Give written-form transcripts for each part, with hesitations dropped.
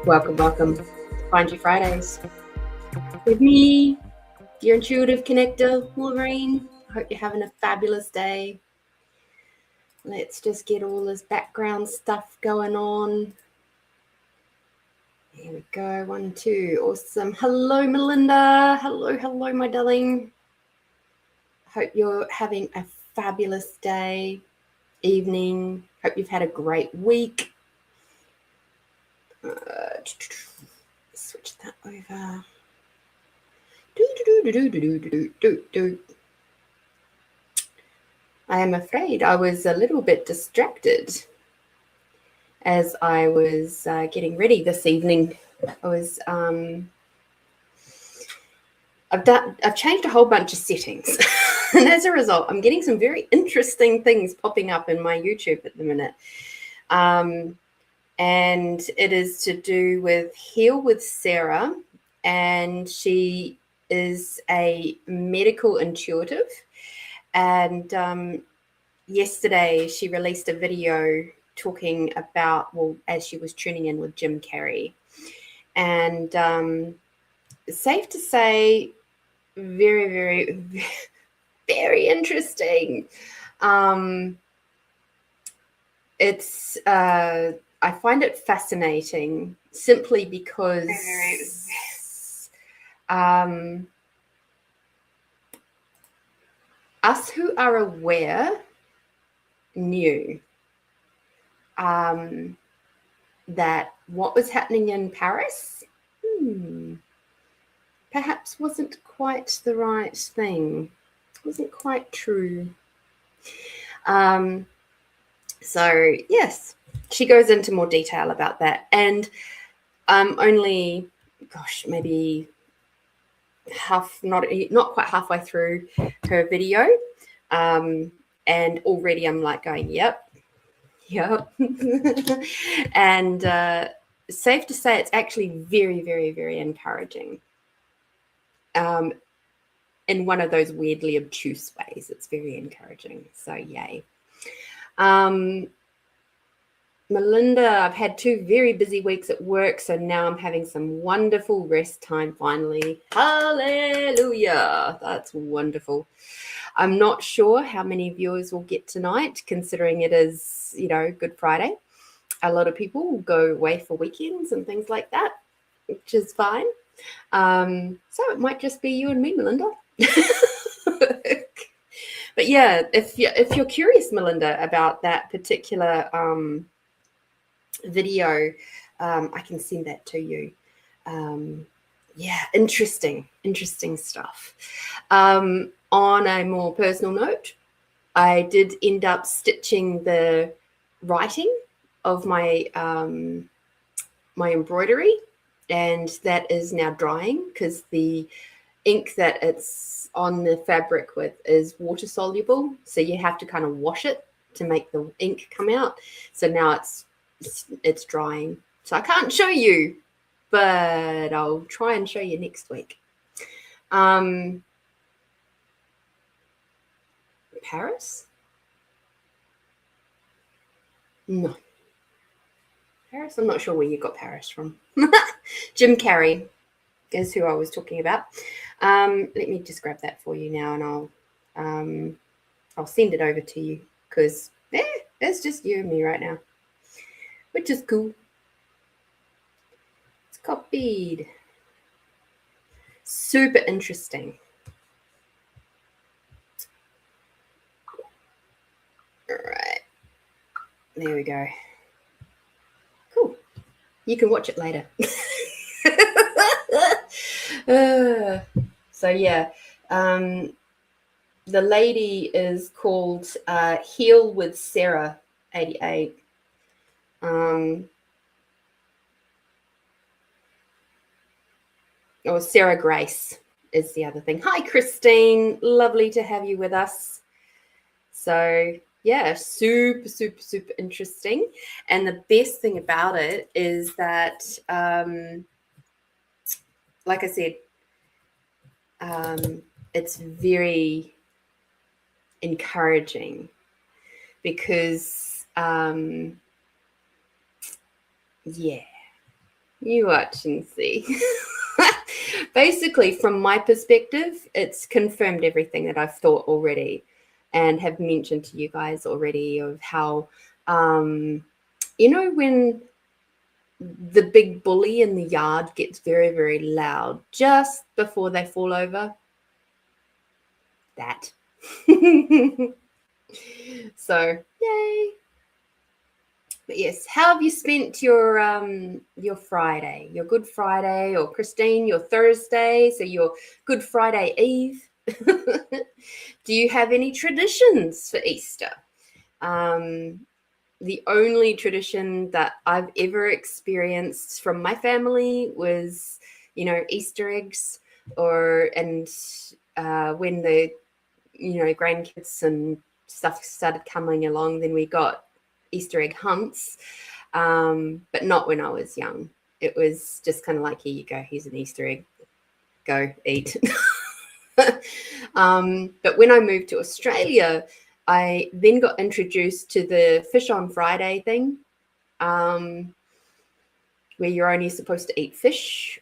Welcome to Find You Fridays with me, your intuitive connector, Lorene. I hope you're having a fabulous day. Let's just get all this background stuff going on. Here we go. 1, 2. Awesome. Hello, Melinda. Hello, my darling. Hope you're having a fabulous day, evening. Hope you've had a great week. Switch that over. I am afraid I was a little bit distracted as I was getting ready this evening. I was I've changed a whole bunch of settings, and as a result, I'm getting some very interesting things popping up in my YouTube at the minute. And it is to do with Heal with Sarah, and she is a medical intuitive. And yesterday she released a video talking about, well, as she was tuning in with Jim Carrey. And safe to say, very, very, very interesting. It's... I find it fascinating simply because us who are aware knew that what was happening in Paris perhaps wasn't quite the right thing, wasn't quite true. So, yes. She goes into more detail about that, and only, maybe not quite halfway through her video, and already I'm like going, yep, and safe to say it's actually very, very, very encouraging. In one of those weirdly obtuse ways, it's very encouraging. So yay. Melinda, I've had 2 very busy weeks at work, so now I'm having some wonderful rest time finally. Hallelujah. That's wonderful. I'm not sure how many viewers we'll get tonight, considering it is, Good Friday. A lot of people will go away for weekends and things like that, which is fine. So it might just be you and me, Melinda. But yeah, if you're curious, Melinda, about that particular video, I can send that to you. Interesting stuff. On a more personal note, I did end up stitching the writing of my my embroidery, and that is now drying because the ink that it's on the fabric with is water soluble, so you have to kind of wash it to make the ink come out. So now it's drying, so I can't show you, but I'll try and show you next week. Paris? No. Paris? I'm not sure where you got Paris from. Jim Carrey is who I was talking about. Let me just grab that for you now, and I'll send it over to you, because it's just you and me right now, which is cool. It's copied. Super interesting. All right. There we go. Cool. You can watch it later. The lady is called Heal with Sarah 88. Or Sarah Grace is the other thing. Hi, Christine. Lovely to have you with us. So, yeah, super, super, super interesting. And the best thing about it is that, like I said, it's very encouraging because, yeah, you watch and see. Basically, from my perspective, it's confirmed everything that I've thought already and have mentioned to you guys already of how, when the big bully in the yard gets very, very loud just before they fall over, that. So, yay. But yes, how have you spent your Friday, your Good Friday, or Christine, your Thursday, so your Good Friday Eve? Do you have any traditions for Easter? The only tradition that I've ever experienced from my family was, Easter eggs, when the, grandkids and stuff started coming along, then we got Easter egg hunts, but not when I was young. It was just kind of like, here you go, here's an Easter egg, go eat. But when I moved to Australia, I then got introduced to the Fish on Friday thing, where you're only supposed to eat fish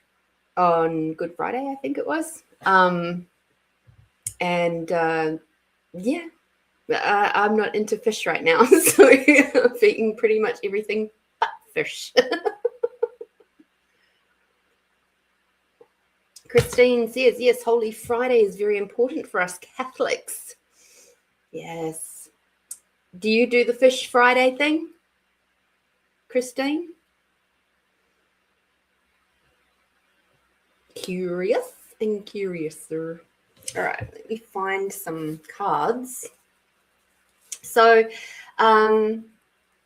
on Good Friday, I think it was. Yeah, I'm not into fish right now, so I'm eating pretty much everything but fish. Christine says, yes, Holy Friday is very important for us Catholics. Yes. Do you do the Fish Friday thing, Christine? Curious and curiouser. All right, let me find some cards. So,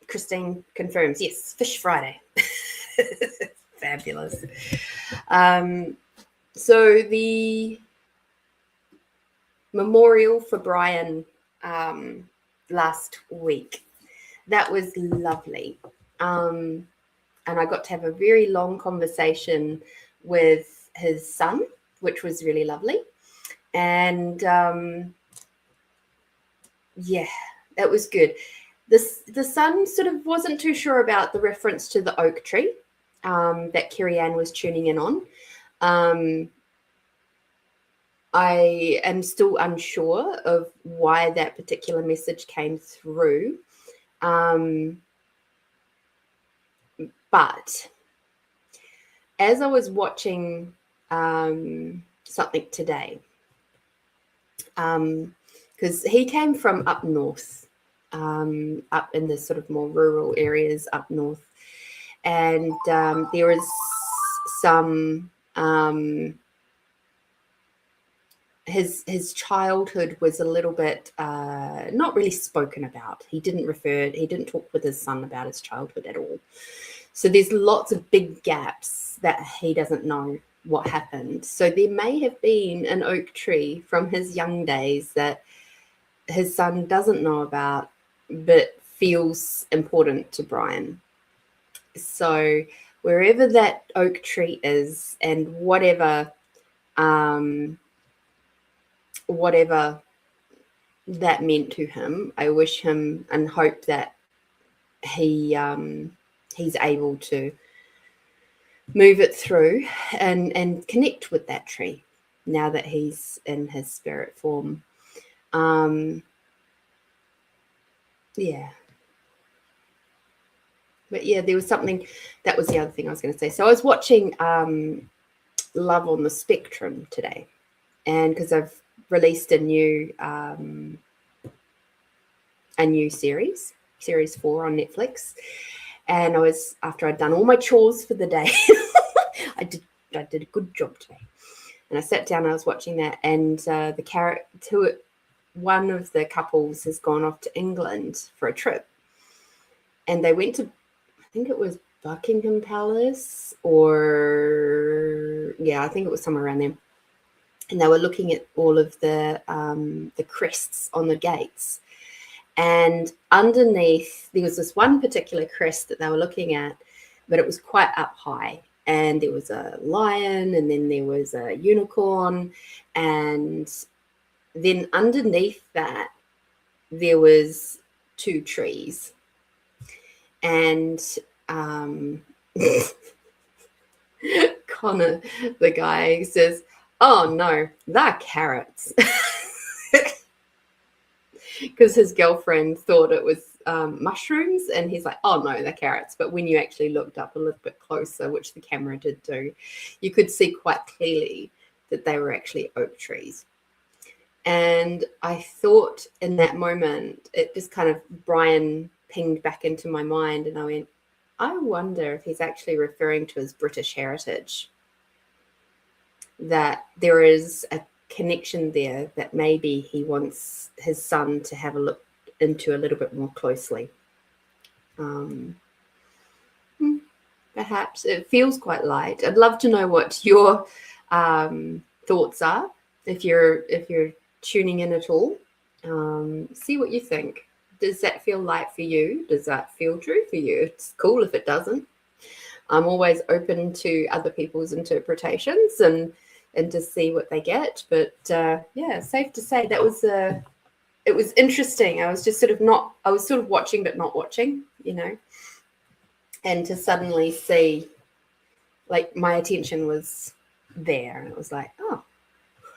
Christine confirms, yes, Fish Friday. Fabulous. So the memorial for Brian last week, that was lovely. And I got to have a very long conversation with his son, which was really lovely. And yeah, that was good. The son sort of wasn't too sure about the reference to the oak tree that Kerry Ann was tuning in on. I am still unsure of why that particular message came through. But as I was watching something today, because he came from up north, up in the sort of more rural areas up north, and there was some his childhood was a little bit not really spoken about. He didn't talk with his son about his childhood at all. So there's lots of big gaps that he doesn't know what happened. So there may have been an oak tree from his young days that his son doesn't know about, but feels important to Brian. So wherever that oak tree is, and whatever that meant to him, I wish him and hope that he's able to move it through and connect with that tree now that he's in his spirit form. Yeah. But yeah, there was something, that was the other thing I was going to say. So I was watching Love on the Spectrum today, and because I've released a new series 4 on Netflix, and I was, after I'd done all my chores for the day, I did a good job today, and I sat down and I was watching that, and the character, one of the couples has gone off to England for a trip, and they went to, I think it was Buckingham Palace, or I think it was somewhere around there. And they were looking at all of the crests on the gates. And underneath, there was this one particular crest that they were looking at, but it was quite up high. And there was a lion, and then there was a unicorn. And then underneath that, there was 2 trees. And Connor, the guy, says, "Oh no, they're carrots." Because his girlfriend thought it was mushrooms, and he's like, "Oh no, they're carrots." But when you actually looked up a little bit closer, which the camera did do, you could see quite clearly that they were actually oak trees. And I thought in that moment, it just kind of, Brian pinged back into my mind, and I went, I wonder if he's actually referring to his British heritage, that there is a connection there that maybe he wants his son to have a look into a little bit more closely. Perhaps it feels quite light. I'd love to know what your thoughts are if you're tuning in at all. See what you think. Does that feel light for you? Does that feel true for you? It's cool if it doesn't. I'm always open to other people's interpretations and to see what they get. But safe to say that was it was interesting. I was just sort of watching but not watching, and to suddenly see, like, my attention was there, and it was like, oh,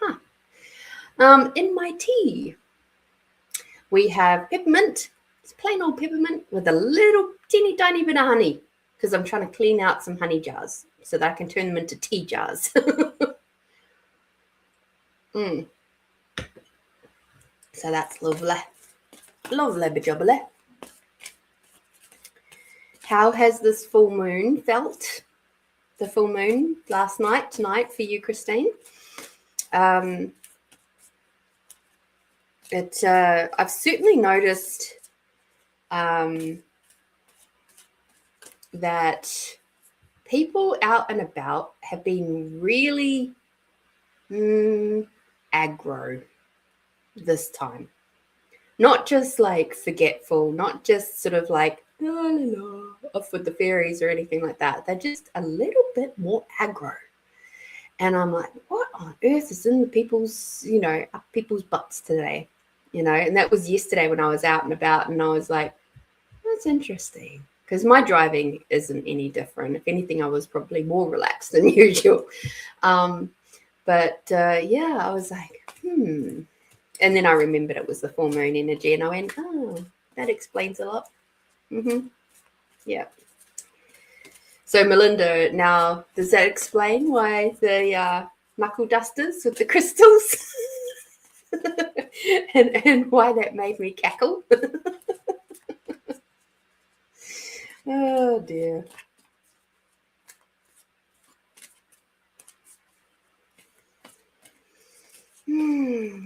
huh. In my tea, we have peppermint. It's plain old peppermint with a little teeny tiny bit of honey, because I'm trying to clean out some honey jars so that I can turn them into tea jars. So that's lovely. Lovely bejubbly. How has this full moon felt? The full moon tonight for you, Christine? I've certainly noticed that people out and about have been really aggro this time. Not just like forgetful, not just sort of like off with the fairies or anything like that. They're just a little bit more aggro. And I'm like, what on earth is in the people's, up people's butts today? And that was yesterday when I was out and about, and I was like, that's interesting. Because my driving isn't any different. If anything, I was probably more relaxed than usual. I was like, And then I remembered it was the full moon energy, and I went, oh, that explains a lot. Yeah. So, Melinda, now, does that explain why the knuckle dusters with the crystals and why that made me cackle? Oh, dear.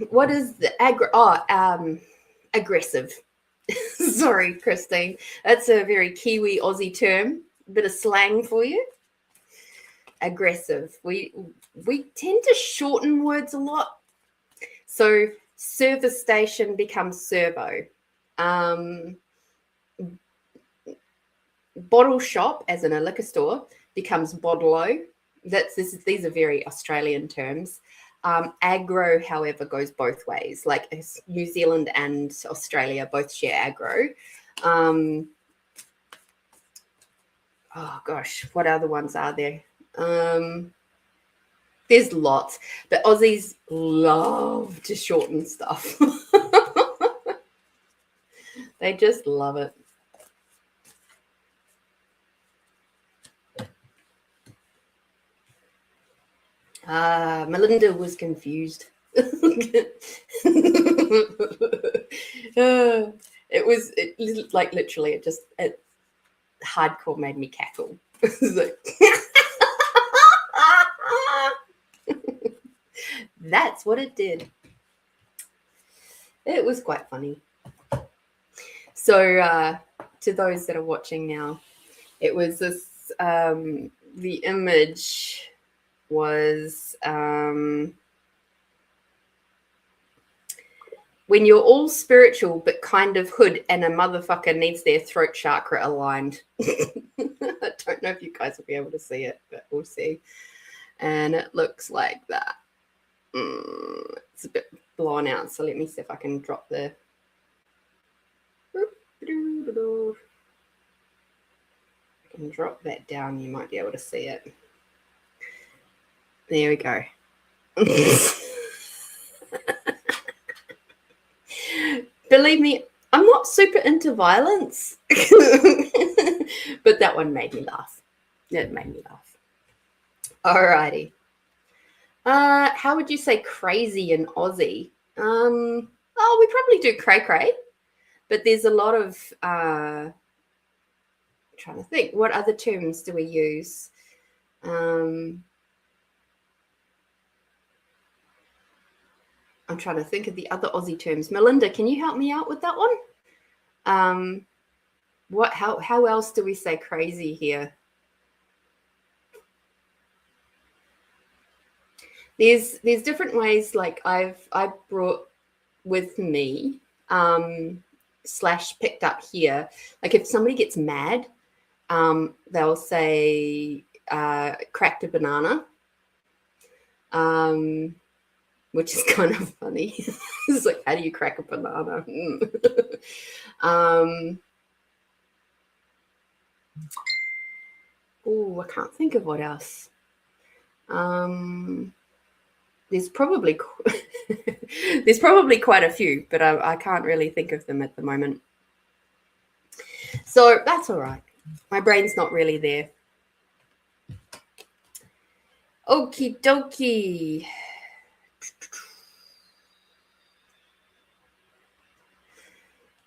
What is the aggressive? Sorry, Christine. That's a very Kiwi Aussie term. A bit of slang for you. Aggressive. We tend to shorten words a lot. So service station becomes servo. Bottle shop, as in a liquor store, becomes bottle-o. These are very Australian terms. Agro, however, goes both ways. Like New Zealand and Australia both share agro. Oh gosh, what other ones are there? There's lots, but Aussies love to shorten stuff. They just love it. Melinda was confused. It like literally, it hardcore made me cackle. That's what it did. It was quite funny. So to those that are watching now, it was this, the image was when you're all spiritual but kind of hood and a motherfucker needs their throat chakra aligned. I don't know if you guys will be able to see it, but we'll see. And it looks like that. It's a bit blown out, so let me see if I can drop the... I can drop that down, you might be able to see it. There we go. Believe me, I'm not super into violence, but that one made me laugh. It made me laugh. Alrighty. How would you say crazy in Aussie? We probably do cray-cray, but there's a lot of... I'm trying to think, what other terms do we use? I'm trying to think of the other Aussie terms. Melinda, can you help me out with that one? How else do we say crazy here? There's different ways. Like I've brought with me / picked up here. Like if somebody gets mad, they'll say cracked a banana. Which is kind of funny. It's like, how do you crack a banana? I can't think of what else. There's probably quite a few, but I can't really think of them at the moment. So that's all right. My brain's not really there. Okie dokie.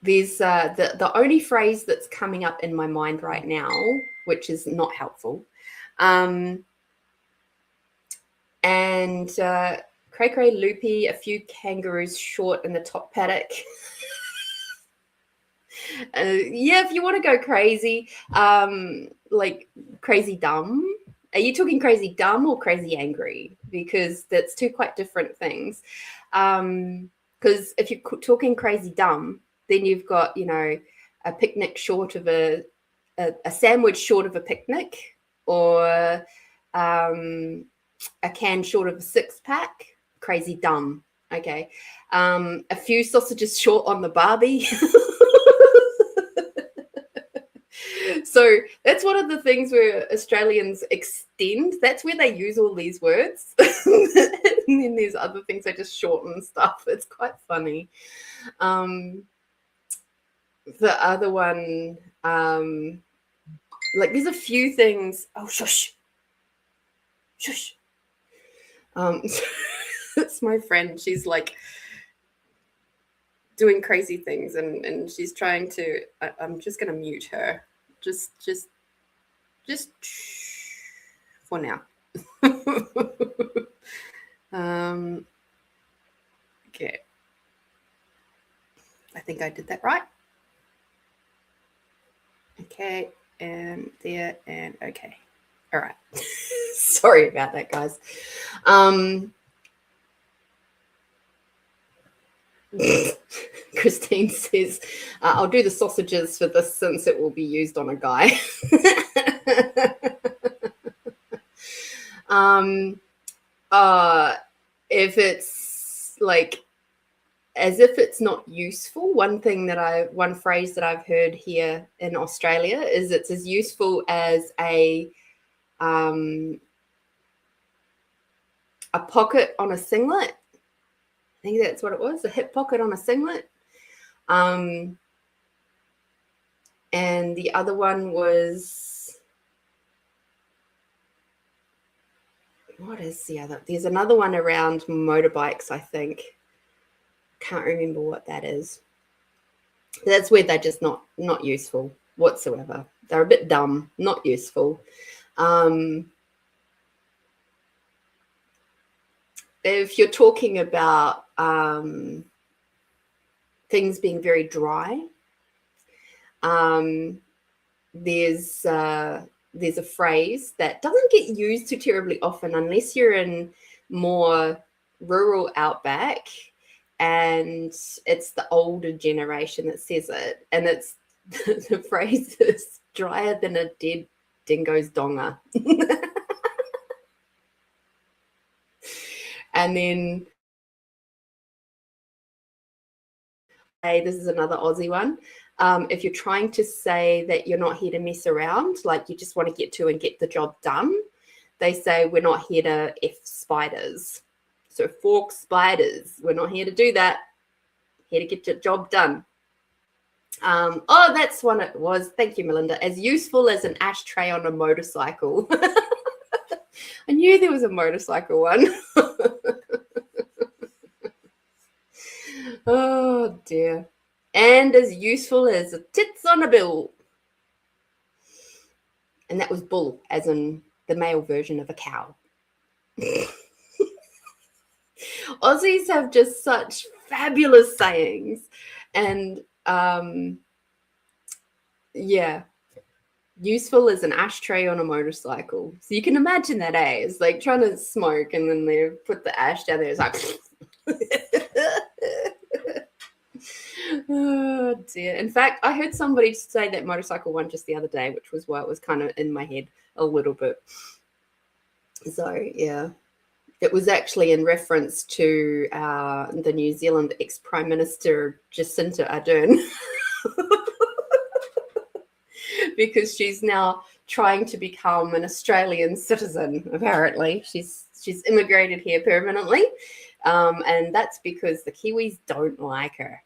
There's the only phrase that's coming up in my mind right now, which is not helpful. And cray-cray loopy, a few kangaroos short in the top paddock. Yeah, if you want to go crazy, like crazy dumb. Are you talking crazy dumb or crazy angry? Because that's two quite different things. Because if you're talking crazy dumb, then you've got, a picnic short of a sandwich short of a picnic, or a can short of a 6-pack. Crazy dumb. Okay. A few sausages short on the barbie. So that's one of the things where Australians extend. That's where they use all these words. And then there's other things they just shorten stuff. It's quite funny. The other one, like there's a few things. Oh, shush. Shush. It's my friend. She's like doing crazy things and she's trying to, I'm just going to mute her. Just for now. Okay. I think I did that right. Okay, and there, and okay. All right. Sorry about that, guys. Christine says, I'll do the sausages for this since it will be used on a guy. If it's like, as if it's not useful, one phrase that I've heard here in Australia is it's as useful as a pocket on a singlet. I think that's what it was, a hip pocket on a singlet. And the other one was, what is the other? There's another one around motorbikes, I think. Can't remember what that is. That's where they're just not useful whatsoever. They're a bit dumb, not useful. If you're talking about things being very dry. There's a phrase that doesn't get used too terribly often unless you're in more rural outback, and it's the older generation that says it, and it's the phrase is drier than a dead dingo's donga. And then, hey, this is another Aussie one. If you're trying to say that you're not here to mess around, like you just want to get to and get the job done, they say we're not here to F spiders. So fork spiders, we're not here to do that. Here to get your job done. Oh, that's one it was. Thank you, Melinda. As useful as an ashtray on a motorcycle. I knew there was a motorcycle one. Oh, dear. And as useful as a tits on a bill. And that was bull, as in the male version of a cow. Aussies have just such fabulous sayings. And yeah, useful as an ashtray on a motorcycle. So you can imagine that, eh? It's like trying to smoke and then they put the ash down there. It's like... Oh dear. In fact, I heard somebody say that motorcycle one just the other day, which was why it was kind of in my head a little bit. So yeah, it was actually in reference to the New Zealand ex-Prime Minister Jacinda Ardern, because she's now trying to become an Australian citizen. Apparently, she's immigrated here permanently, and that's because the Kiwis don't like her.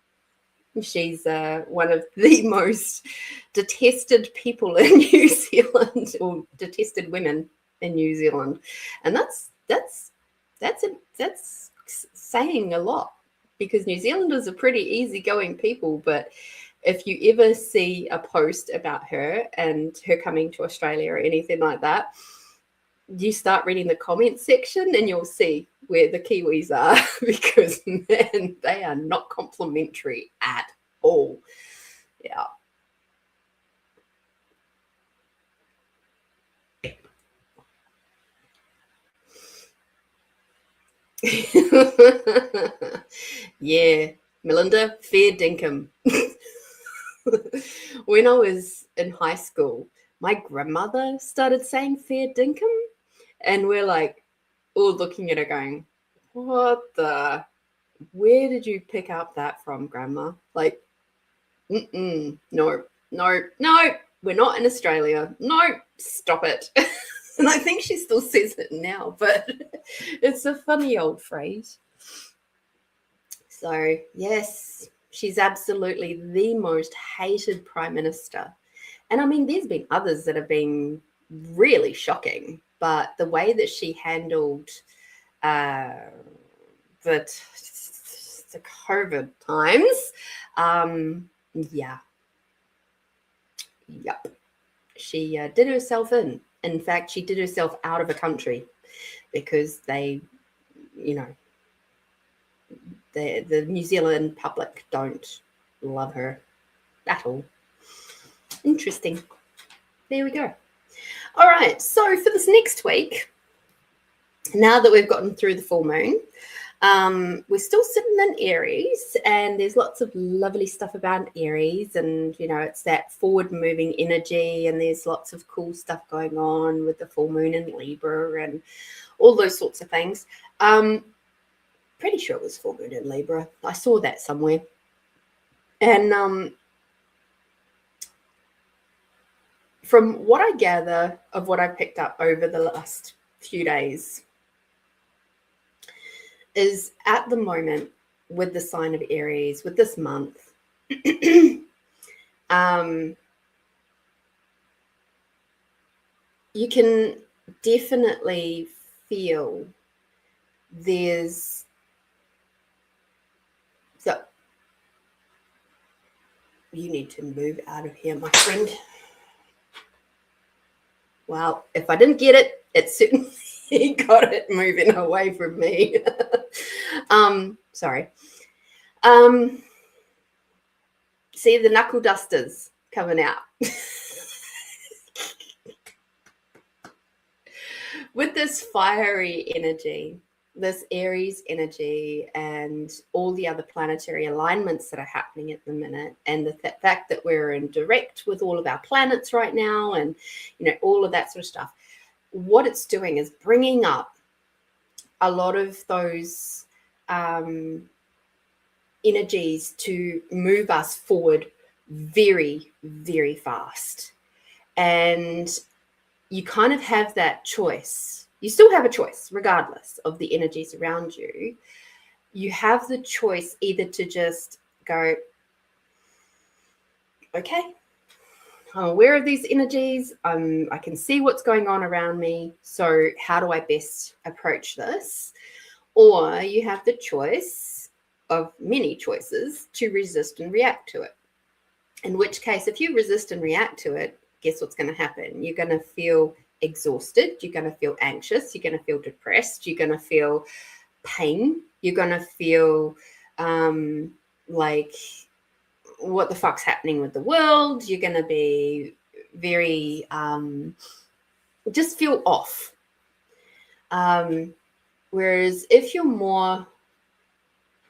She's one of the most detested people in New Zealand, or detested women in New Zealand, and that's saying a lot, because New Zealanders are pretty easygoing people. But if you ever see a post about her and her coming to Australia or anything like that, you start reading the comments section and you'll see where the Kiwis are, because man, they are not complimentary at all. Yeah. Yeah, Melinda, fair dinkum. When I was in high school, my grandmother started saying fair dinkum, and we're like all looking at her going, what the, where did you pick up that from, Grandma? Like, no, we're not in Australia. No, stop it. And I think she still says it now, but it's a funny old phrase. So, yes, she's absolutely the most hated Prime Minister. And I mean, there's been others that have been really shocking, but the way that she handled the COVID times, yeah. Yep. She did herself in. In fact, she did herself out of a country, because they, you know, the New Zealand public don't love her at all. Interesting. There we go. All right. So for this next week, now that we've gotten through the full moon, we're still sitting in Aries, and there's lots of lovely stuff about Aries, and you know, it's that forward moving energy, and there's lots of cool stuff going on with the full moon in Libra and all those sorts of things. Pretty sure it was full moon in Libra. I saw that somewhere. And from what I gather of what I picked up over the last few days, is at the moment with the sign of Aries, with this month, you can definitely feel there's, so you need to move out of here, my friend. Well, if I didn't get it, it certainly got it moving away from me. Sorry. See the knuckle dusters coming out. With this fiery energy, this Aries energy, and all the other planetary alignments that are happening at the minute, and the fact that we're in direct with all of our planets right now, and all of that sort of stuff, what it's doing is bringing up a lot of those energies to move us forward very, very fast. And you kind of have that choice. You still have a choice, regardless of the energies around you. You have the choice either to just go, okay, I'm aware of these energies. I can see what's going on around me. So how do I best approach this? Or you have the choice of many choices to resist and react to it. In which case, if you resist and react to it, guess what's going to happen? You're going to feel exhausted. You're going to feel anxious. You're going to feel depressed. You're going to feel pain. You're going to feel like, what the fuck's happening with the world? You're going to be very, just feel off. Whereas if you're more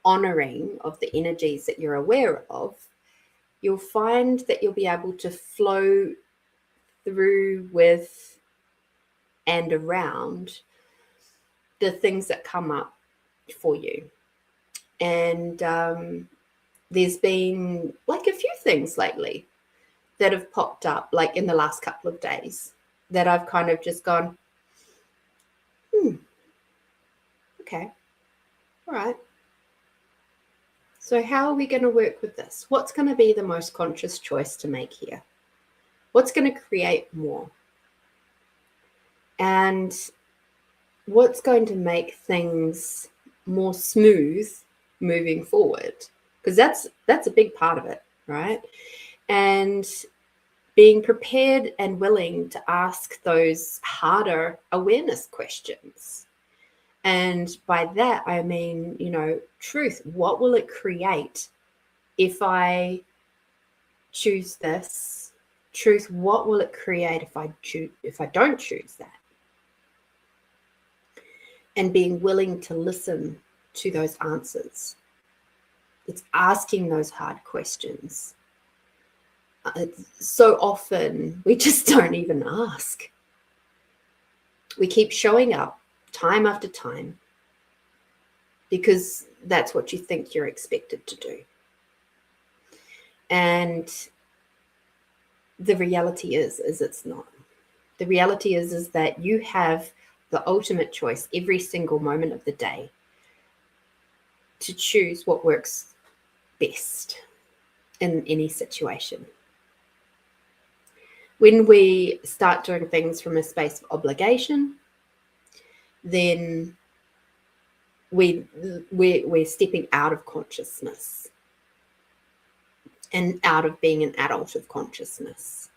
honoring of the energies that you're aware of, you'll find that you'll be able to flow through with and around the things that come up for you. And there's been like a few things lately that have popped up, like in the last couple of days, that I've kind of just gone, okay, all right. So how are we going to work with this? What's going to be the most conscious choice to make here? What's going to create more? And what's going to make things more smooth moving forward? Because that's a big part of it, right? And being prepared and willing to ask those harder awareness questions. And by that, I mean, truth. What will it create if I choose this? Truth, what will it create if I don't choose that? And being willing to listen to those answers. It's asking those hard questions. So often we just don't even ask. We keep showing up time after time because that's what you think you're expected to do. And the reality is it's not. The reality is that you have the ultimate choice every single moment of the day to choose what works best in any situation. When we start doing things from a space of obligation, then we're stepping out of consciousness and out of being an adult of consciousness.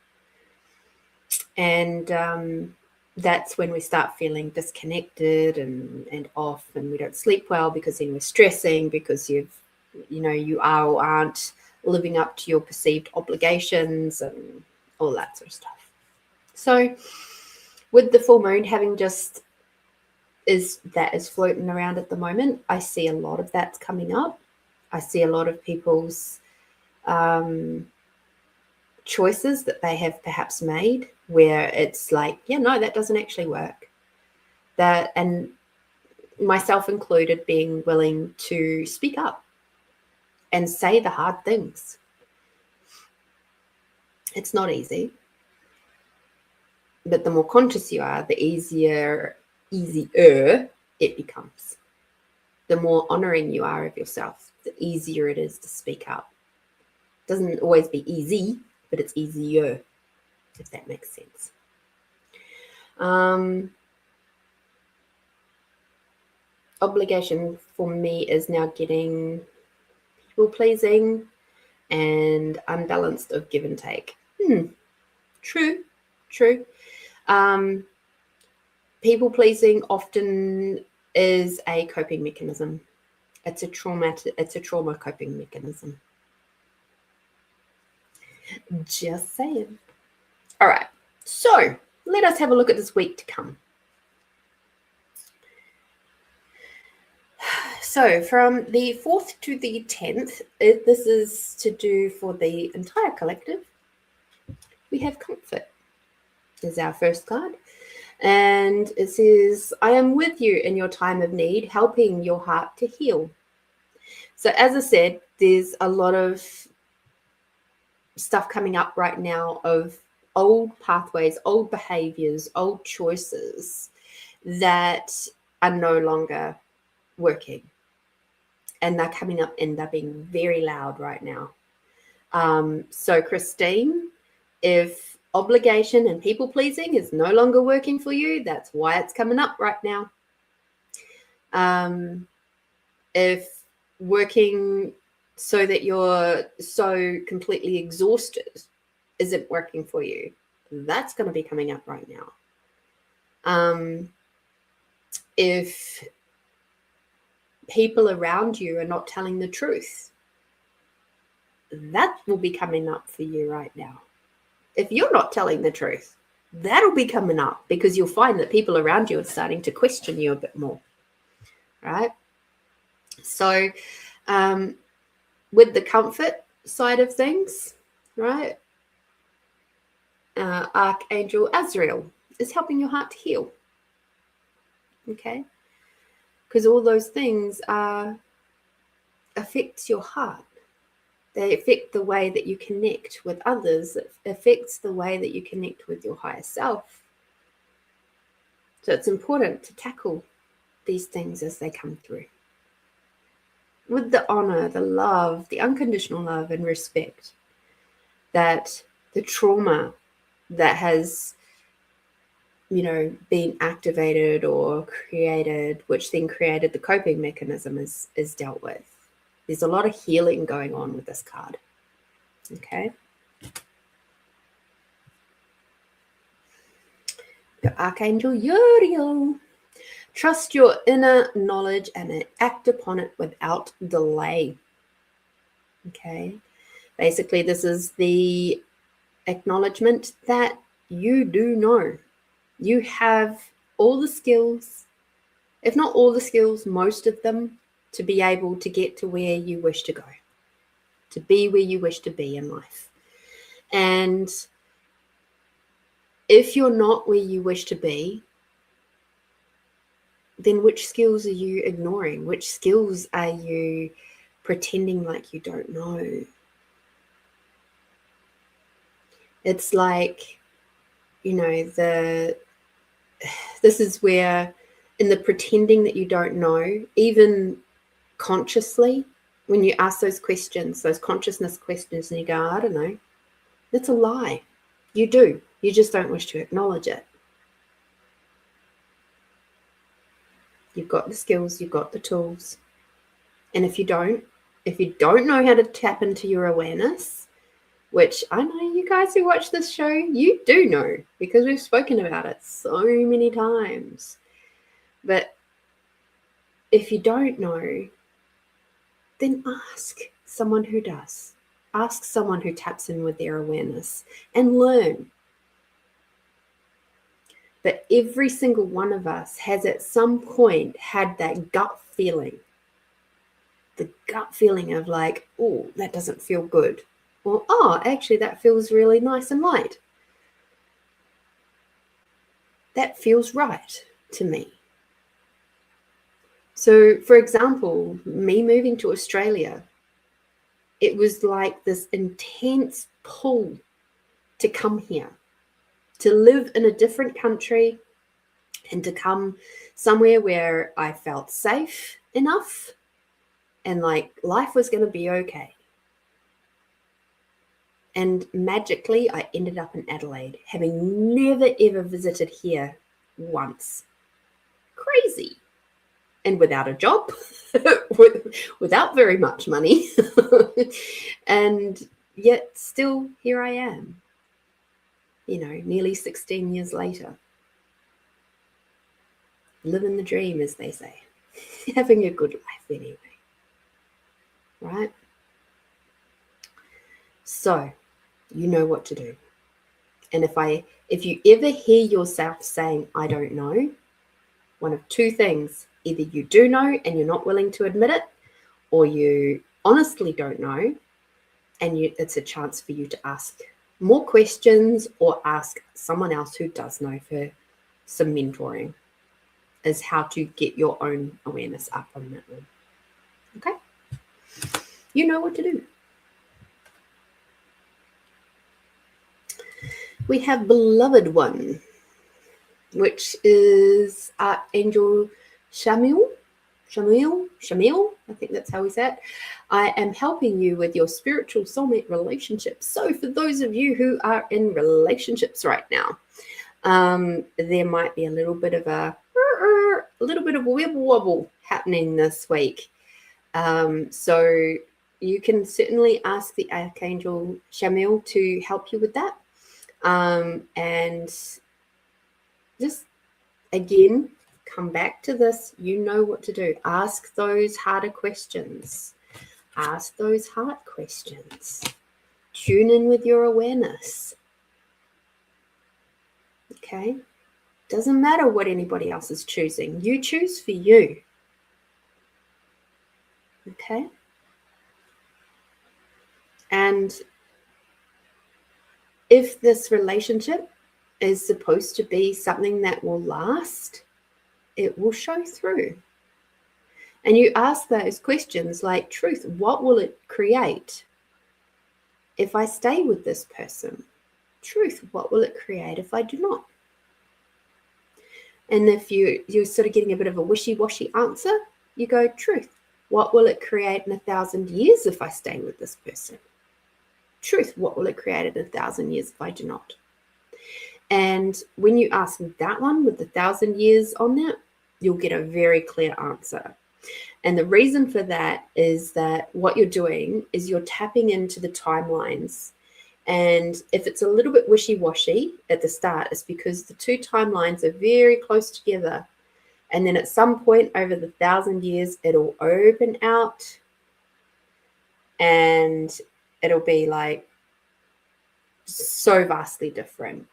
And that's when we start feeling disconnected and off, and we don't sleep well because then we're stressing because you are or aren't living up to your perceived obligations and all that sort of stuff. So with the full moon having just is floating around at the moment, I see a lot of that's coming up. I see a lot of people's choices that they have perhaps made where it's like, yeah, no, that doesn't actually work. That, and myself included, being willing to speak up and say the hard things. It's not easy, but the more conscious you are, the easier it becomes. The more honoring you are of yourself, the easier it is to speak up. It doesn't always be easy, but it's easier, if that makes sense. Obligation for me is now getting people-pleasing and unbalanced of give and take. True. People-pleasing often is a coping mechanism. It's a trauma coping mechanism. Just saying. All right. So let us have a look at this week to come. So from the 4th to the 10th, this is to do for the entire collective. We have comfort is our first card. And it says, I am with you in your time of need, helping your heart to heal. So as I said, there's a lot of stuff coming up right now of old pathways, old behaviors, old choices that are no longer working. And they're coming up and they're being very loud right now. So Christine, if obligation and people pleasing is no longer working for you, that's why it's coming up right now. If working so that you're so completely exhausted isn't working for you, that's going to be coming up right now. If people around you are not telling the truth, that will be coming up for you right now. If you're not telling the truth, that'll be coming up because you'll find that people around you are starting to question you a bit more, right? So with the comfort side of things, right, Archangel Azrael is helping your heart to heal, okay? Because all those things affect your heart. They affect the way that you connect with others. It affects the way that you connect with your higher self. So it's important to tackle these things as they come through. With the honor, the love, the unconditional love and respect that the trauma that has, been activated or created, which then created the coping mechanism is dealt with. There's a lot of healing going on with this card. Okay. The Archangel Uriel. Trust your inner knowledge and act upon it without delay. Okay. Basically, this is the acknowledgement that you do know. You have all the skills, if not all the skills, most of them, to be able to get to where you wish to go, to be where you wish to be in life. And if you're not where you wish to be, then which skills are you ignoring? Which skills are you pretending like you don't know? It's like, this is where in the pretending that you don't know, even consciously, when you ask those questions, those consciousness questions, and you go, I don't know, that's a lie. You do. You just don't wish to acknowledge it. You've got the skills, you've got the tools. And if you don't know how to tap into your awareness, which I know you guys who watch this show, you do know because we've spoken about it so many times. But if you don't know, then ask someone who does. Ask someone who taps in with their awareness and learn. But every single one of us has at some point had that gut feeling. The gut feeling of like, oh, that doesn't feel good. Or, oh, actually, that feels really nice and light. That feels right to me. So, for example, me moving to Australia, it was like this intense pull to come here, to live in a different country and to come somewhere where I felt safe enough and like life was going to be okay. And magically, I ended up in Adelaide, having never, ever visited here once. Crazy. And without a job, without very much money. And yet still here I am, nearly 16 years later. Living the dream, as they say. Having a good life anyway. Right? So, You know what to do. And if you ever hear yourself saying, I don't know, one of two things: either you do know and you're not willing to admit it, or you honestly don't know, and it's a chance for you to ask more questions or ask someone else who does know for some mentoring, is how to get your own awareness up on that one. Okay? You know what to do. We have Beloved One, which is Archangel Shamil, I think that's how we say it. I am helping you with your spiritual soulmate relationships. So for those of you who are in relationships right now, there might be a little bit of a wibble wobble happening this week. So you can certainly ask the Archangel Shamil to help you with that. And just again, come back to this. You know what to do. Ask those harder questions. Ask those heart questions. Tune in with your awareness. Okay? Doesn't matter what anybody else is choosing. You choose for you. Okay? And if this relationship is supposed to be something that will last, it will show through. And you ask those questions like, truth, what will it create if I stay with this person? Truth, what will it create if I do not? And if you're sort of getting a bit of a wishy-washy answer, you go, truth, what will it create in 1,000 years if I stay with this person? Truth, what will it create in 1,000 years if I do not? And when you ask that one with 1,000 years on that, you'll get a very clear answer. And the reason for that is that what you're doing is you're tapping into the timelines. And if it's a little bit wishy-washy at the start, it's because the two timelines are very close together. And then at some point over the 1,000 years, it'll open out and it'll be like so vastly different.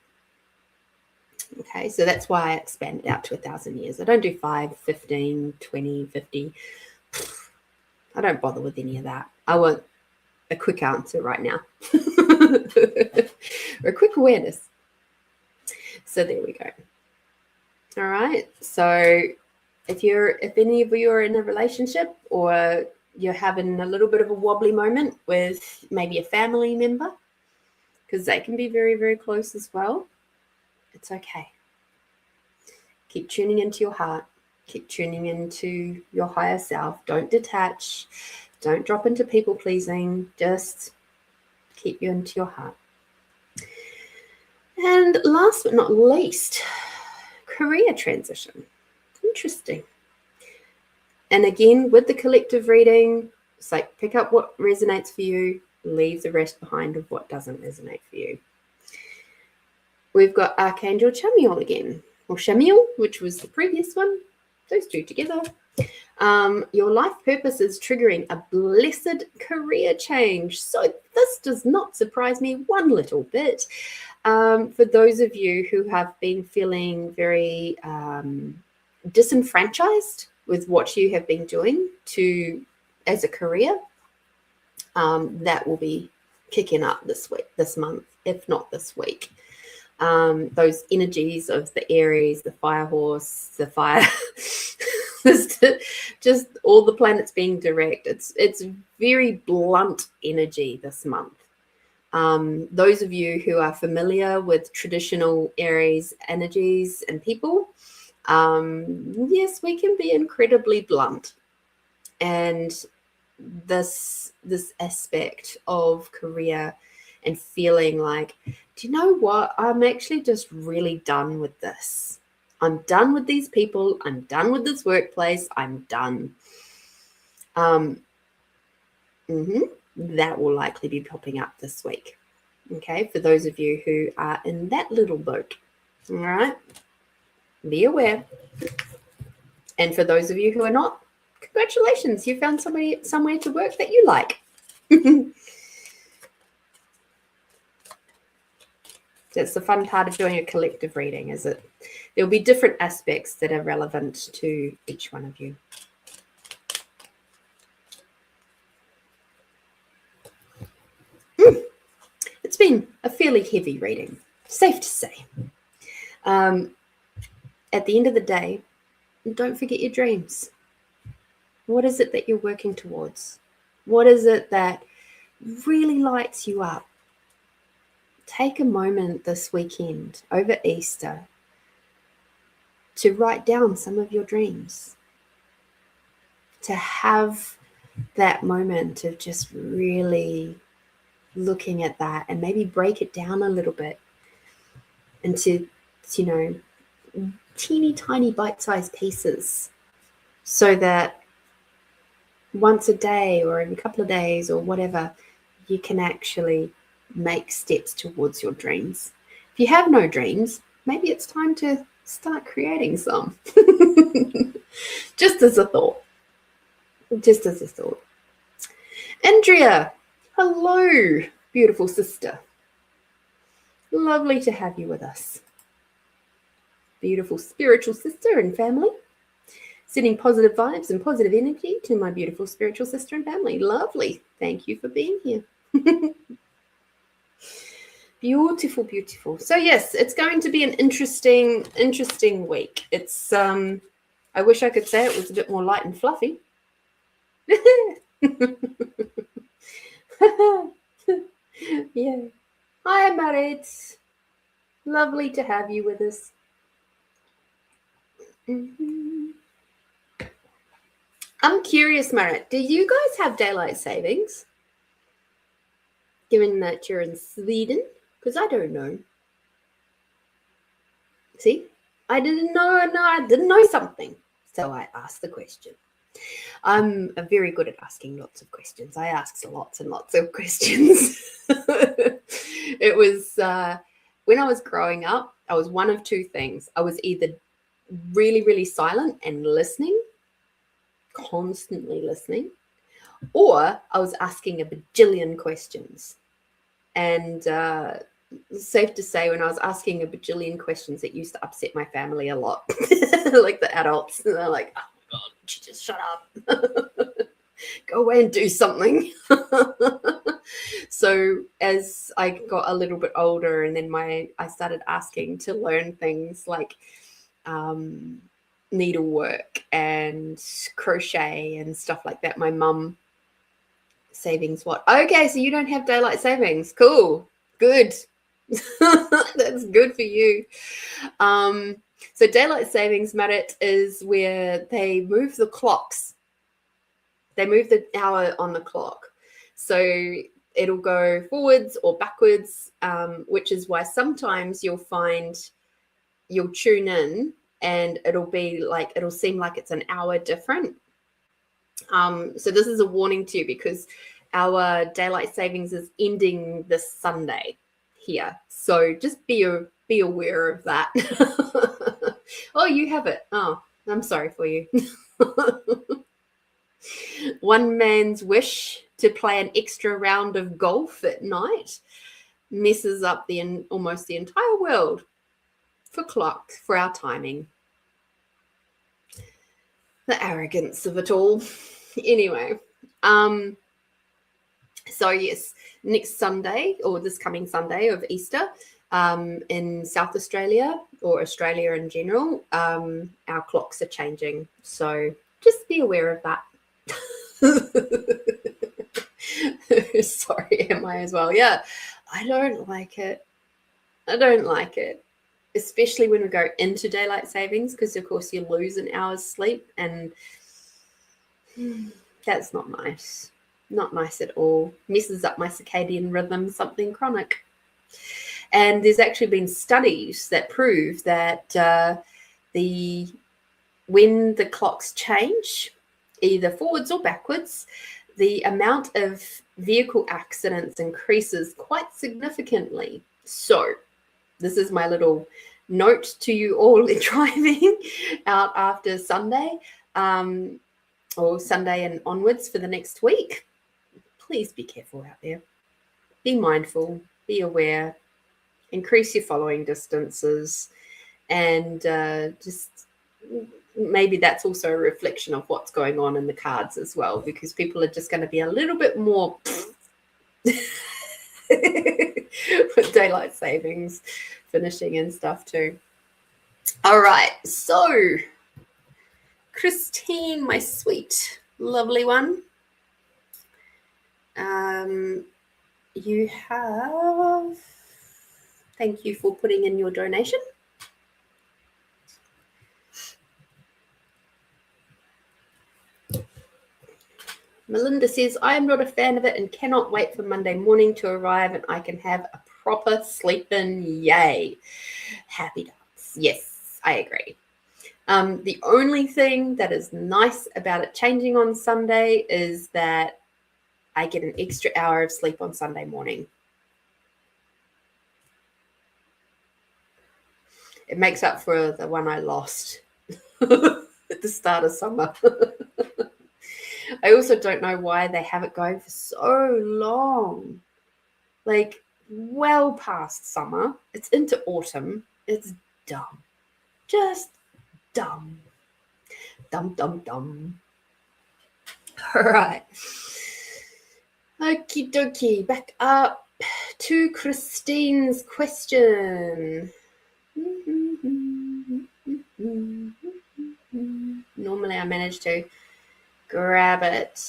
Okay, so that's why I expand it out to 1,000 years. I don't do 5, 15, 20, 50. I don't bother with any of that. I want a quick answer right now. Or a quick awareness. So there we go. All right. So if any of you are in a relationship or you're having a little bit of a wobbly moment with maybe a family member, because they can be very, very close as well, it's okay. Keep tuning into your heart. Keep tuning into your higher self. Don't detach. Don't drop into people pleasing. Just keep you into your heart. And last but not least, career transition. Interesting. And again, with the collective reading, it's like pick up what resonates for you, leave the rest behind of what doesn't resonate for you. We've got Archangel Chamiel again, or Shamil, which was the previous one. Those two together. Your life purpose is triggering a blessed career change. So this does not surprise me one little bit. For those of you who have been feeling very disenfranchised with what you have been doing as a career, that will be kicking up this month, if not this week. Those energies of the Aries, the fire horse, the fire, just all the planets being direct. It's very blunt energy this month. Those of you who are familiar with traditional Aries energies and people, yes, we can be incredibly blunt. And this aspect of career and feeling like, do you know what? I'm actually just really done with this. I'm done with these people. I'm done with this workplace. I'm done. That will likely be popping up this week. Okay, for those of you who are in that little boat. All right, be aware. And for those of you who are not, congratulations, you found somewhere to work that you like. That's the fun part of doing a collective reading, is it? There'll be different aspects that are relevant to each one of you. It's been a fairly heavy reading, safe to say. At the end of the day, don't forget your dreams. What is it that you're working towards? What is it that really lights you up? Take a moment this weekend over Easter to write down some of your dreams, to have that moment of just really looking at that and maybe break it down a little bit into, teeny tiny bite-sized pieces, so that once a day or every couple of days or whatever, you can actually make steps towards your dreams. If you have no dreams, maybe it's time to start creating some. Just as a thought. Andrea, hello, beautiful sister. Lovely to have you with us. Beautiful spiritual sister and family. Sending positive vibes and positive energy to my beautiful spiritual sister and family. Lovely. Thank you for being here. Beautiful, beautiful. So yes, it's going to be an interesting week. It's I wish I could say it was a bit more light and fluffy. Yeah. Hi, Marit. Lovely to have you with us. I'm curious, Marit, do you guys have daylight savings? Given that you're in Sweden? Because I don't know. See? I didn't know something. So I asked the question. I'm very good at asking lots of questions. I asked lots and lots of questions. It was when I was growing up, I was one of two things. I was either really, really silent and listening, constantly listening, or I was asking a bajillion questions. And safe to say, when I was asking a bajillion questions, it used to upset my family a lot. Like the adults, and they're like, "Oh my God, would you just shut up? Go away and do something." So as I got a little bit older, and then I started asking to learn things like needlework and crochet and stuff like that. My mum, savings what? Okay, so you don't have daylight savings. Cool. Good. That's good for you. So daylight savings, Marit, is where they move the clocks. They move the hour on the clock. So it'll go forwards or backwards, which is why sometimes you'll tune in and it'll seem like it's an hour different. So this is a warning to you, because our daylight savings is ending this Sunday here. So just be aware of that. Oh, you have it. Oh, I'm sorry for you. One man's wish to play an extra round of golf at night messes up almost the entire world for clocks, for our timing. The arrogance of it all. Anyway, so yes, next Sunday, or this coming Sunday of Easter, in South Australia or Australia in general, our clocks are changing. So just be aware of that. Sorry, am I as well? Yeah, I don't like it. Especially when we go into daylight savings, because of course you lose an hour's sleep, and that's not nice. Not nice at all. Messes up my circadian rhythm, something chronic. And there's actually been studies that prove that when the clocks change, either forwards or backwards, the amount of vehicle accidents increases quite significantly. So this is my little note to you all driving out after Sunday, or Sunday and onwards for the next week. Please be careful out there. Be mindful. Be aware. increase your following distances, and just maybe that's also a reflection of what's going on in the cards as well, because people are just going to be a little bit more with daylight savings finishing and stuff too. All right, so Christine, my sweet, lovely one, you have, thank you for putting in your donation. Melinda says, I am not a fan of it and cannot wait for Monday morning to arrive and I can have a proper sleep in. Yay. Happy dance. Yes, I agree. The only thing that is nice about it changing on Sunday is that I get an extra hour of sleep on Sunday morning. It makes up for the one I lost at the start of summer. I also don't know why they have it going for so long. Like, well past summer. It's into autumn. It's dumb. Just dumb. Dumb, dumb, dumb. All right. Okie dokie. Back up to Christine's question. Normally I manage to grab it.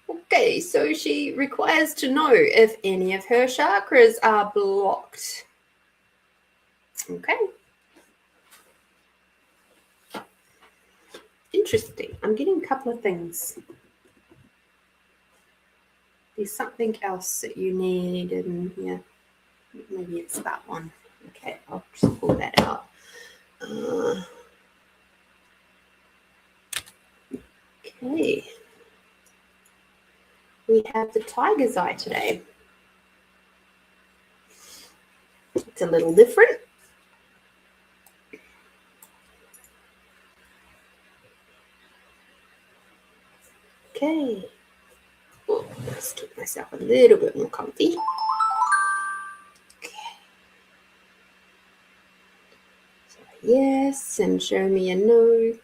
Okay, so she requires to know if any of her chakras are blocked. Okay. Interesting. I'm getting a couple of things. There's something else that you need in here. Maybe it's that one. Okay, I'll just pull that out. Okay. We have the tiger's eye today. It's a little different. Okay. Oh, let's keep myself a little bit more comfy. Okay. So yes, and show me a no.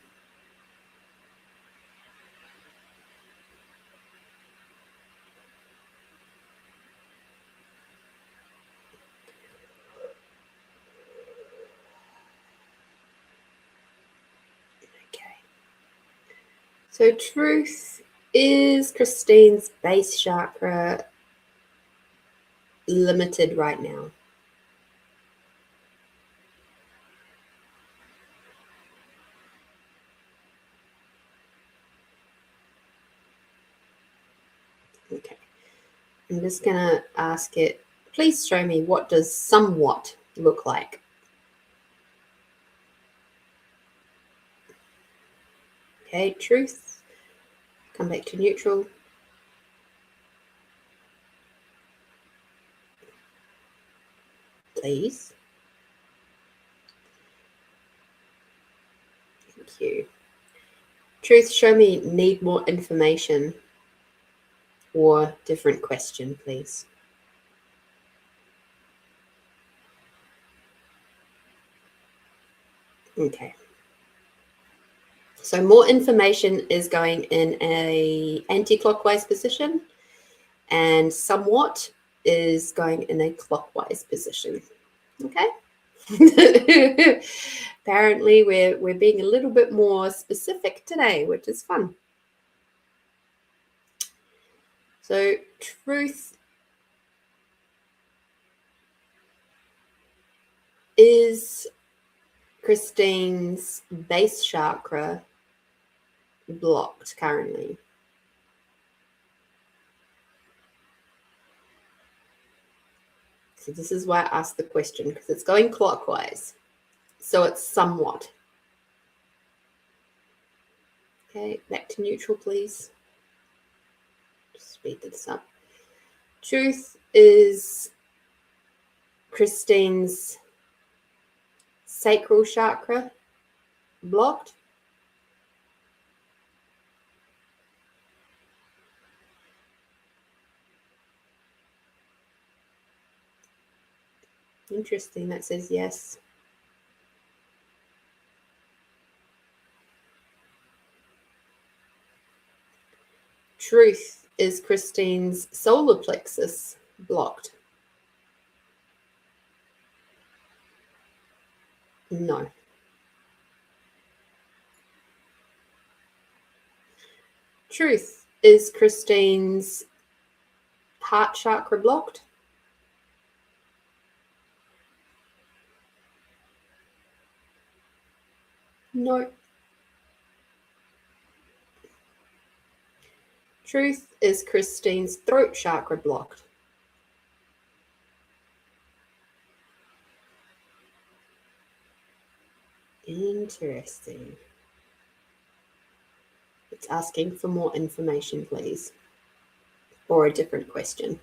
So truth is Christine's base chakra limited right now. Okay. I'm just going to ask it, please show me what does somewhat look like. Okay, truth. Come back to neutral. Please. Thank you. Truth, show me need more information or different question, please. Okay. So more information is going in a anti-clockwise position and somewhat is going in a clockwise position. Okay. Apparently we're being a little bit more specific today, which is fun. So truth is Christine's base chakra blocked currently. So this is why I asked the question, because it's going clockwise. So it's somewhat. Okay, back to neutral, please. Just speed this up. Truth is Christine's sacral chakra blocked. Interesting. That says yes. Truth. Is Christine's solar plexus blocked? No. Truth. Is Christine's heart chakra blocked? No. Truth. Is Christine's throat chakra blocked? Interesting. It's asking for more information, please. Or a different question.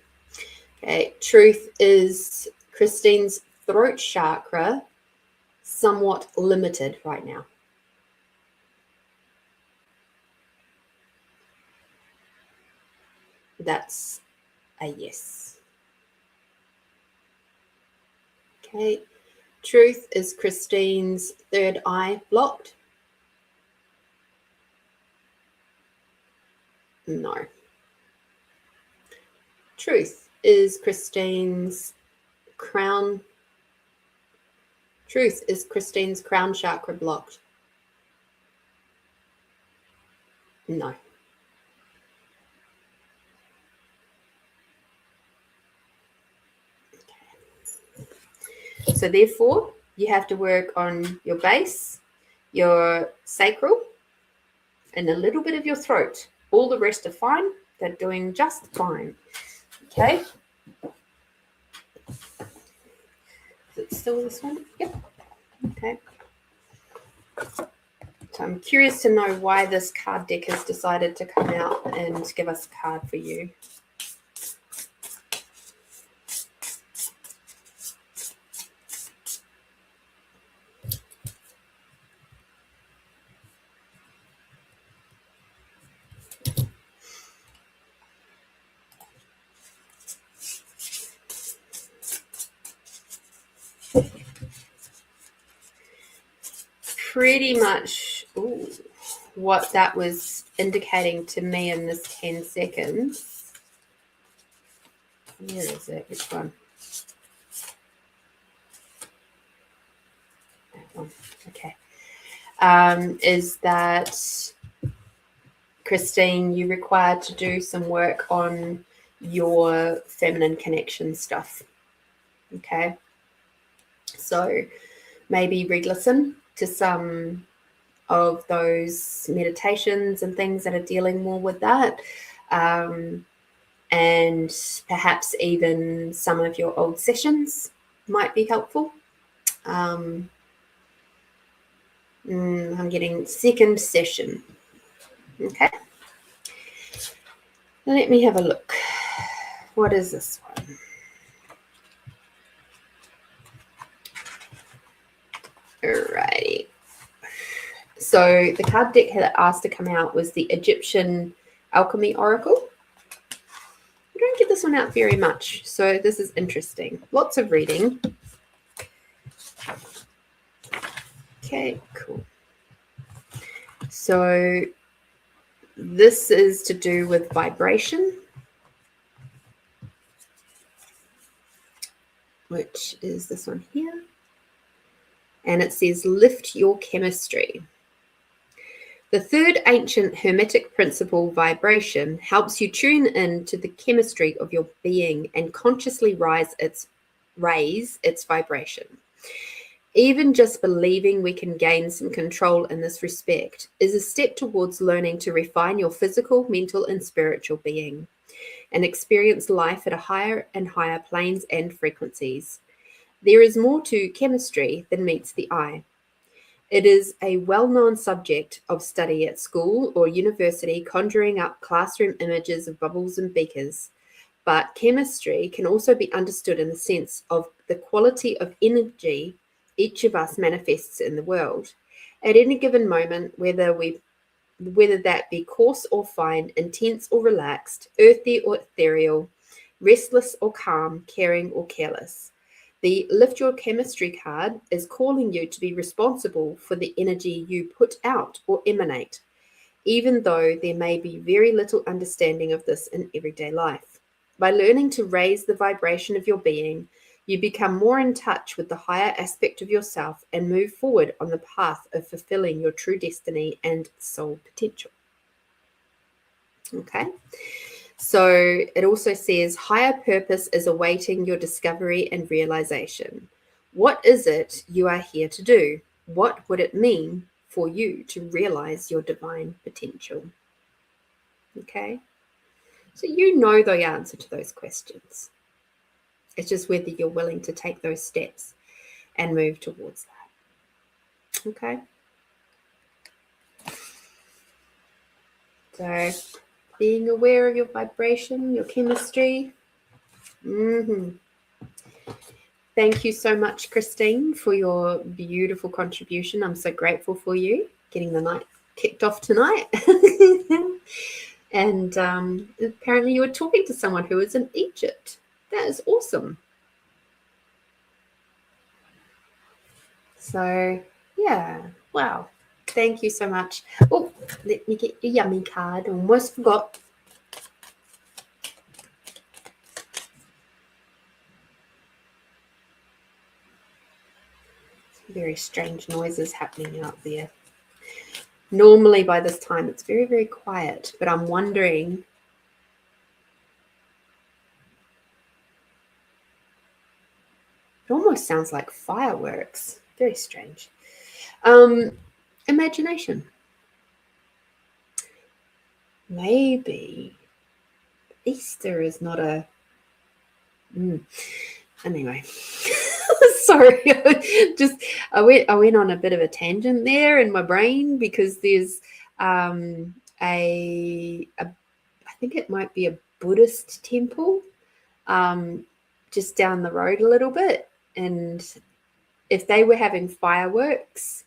Okay. Truth. Is Christine's throat chakra somewhat limited right now? That's a yes. Okay. Truth. Is Christine's third eye blocked? No. Truth. Is Christine's crown chakra blocked? No. Okay. So therefore, you have to work on your base, your sacral, and a little bit of your throat. All the rest are fine. They're doing just fine. Okay. Is it still this one? Yep. Okay. So I'm curious to know why this card deck has decided to come out and give us a card for you. Pretty much what that was indicating to me in this 10 seconds. Where is it? Which one? That one. Okay. Is that, Christine, you required to do some work on your feminine connection stuff. Okay. So maybe re-listen to some of those meditations and things that are dealing more with that. And perhaps even some of your old sessions might be helpful. I'm getting second session. Okay. Let me have a look. What is this one? Alrighty. So the card deck that asked to come out was the Egyptian Alchemy Oracle. I don't get this one out very much, so this is interesting. Lots of reading. Okay, cool. So this is to do with vibration, which is this one here. And it says, lift your chemistry. The third ancient hermetic principle, vibration, helps you tune in to the chemistry of your being and consciously raise its vibration. Even just believing we can gain some control in this respect is a step towards learning to refine your physical, mental, and spiritual being and experience life at a higher and higher planes and frequencies. There is more to chemistry than meets the eye. It is a well-known subject of study at school or university, conjuring up classroom images of bubbles and beakers. But chemistry can also be understood in the sense of the quality of energy each of us manifests in the world. At any given moment, whether that be coarse or fine, intense or relaxed, earthy or ethereal, restless or calm, caring or careless, The Lift Your Chemistry card is calling you to be responsible for the energy you put out or emanate, even though there may be very little understanding of this in everyday life. By learning to raise the vibration of your being, you become more in touch with the higher aspect of yourself and move forward on the path of fulfilling your true destiny and soul potential. Okay. So it also says higher purpose is awaiting your discovery and realization. What is it you are here to do? What would it mean for you to realize your divine potential? Okay. So you know the answer to those questions. It's just whether you're willing to take those steps and move towards that. Okay. So being aware of your vibration, your chemistry. Thank you so much, Christine, for your beautiful contribution. I'm so grateful for you getting the night kicked off tonight. And apparently you were talking to someone who was in Egypt. That is awesome. So, yeah, wow. Thank you so much. Oh, let me get your yummy card. Almost forgot. Very strange noises happening out there. Normally by this time it's very, very quiet, but I'm wondering. It almost sounds like fireworks. Very strange. Imagination. Maybe Easter is not a. Anyway. Sorry, I went on a bit of a tangent there in my brain because there's I think it might be a Buddhist temple just down the road a little bit, and if they were having fireworks,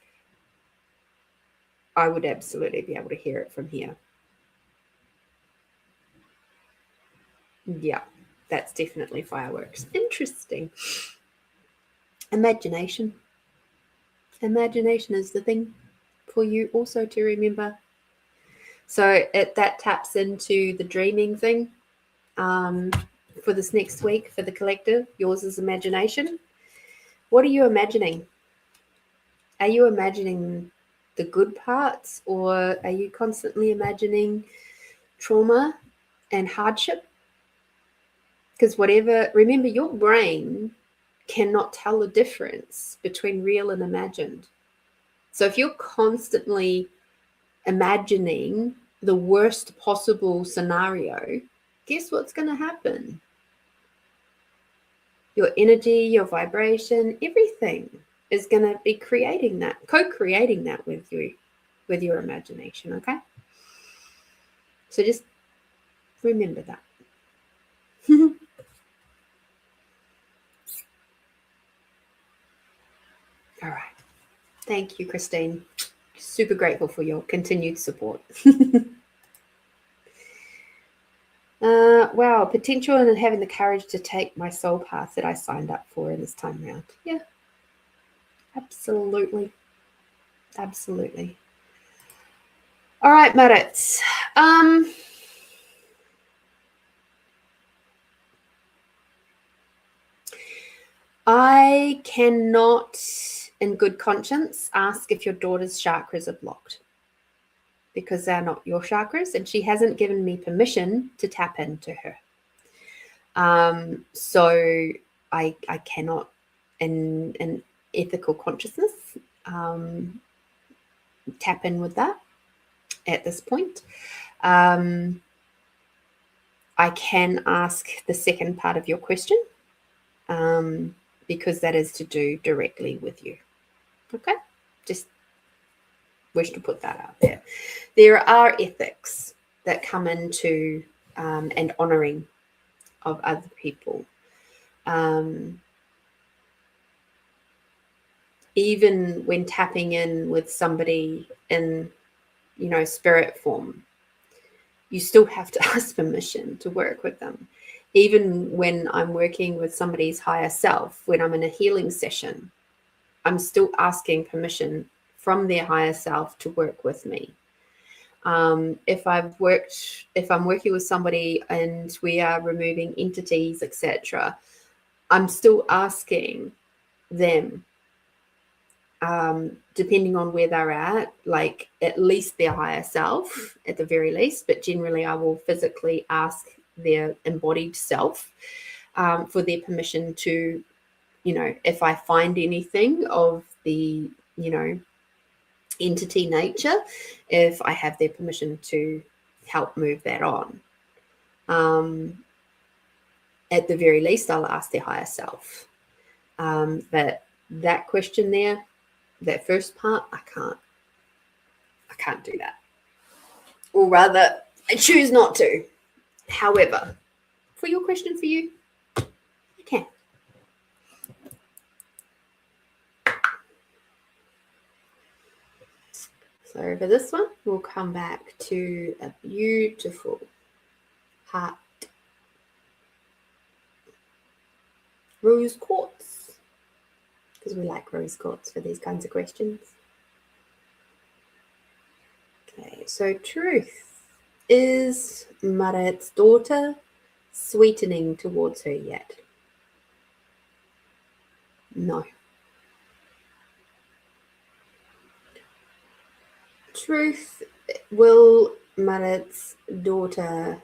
I would absolutely be able to hear it from here. Yeah, that's definitely fireworks. Interesting. Imagination. Imagination is the thing for you also to remember. So that taps into the dreaming thing for this next week for the collective. Yours is imagination. What are you imagining? Are you imagining the good parts, or are you constantly imagining trauma and hardship? Because remember, your brain cannot tell the difference between real and imagined. So if you're constantly imagining the worst possible scenario, guess what's going to happen? Your energy, your vibration, everything is going to be creating that, co-creating that with you, with your imagination, okay? So just remember that. All right. Thank you, Christine. Super grateful for your continued support. Wow, potential and having the courage to take my soul path that I signed up for in this time round. Yeah, absolutely. Absolutely. All right, Marits. I cannot, in good conscience, ask if your daughter's chakras are blocked because they're not your chakras, and she hasn't given me permission to tap into her. So I cannot, in ethical consciousness, tap in with that at this point. I can ask the second part of your question. Because that is to do directly with you. Okay? Just wish to put that out there. There are ethics that come into and honoring of other people. Even when tapping in with somebody in, spirit form, you still have to ask permission to work with them. Even when I'm working with somebody's higher self, when I'm in a healing session, I'm still asking permission from their higher self to work with me. If I'm working with somebody and we are removing entities, etc., I'm still asking them, depending on where they're at, like at least their higher self at the very least, but generally I will physically ask their embodied self for their permission to, if I find anything of the, entity nature, if I have their permission to help move that on. At the very least, I'll ask their higher self. But that question there, that first part, I can't do that. Or rather, I choose not to. However, for your question for you, I can. So for this one, we'll come back to a beautiful heart rose quartz, because we like rose quartz for these kinds of questions. Okay, so truth. Is Marat's daughter sweetening towards her yet? No. Truth. Will Marat's daughter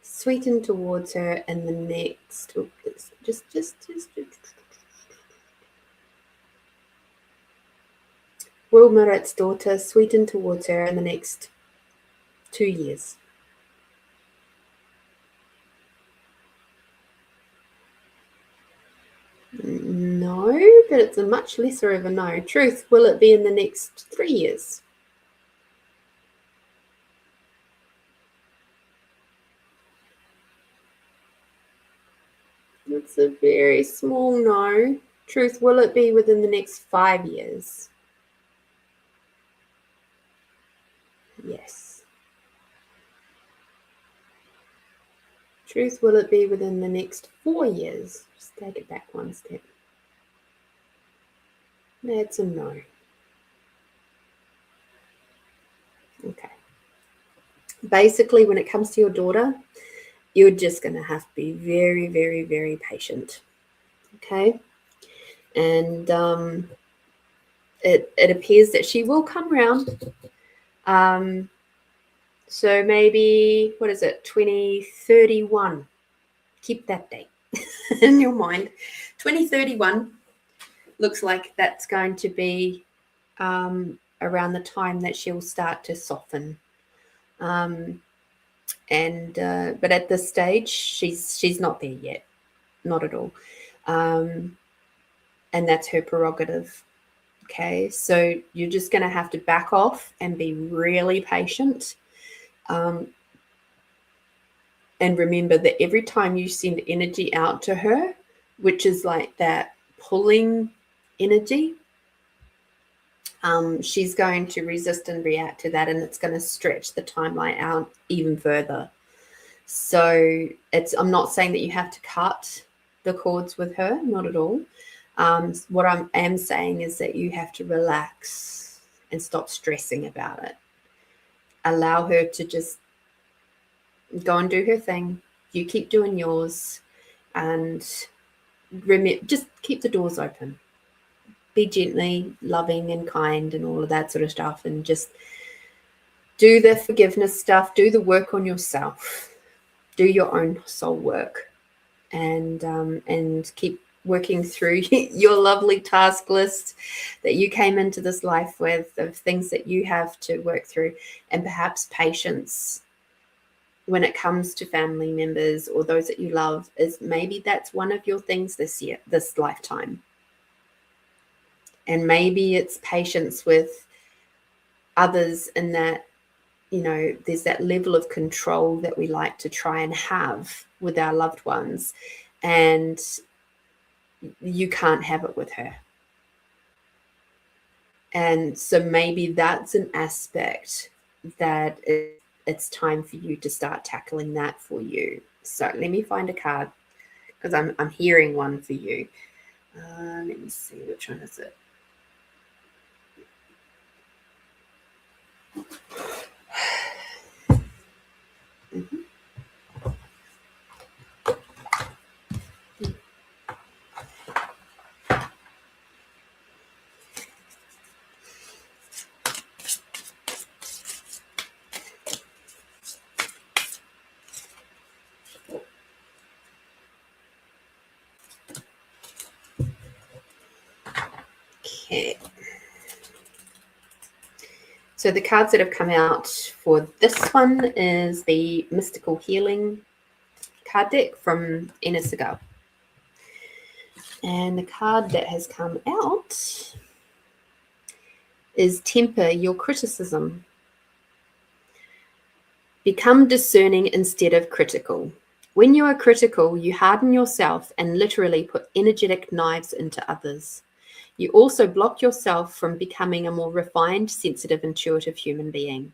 sweeten towards her in the next... Will Marat's daughter sweeten towards her in the next 2 years? No, but it's a much lesser of a no. Truth, will it be in the next 3 years? It's a very small no. Truth, will it be within the next 5 years? Yes. Truth, will it be within the next 4 years? Just take it back one step. That's a no. Okay. Basically, when it comes to your daughter, you're just going to have to be very, very, very patient. Okay? And it appears that she will come around. So maybe, 2031. Keep that date in your mind. 2031 looks like that's going to be around the time that she'll start to soften. But at this stage, she's not there yet, not at all. And that's her prerogative. Okay, so you're just going to have to back off and be really patient. And remember that every time you send energy out to her, which is like that pulling energy, she's going to resist and react to that, and it's going to stretch the timeline out even further. So I'm not saying that you have to cut the cords with her, not at all. What I am saying is that you have to relax and stop stressing about it. Allow her to just go and do her thing. You keep doing yours, and just keep the doors open. Be gently loving and kind and all of that sort of stuff, and just do the forgiveness stuff, do the work on yourself, do your own soul work, and keep working through your lovely task list that you came into this life with, of things that you have to work through, and perhaps patience when it comes to family members or those that you love, is maybe that's one of your things this lifetime. And maybe it's patience with others, in that, there's that level of control that we like to try and have with our loved ones, and you can't have it with her. And so maybe that's an aspect that it's time for you to start tackling that for you. So let me find a card because I'm hearing one for you. Let me see, which one is it? Mm-hmm. Okay. So the cards that have come out for this one is the Mystical Healing card deck from Ina Segal. And the card that has come out is Temper Your Criticism. Become discerning instead of critical. When you are critical, you harden yourself and literally put energetic knives into others. You also block yourself from becoming a more refined, sensitive, intuitive human being.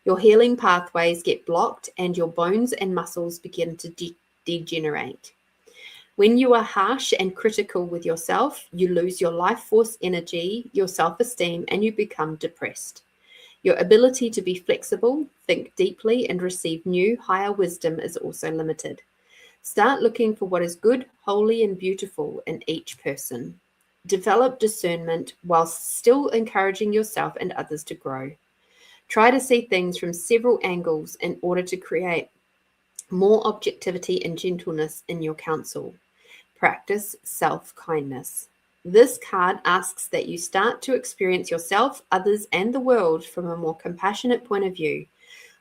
Your healing pathways get blocked and your bones and muscles begin to degenerate. When you are harsh and critical with yourself, you lose your life force energy, your self-esteem, and you become depressed. Your ability to be flexible, think deeply, and receive new, higher wisdom is also limited. Start looking for what is good, holy, and beautiful in each person. Develop discernment while still encouraging yourself and others to grow. Try to see things from several angles in order to create more objectivity and gentleness in your counsel. Practice self-kindness. This card asks that you start to experience yourself, others, and the world from a more compassionate point of view.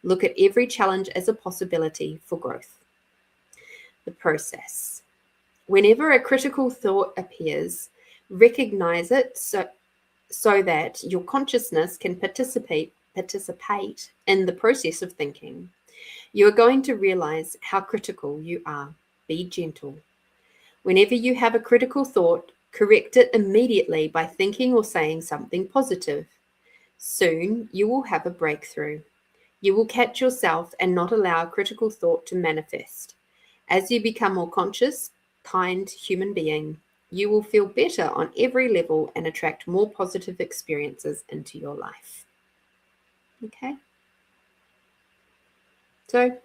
Look at every challenge as a possibility for growth. The process. Whenever a critical thought appears, recognize it so that your consciousness can participate in the process of thinking. You are going to realize how critical you are. Be gentle. Whenever you have a critical thought, correct it immediately by thinking or saying something positive. Soon you will have a breakthrough. You will catch yourself and not allow a critical thought to manifest. As you become more conscious, kind human being, you will feel better on every level and attract more positive experiences into your life. Okay? So,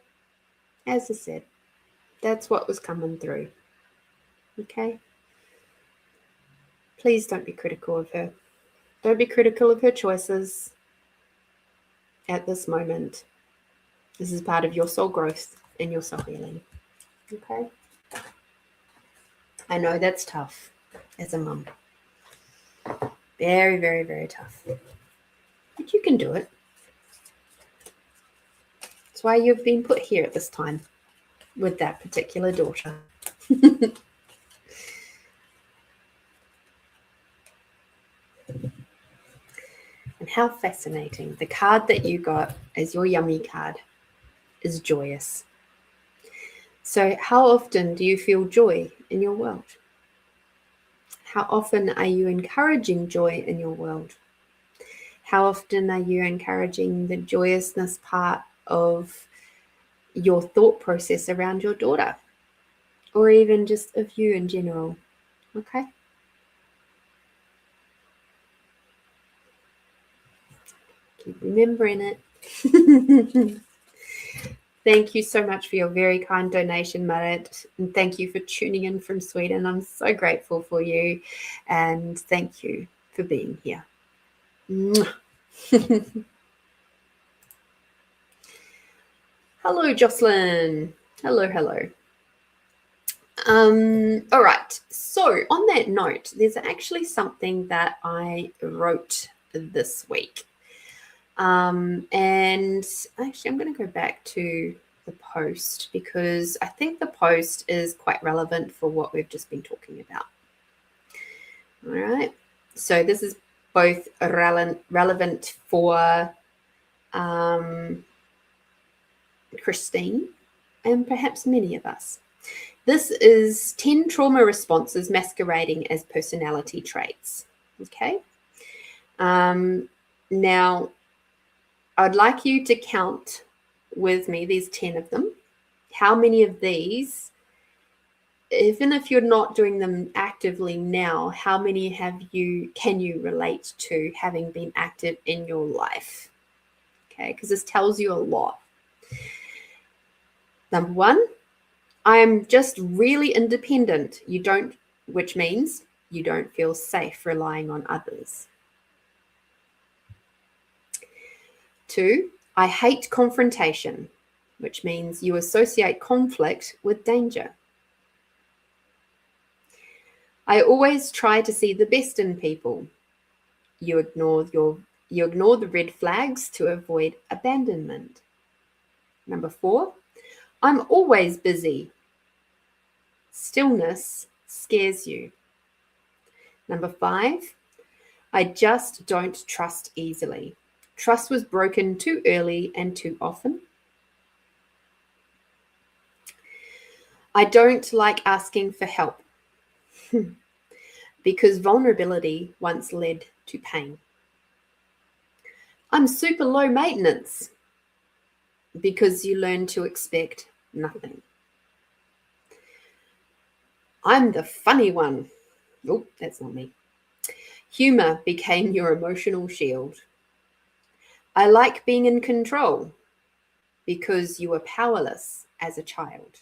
as I said, that's what was coming through. Okay? Please don't be critical of her. Don't be critical of her choices at this moment. This is part of your soul growth and your soul healing. Okay? I know that's tough as a mum. Very, very, very tough. But you can do it. That's why you've been put here at this time with that particular daughter. And how fascinating. The card that you got as your yummy card is joyous. So how often do you feel joy in your world? How often are you encouraging joy in your world? How often are you encouraging the joyousness part of your thought process around your daughter? Or even just of you in general? Okay? Keep remembering it. Thank you so much for your very kind donation, Marit. And thank you for tuning in from Sweden. I'm so grateful for you. And thank you for being here. Hello, Jocelyn. Hello, hello. All right. So on that note, there's actually something that I wrote this week. And actually, I'm going to go back to the post because I think the post is quite relevant for what we've just been talking about. All right. So this is both relevant for Christine and perhaps many of us. This is 10 trauma responses masquerading as personality traits. Okay. Now, I'd like you to count with me these 10 of them. How many of these, even if you're not doing them actively now, how many can you relate to having been active in your life? Okay, because this tells you a lot. Number one, I am just really independent. Which means you don't feel safe relying on others. 2, I hate confrontation, which means you associate conflict with danger. I always try to see the best in people. You ignore the red flags to avoid abandonment. Number 4, I'm always busy. Stillness scares you. Number 5, I just don't trust easily. Trust was broken too early and too often. I don't like asking for help because vulnerability once led to pain. I'm super low maintenance because you learn to expect nothing. I'm the funny one. Oh, that's not me. Humor became your emotional shield. I like being in control because you were powerless as a child.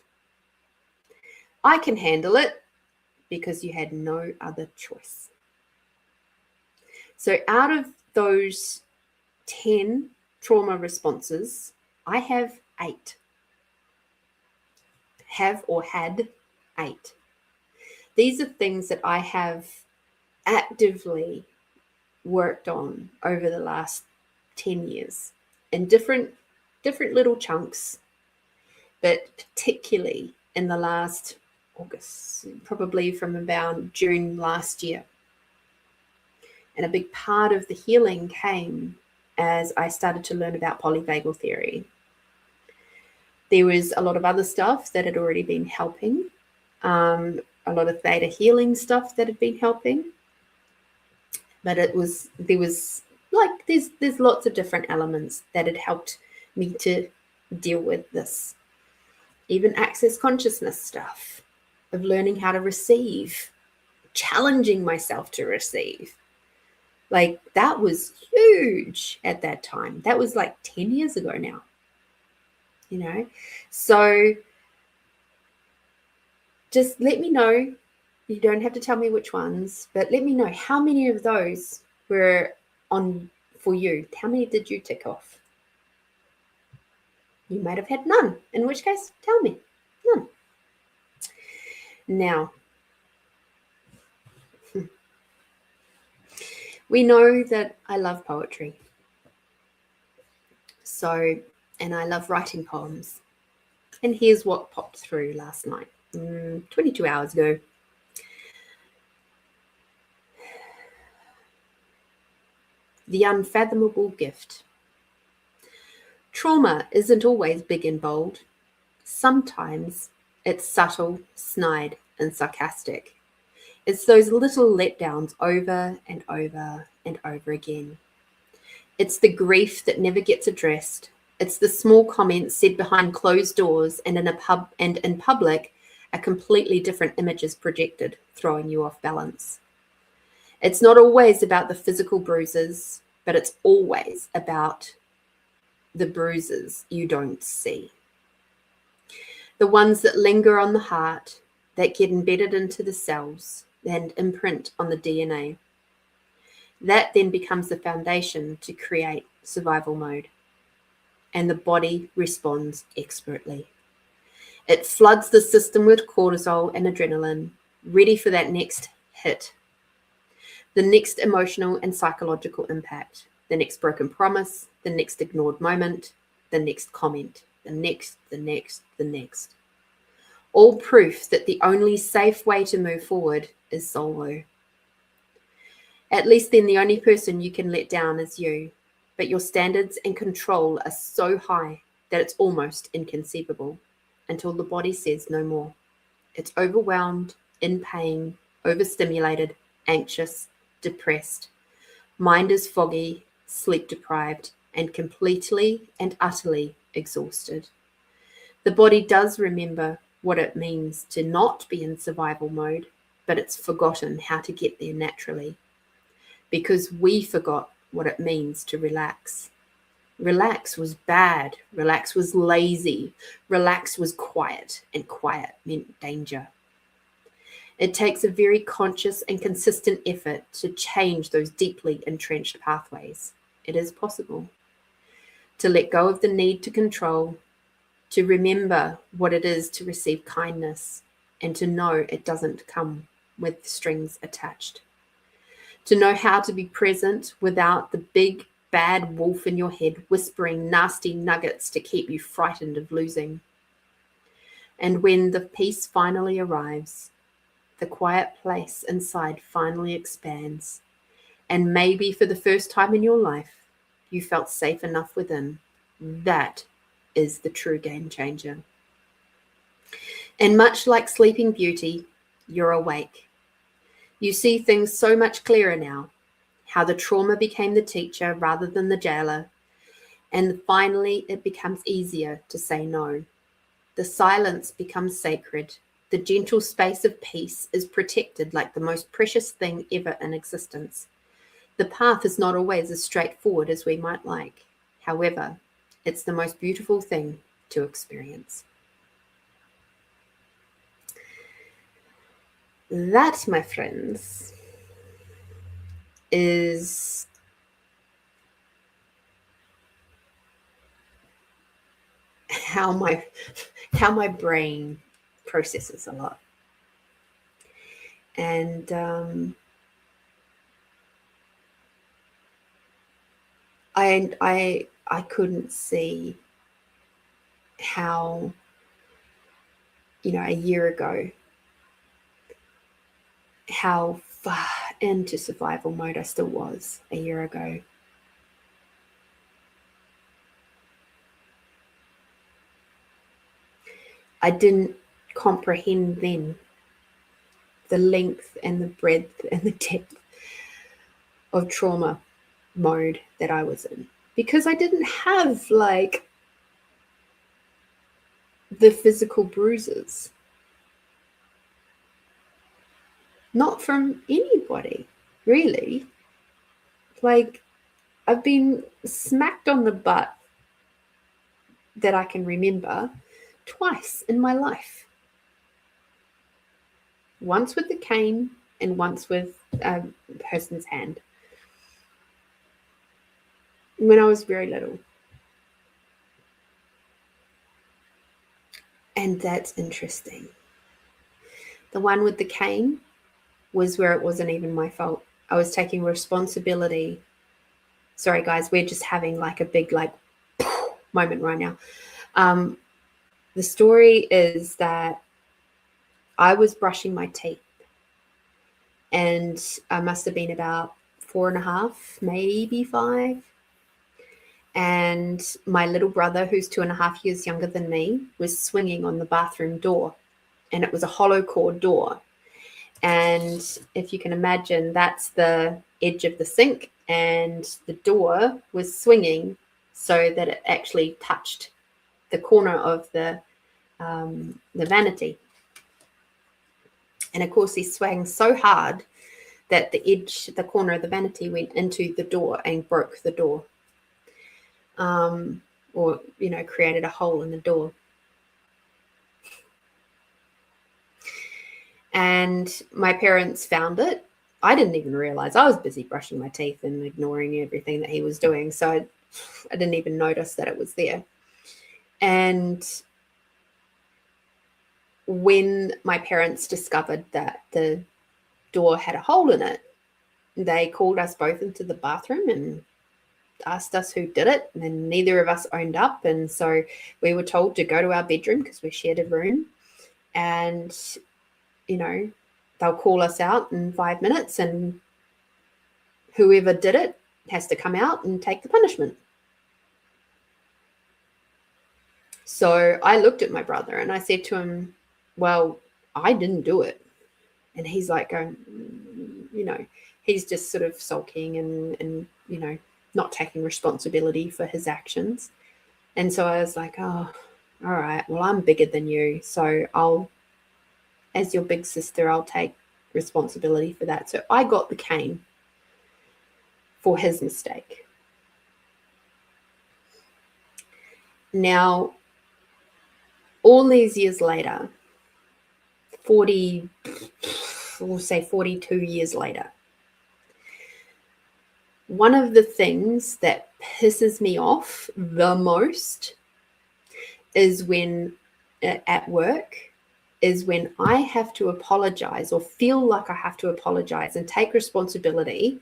I can handle it because you had no other choice. So out of those 10 trauma responses, I have 8. Have or had 8. These are things that I have actively worked on over the last 10 years in different little chunks, but particularly in the last August, probably from about June last year. And a big part of the healing came as I started to learn about polyvagal theory. There was a lot of other stuff that had already been helping, a lot of theta healing stuff that had been helping, but there's lots of different elements that had helped me to deal with this. Even access consciousness stuff of learning how to receive, challenging myself to receive. Like, that was huge at that time. That was like 10 years ago now, So just let me know. You don't have to tell me which ones, but let me know how many of those were on for you. How many did you tick off? You might have had none, in which case, tell me. None. Now, we know that I love poetry. And I love writing poems. And here's what popped through last night, 22 hours ago. The unfathomable gift. Trauma isn't always big and bold. Sometimes it's subtle, snide, and sarcastic. It's those little letdowns over and over and over again. It's the grief that never gets addressed. It's the small comments said behind closed doors and in public, a completely different image is projected, throwing you off balance. It's not always about the physical bruises, but it's always about the bruises you don't see. The ones that linger on the heart, that get embedded into the cells and imprint on the DNA. That then becomes the foundation to create survival mode. And the body responds expertly. It floods the system with cortisol and adrenaline, ready for that next hit. The next emotional and psychological impact, the next broken promise, the next ignored moment, the next comment, the next. All proof that the only safe way to move forward is solo. At least then the only person you can let down is you, but your standards and control are so high that it's almost inconceivable until the body says no more. It's overwhelmed, in pain, overstimulated, anxious, depressed. Mind is foggy, sleep deprived, and completely and utterly exhausted. The body does remember what it means to not be in survival mode, but it's forgotten how to get there naturally because we forgot what it means to relax. Relax was bad. Relax was lazy. Relax was quiet, and quiet meant danger. It takes a very conscious and consistent effort to change those deeply entrenched pathways. It is possible to let go of the need to control, to remember what it is to receive kindness, and to know it doesn't come with strings attached. To know how to be present without the big bad wolf in your head whispering nasty nuggets to keep you frightened of losing. And when the peace finally arrives, the quiet place inside finally expands, and maybe for the first time in your life, you felt safe enough within. That is the true game changer. And much like Sleeping Beauty, you're awake. You see things so much clearer now, how the trauma became the teacher rather than the jailer, and finally it becomes easier to say no. The silence becomes sacred. The gentle space of peace is protected like the most precious thing ever in existence. The path is not always as straightforward as we might like. However, it's the most beautiful thing to experience. That, my friends, is how my brain processes a lot. And I couldn't see how, a year ago, how far into survival mode I still was a year ago. I didn't comprehend then the length and the breadth and the depth of trauma mode that I was in, because I didn't have like the physical bruises, not from anybody really. Like, I've been smacked on the butt that I can remember twice in my life. Once with the cane and once with a person's hand. When I was very little. And that's interesting. The one with the cane was where it wasn't even my fault. I was taking responsibility. Sorry, guys, we're just having like a big moment right now. The story is that I was brushing my teeth, and I must have been about 4.5, maybe 5. And my little brother, who's 2.5 years younger than me, was swinging on the bathroom door, and it was a hollow core door. And if you can imagine, that's the edge of the sink, and the door was swinging so that it actually touched the corner of the vanity. And of course, he swung so hard that the corner of the vanity went into the door and broke the door. Or created a hole in the door. And my parents found it. I didn't even realize. I was busy brushing my teeth and ignoring everything that he was doing. So I didn't even notice that it was there. And when my parents discovered that the door had a hole in it, they called us both into the bathroom and asked us who did it, and neither of us owned up. And so we were told to go to our bedroom because we shared a room, and they'll call us out in 5 minutes, and whoever did it has to come out and take the punishment. So I looked at my brother and I said to him, well, I didn't do it. And he's like going, he's just sort of sulking and not taking responsibility for his actions. And so I was like, oh, all right, well, I'm bigger than you, so as your big sister, I'll take responsibility for that. So I got the cane for his mistake. Now, all these years later, 40, we'll say 42 years later, one of the things that pisses me off the most is when at work is when I have to apologize or feel like I have to apologize and take responsibility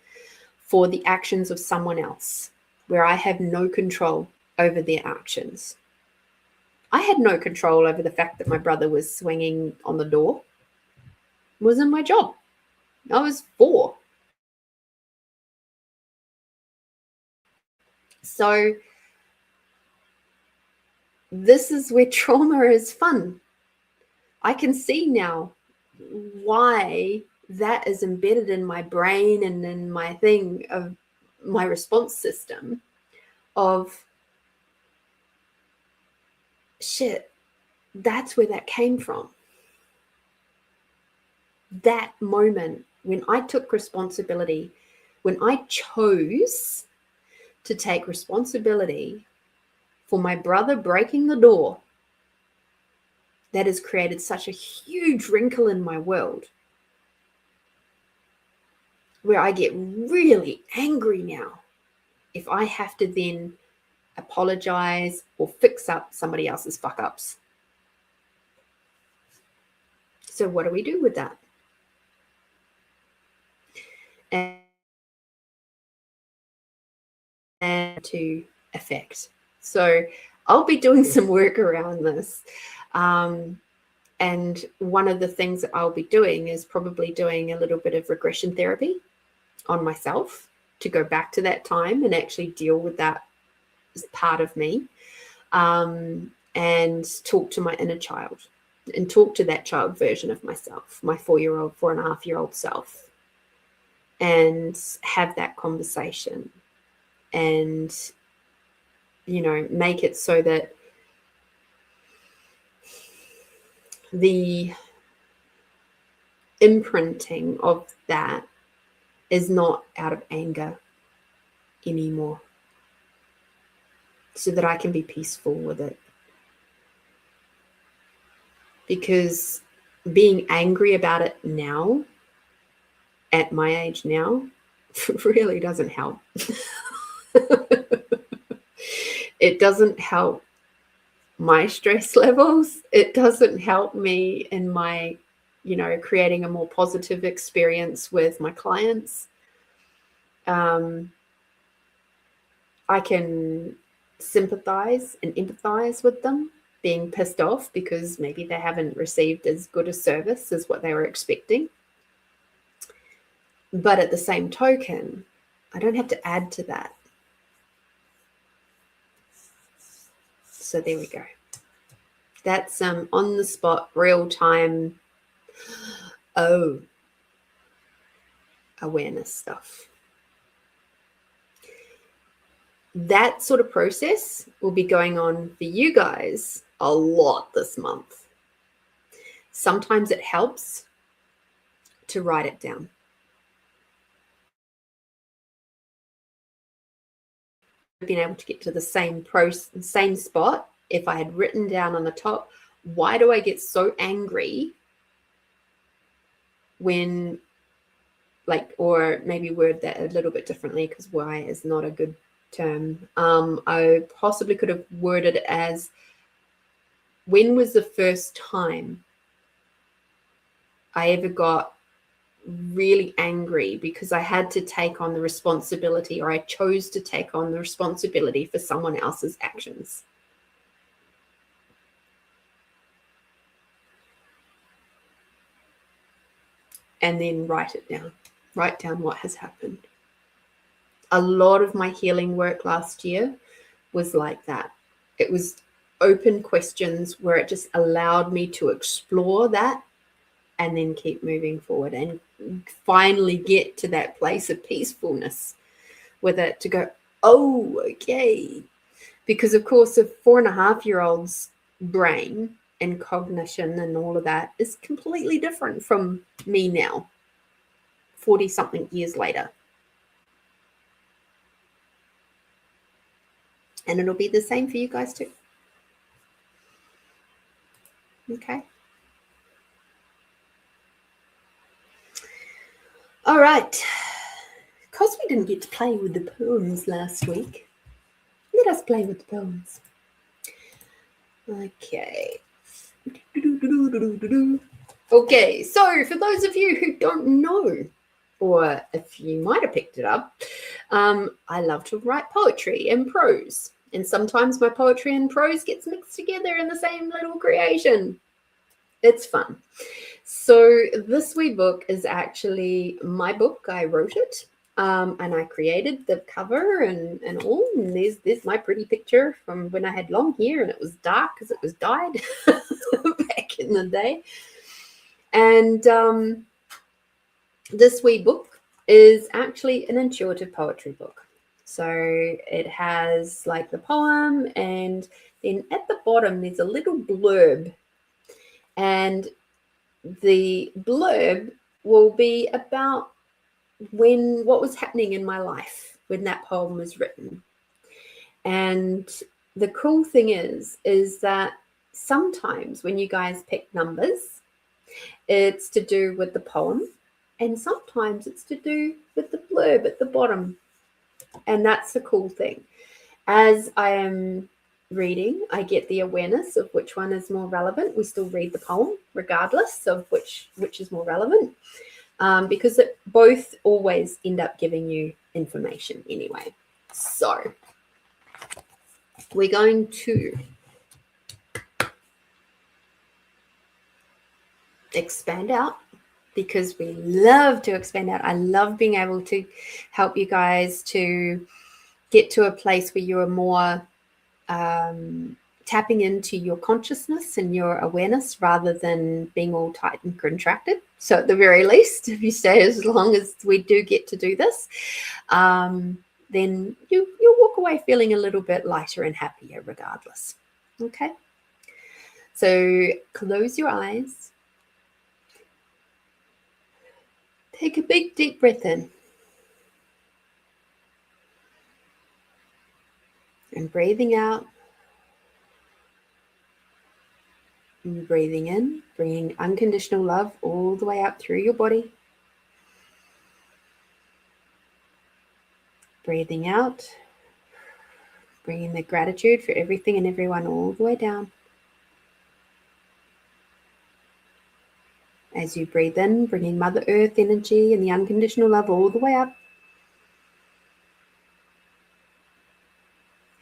for the actions of someone else, where I have no control over their actions. I had no control over the fact that my brother was swinging on the door. It wasn't my job. I was 4. So this is where trauma is fun. I can see now why that is embedded in my brain and in my thing of my response system of shit, that's where that came from. That moment when I took responsibility, when I chose to take responsibility for my brother breaking the door, that has created such a huge wrinkle in my world where I get really angry now if I have to then apologize or fix up somebody else's fuck ups. So what do we do with that? And to effect. So I'll be doing some work around this. And one of the things that I'll be doing is probably doing a little bit of regression therapy on myself to go back to that time and actually deal with that as part of me, and talk to my inner child and talk to that child version of myself, my 4-year-old, 4.5-year-old self, and have that conversation and, you know, make it so that the imprinting of that is not out of anger anymore, so that I can be peaceful with it. Because being angry about it now, at my age now, really doesn't help. It doesn't help my stress levels. It doesn't help me in my, you know, creating a more positive experience with my clients. I can sympathize and empathize with them being pissed off because maybe they haven't received as good a service as what they were expecting. But at the same token, I don't have to add to that. So there we go. That's on the spot, real time, awareness stuff. That sort of process will be going on for you guys a lot this month. Sometimes it helps to write it down. Being able to get to the same spot if I had written down on the top, why do I get so angry when, like, or maybe word that a little bit differently because why is not a good term. I possibly could have worded it as, when was the first time I ever got really angry because I had to take on the responsibility, or I chose to take on the responsibility for someone else's actions? And then write it down. Write down what has happened. A lot of my healing work last year was like that. It was open questions where it just allowed me to explore that and then keep moving forward and finally get to that place of peacefulness with it, to go, oh, okay. Because of course, if 4.5-year-olds brain and cognition and all of that is completely different from me now, 40 something years later. And it'll be the same for you guys too. Okay. All right. Because we didn't get to play with the poems last week, let us play with the poems. Okay. Okay, so for those of you who don't know, or if you might have picked it up, I love to write poetry and prose. And sometimes my poetry and prose gets mixed together in the same little creation. It's fun. So this wee book is actually my book. I wrote it. And I created the cover and all. And there's my pretty picture from when I had long hair and it was dark because it was dyed back in the day. And this wee book is actually an intuitive poetry book. So it has like the poem, and then at the bottom there's a little blurb. And the blurb will be about what was happening in my life when that poem was written. And the cool thing is that sometimes when you guys pick numbers, it's to do with the poem, and sometimes it's to do with the blurb at the bottom. And that's the cool thing. As I am reading, I get the awareness of which one is more relevant. We still read the poem regardless of which is more relevant. Because it both always end up giving you information anyway. So we're going to expand out, because we love to expand out. I love being able to help you guys to get to a place where you are more tapping into your consciousness and your awareness rather than being all tight and contracted. So at the very least, if you stay as long as we do get to do this, then you'll walk away feeling a little bit lighter and happier regardless. Okay? So close your eyes. Take a big deep breath in. And breathing out. And breathing in, bringing unconditional love all the way up through your body. Breathing out, bringing the gratitude for everything and everyone all the way down. As you breathe in, bringing Mother Earth energy and the unconditional love all the way up.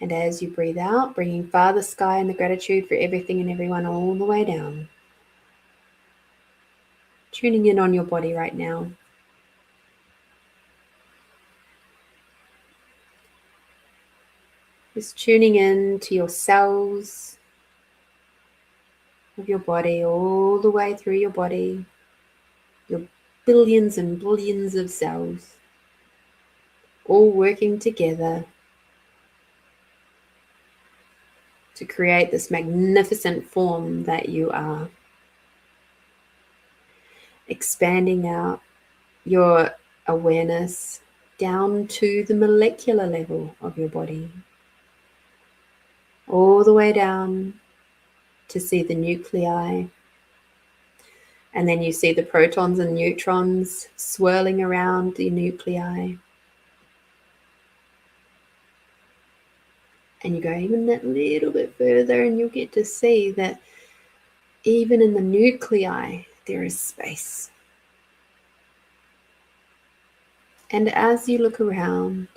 And as you breathe out, bringing Father Sky and the gratitude for everything and everyone all the way down. Tuning in on your body right now. Just tuning in to your cells of your body, all the way through your body. Your billions and billions of cells, all working together to create this magnificent form that you are. Expanding out your awareness down to the molecular level of your body, all the way down to see the nuclei. And then you see the protons and neutrons swirling around the nuclei. And you go even that little bit further and you'll get to see that even in the nuclei, there is space. And as you look around,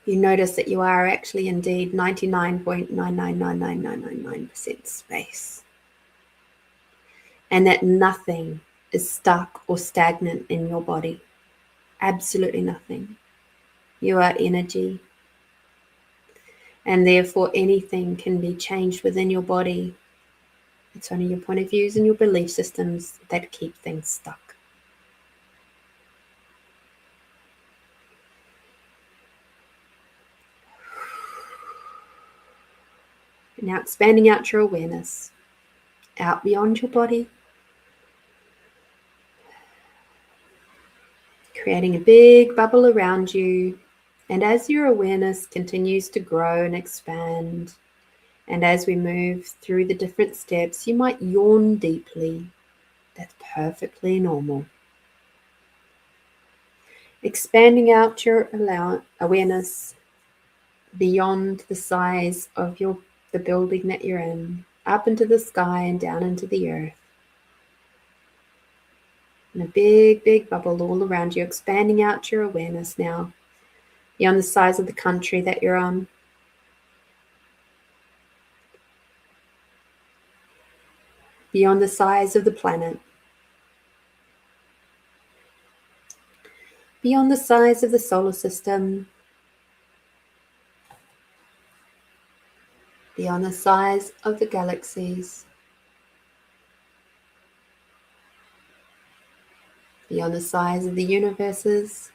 you notice that you are actually indeed 99.9999999% space. And that nothing is stuck or stagnant in your body. Absolutely nothing. You are energy. And therefore anything can be changed within your body. It's only your point of views and your belief systems that keep things stuck. Now expanding out your awareness, out beyond your body, creating a big bubble around you. And as your awareness continues to grow and expand, and as we move through the different steps, you might yawn deeply. That's perfectly normal. Expanding out your awareness beyond the size of the building that you're in, up into the sky and down into the earth. And a big, big bubble all around you, expanding out your awareness now, beyond the size of the country that you're on. Beyond the size of the planet. Beyond the size of the solar system. Beyond the size of the galaxies. Beyond the size of the universes.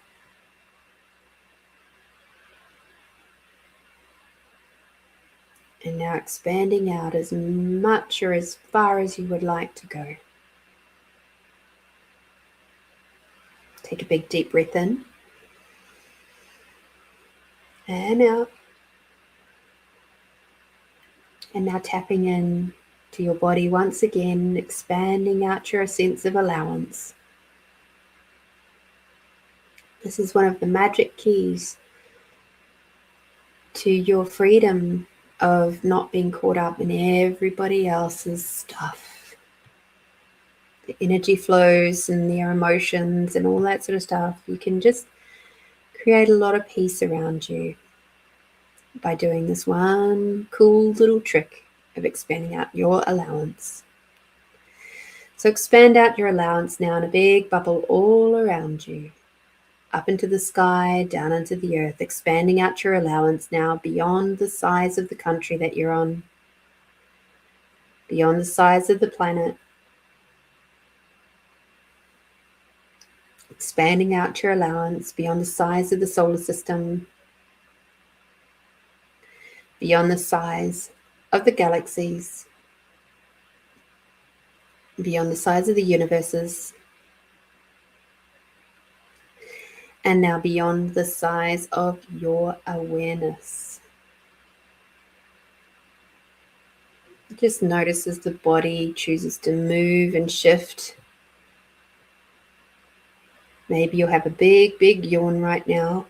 And now expanding out as much or as far as you would like to go. Take a big deep breath in. And out. And now tapping in to your body once again, expanding out your sense of allowance. This is one of the magic keys to your freedom of not being caught up in everybody else's stuff. The energy flows and their emotions and all that sort of stuff. You can just create a lot of peace around you by doing this one cool little trick of expanding out your allowance. So expand out your allowance now in a big bubble all around you. Up into the sky, down into the earth, expanding out your allowance now beyond the size of the country that you're on, beyond the size of the planet, expanding out your allowance beyond the size of the solar system, beyond the size of the galaxies, beyond the size of the universes, and now beyond the size of your awareness. Just notice as the body chooses to move and shift. Maybe you'll have a big, big yawn right now.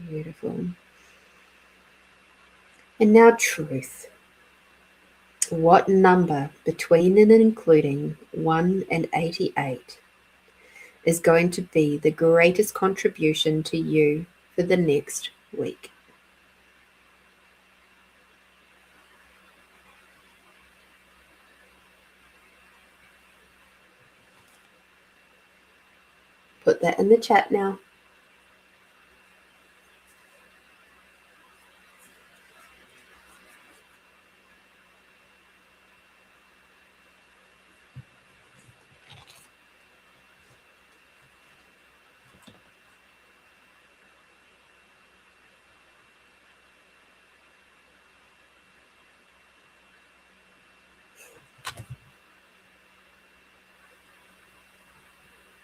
Beautiful. And now truth. What number between and including 1 and 88 is going to be the greatest contribution to you for the next week? Put that in the chat now.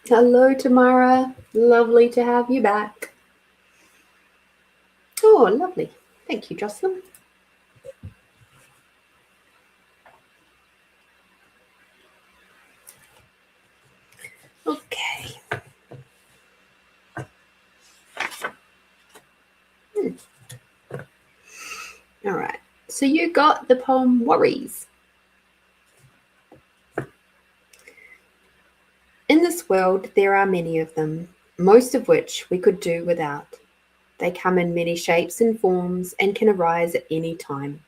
Hello, Tamara. Lovely to have you back. Oh, lovely. Thank you, Jocelyn. Okay. All right. So you got the poem Worries. In this world, there are many of them, most of which we could do without. They come in many shapes and forms and can arise at any time.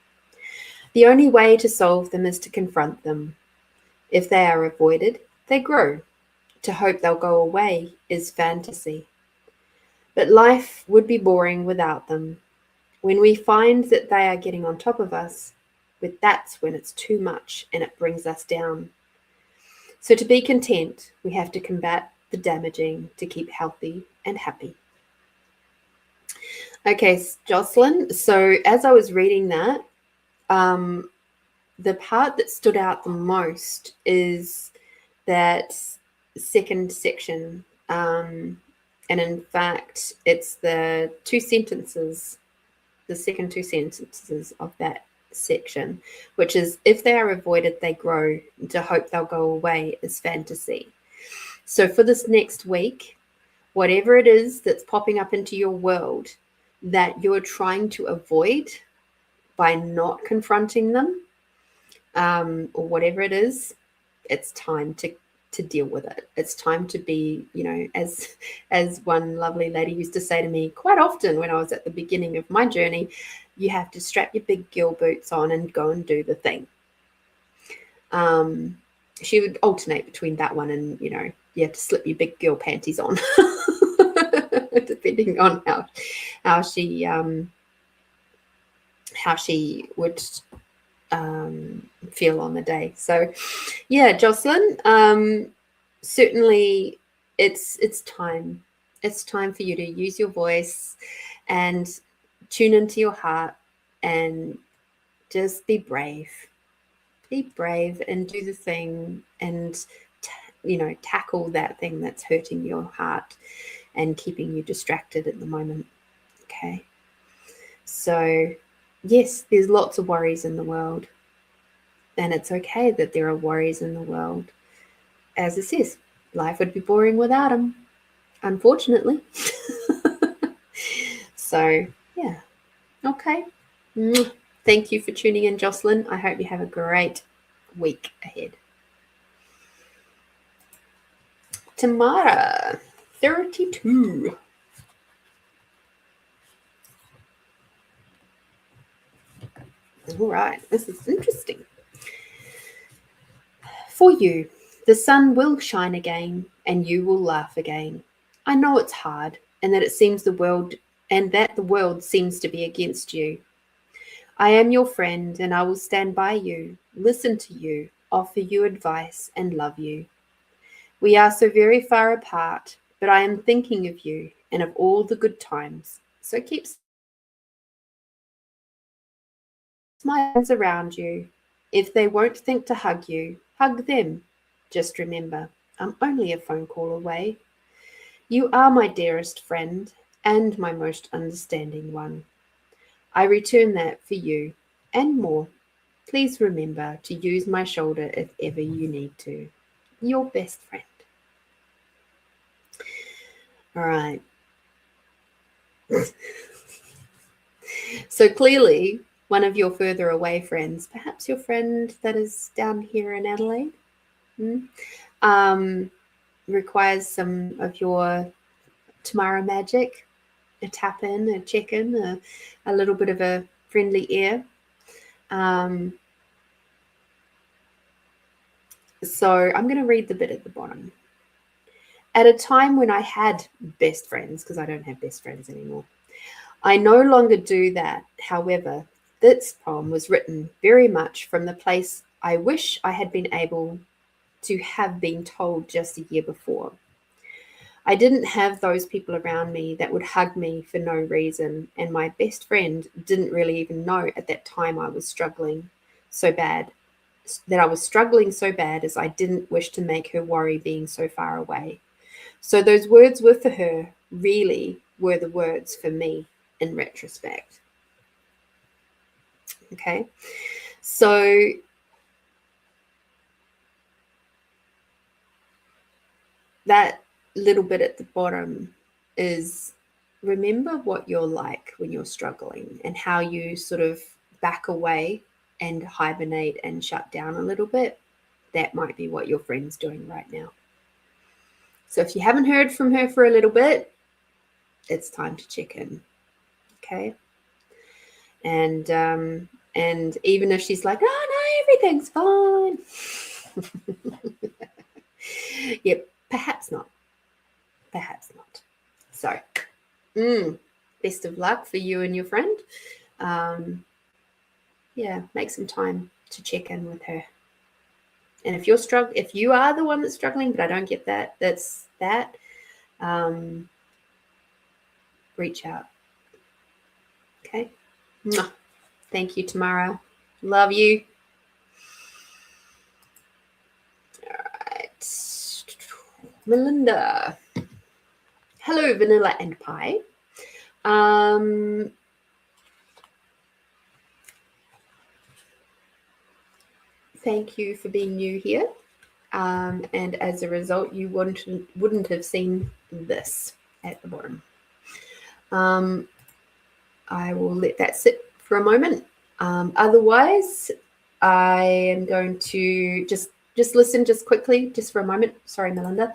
The only way to solve them is to confront them. If they are avoided, they grow. To hope they'll go away is fantasy. But life would be boring without them. When we find that they are getting on top of us, that's when it's too much and it brings us down. So to be content, we have to combat the damaging to keep healthy and happy. Okay, Jocelyn. So as I was reading that, the part that stood out the most is that second section. And in fact, it's the second two sentences of that section, which is, if they are avoided, they grow. To hope they'll go away is fantasy. So for this next week, whatever it is that's popping up into your world that you're trying to avoid by not confronting them, or whatever it is, it's time to deal with it. It's time to be, as one lovely lady used to say to me quite often when I was at the beginning of my journey, you have to strap your big girl boots on and go and do the thing. She would alternate between that one and, you have to slip your big girl panties on, depending on how she would feel on the day. So yeah, Jocelyn, certainly it's time. It's time for you to use your voice and tune into your heart and just be brave. Be brave and do the thing and, tackle that thing that's hurting your heart and keeping you distracted at the moment. Okay. So yes, there's lots of worries in the world. And it's okay that there are worries in the world. As it says, life would be boring without them, unfortunately. So, yeah. Okay. Thank you for tuning in, Jocelyn. I hope you have a great week ahead. Tamara, 32. All right, this is interesting. For you, the sun will shine again and you will laugh again. I know it's hard and that the world seems to be against you. I am your friend and I will stand by you, listen to you, offer you advice and love you. We are so very far apart, but I am thinking of you and of all the good times. So keep smiles around you. If they won't think to hug you, hug them. Just remember, I'm only a phone call away. You are my dearest friend and my most understanding one. I return that for you and more. Please remember to use my shoulder if ever you need to. Your best friend. All right. So clearly, one of your further away friends, perhaps your friend that is down here in Adelaide, requires some of your Tamara magic, a tap in, a check in, a little bit of a friendly ear. So I'm going to read the bit at the bottom. At a time when I had best friends, because I don't have best friends anymore, I no longer do that. However, this poem was written very much from the place I wish I had been able to have been told just a year before. I didn't have those people around me that would hug me for no reason, and my best friend didn't really even know at that time I was struggling so bad as I didn't wish to make her worry being so far away. So those words were for her, really were the words for me in retrospect. Okay, so that little bit at the bottom is, remember what you're like when you're struggling and how you sort of back away and hibernate and shut down a little bit. That might be what your friend's doing right now. So if you haven't heard from her for a little bit, it's time to check in. Okay. And even if she's like, oh no, everything's fine. Yep, perhaps not. Perhaps not. So, best of luck for you and your friend. Yeah, make some time to check in with her. And if you are the one that's struggling, but I don't get that, that's that, reach out. Okay. Mwah. Thank you, Tamara. Love you. All right. Melinda. Hello, Vanilla and Pie. Thank you for being new here. And as a result, you wouldn't have seen this at the bottom. I will let that sit for a moment. Otherwise, I am going to just listen just quickly, just for a moment. Sorry, Melinda.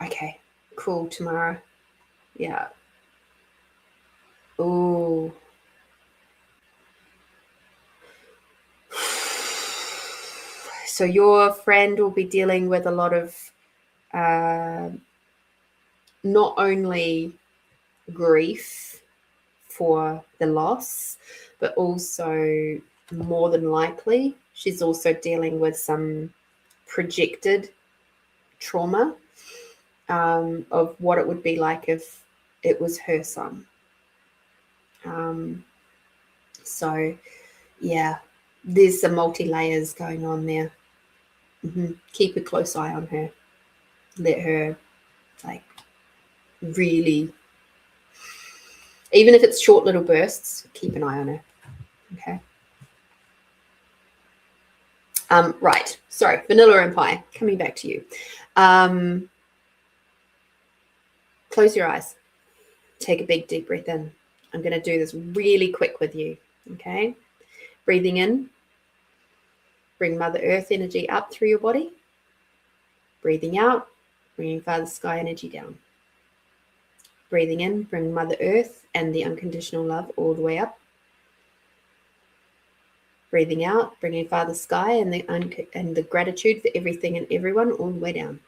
Okay, cool, Tamara. Yeah. Oh. So your friend will be dealing with a lot of not only grief for the loss, but also more than likely she's also dealing with some projected trauma of what it would be like if it was her son. So yeah, there's some multi-layers going on there. Keep a close eye on her. Let her, like, really, even if it's short little bursts, keep an eye on her. Okay. Right. Sorry, Vanilla and Pie, coming back to you. Close your eyes. Take a big, deep breath in. I'm going to do this really quick with you. Okay. Breathing in. Bring Mother Earth energy up through your body. Breathing out. Bringing Father Sky energy down. Breathing in. Bring Mother Earth and the unconditional love all the way up. Breathing out, bringing Father Sky and the gratitude for everything and everyone all the way down.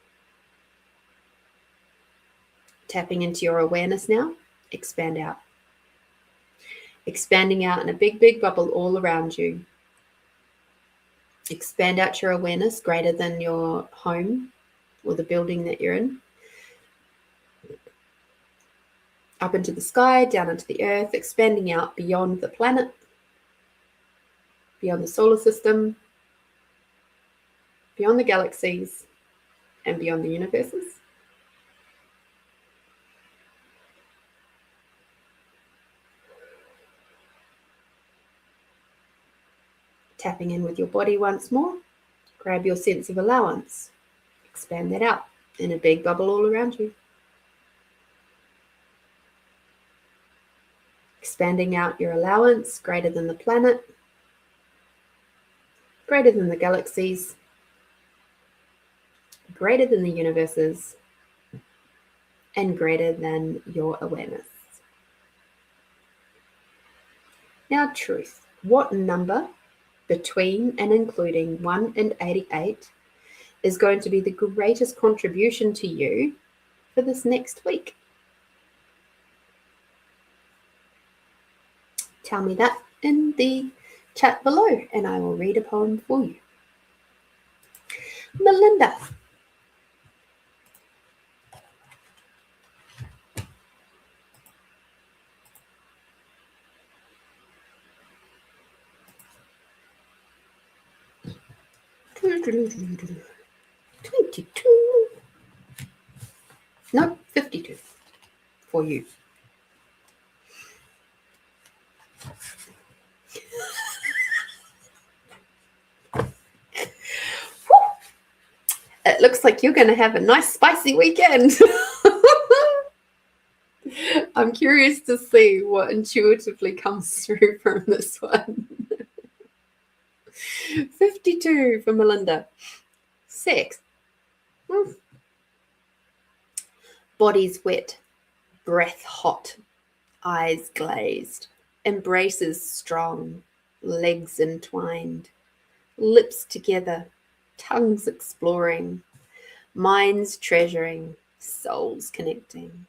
Tapping into your awareness now. Expand out. Expanding out in a big, big bubble all around you. Expand out your awareness greater than your home or the building that you're in. Up into the sky, down into the earth, expanding out beyond the planet, beyond the solar system, beyond the galaxies, and beyond the universes. Tapping in with your body once more. Grab your sense of allowance. Expand that out in a big bubble all around you. Expanding out your allowance greater than the planet, greater than the galaxies, greater than the universes, and greater than your awareness. Now, truth. What number between and including 1 and 88 is going to be the greatest contribution to you for this next week? Tell me that in the chat below and I will read a poem for you. Melinda. $22. No, 52 for you. It looks like you're going to have a nice spicy weekend. I'm curious to see what intuitively comes through from this one. 52 for Melinda. 6. Body's wet, breath hot, eyes glazed, embraces strong, legs entwined, lips together, tongues exploring, minds treasuring, souls connecting.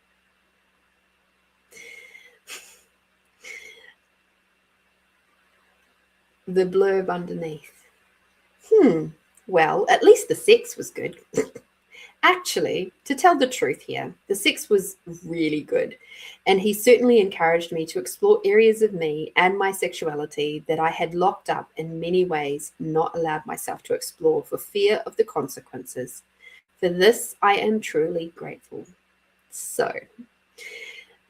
the blurb underneath. Well, at least the sex was good. Actually, to tell the truth here, the sex was really good, and he certainly encouraged me to explore areas of me and my sexuality that I had locked up in many ways, not allowed myself to explore for fear of the consequences. For this, I am truly grateful. So,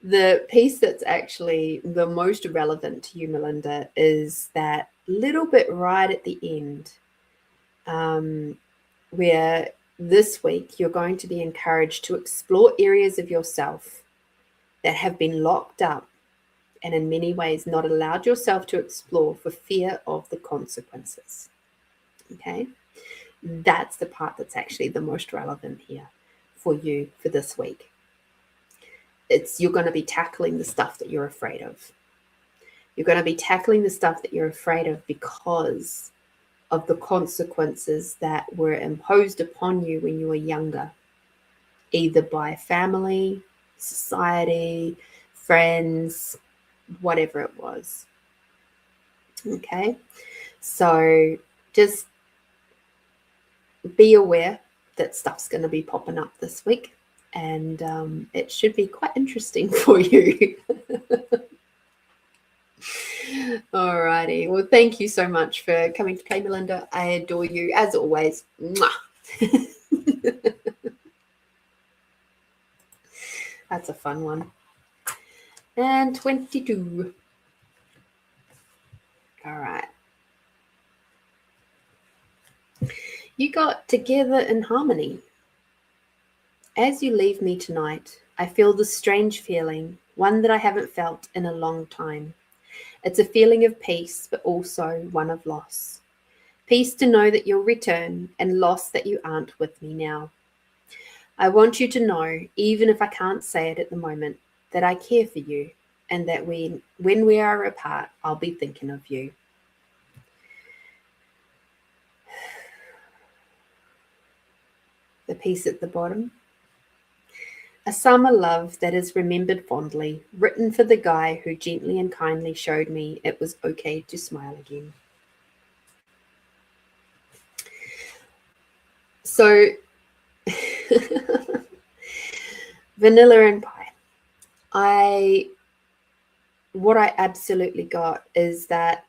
the piece that's actually the most relevant to you, Melinda, is that little bit right at the end, where this week you're going to be encouraged to explore areas of yourself that have been locked up and in many ways not allowed yourself to explore for fear of the consequences. Okay? That's the part that's actually the most relevant here for you for this week. You're going to be tackling the stuff that you're afraid of. You're going to be tackling the stuff that you're afraid of because of the consequences that were imposed upon you when you were younger, either by family, society, friends, whatever it was. Okay, so just be aware that stuff's going to be popping up this week, and it should be quite interesting for you. Alrighty. Well, thank you so much for coming to play, Melinda. I adore you as always. That's a fun one. And 22. All right. You got together in harmony. As you leave me tonight, I feel this strange feeling, one that I haven't felt in a long time. It's a feeling of peace, but also one of loss. Peace to know that you'll return, and loss that you aren't with me now. I want you to know, even if I can't say it at the moment, that I care for you, and that when we are apart, I'll be thinking of you. The piece at the bottom. A summer love that is remembered fondly, written for the guy who gently and kindly showed me it was okay to smile again. So, vanilla and pie. What I absolutely got is that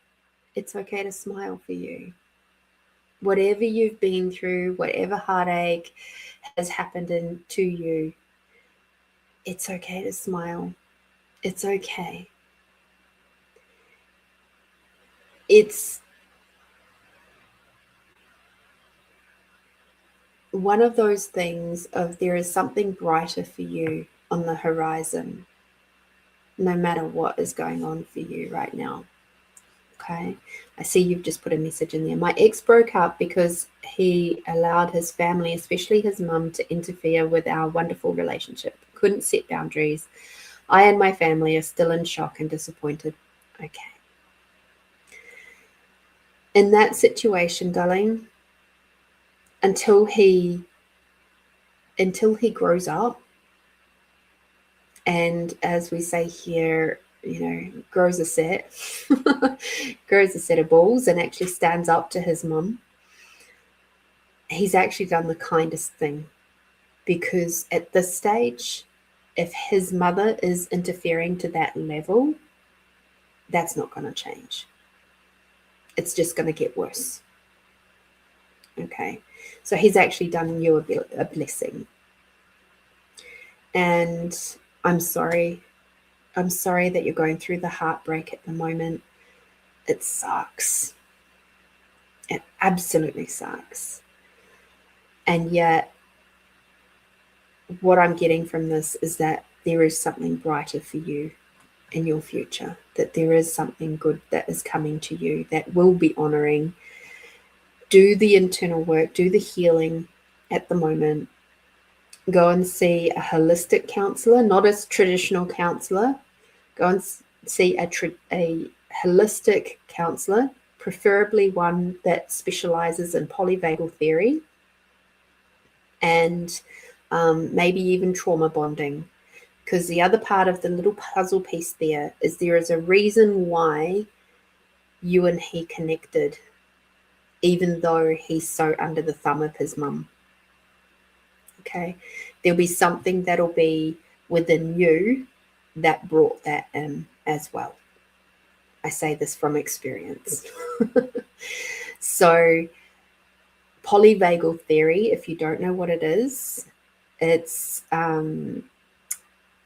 it's okay to smile for you. Whatever you've been through, whatever heartache has happened to you, it's okay to smile. It's okay. It's one of those things of there is something brighter for you on the horizon, no matter what is going on for you right now. Okay, I see you've just put a message in there. My ex broke up because he allowed his family, especially his mum, to interfere with our wonderful relationship. Couldn't set boundaries. I and my family are still in shock and disappointed. Okay. In that situation, darling, until he grows up, and as we say here, grows a set of balls and actually stands up to his mum, he's actually done the kindest thing, because at this stage, if his mother is interfering to that level, that's not going to change. It's just going to get worse. Okay, so he's actually done you a blessing. And I'm sorry that you're going through the heartbreak at the moment. It sucks. It absolutely sucks. And yet, what I'm getting from this is that there is something brighter for you in your future, that there is something good that is coming to you that will be honoring. Do the internal work, do the healing at the moment. Go and see a holistic counselor, not a traditional counselor. Go and see a holistic counselor, preferably one that specializes in polyvagal theory and maybe even trauma bonding. Because the other part of the little puzzle piece there is a reason why you and he connected, even though he's so under the thumb of his mum. Okay, there'll be something that'll be within you that brought that in as well. I say this from experience. So polyvagal theory, if you don't know what it is, it's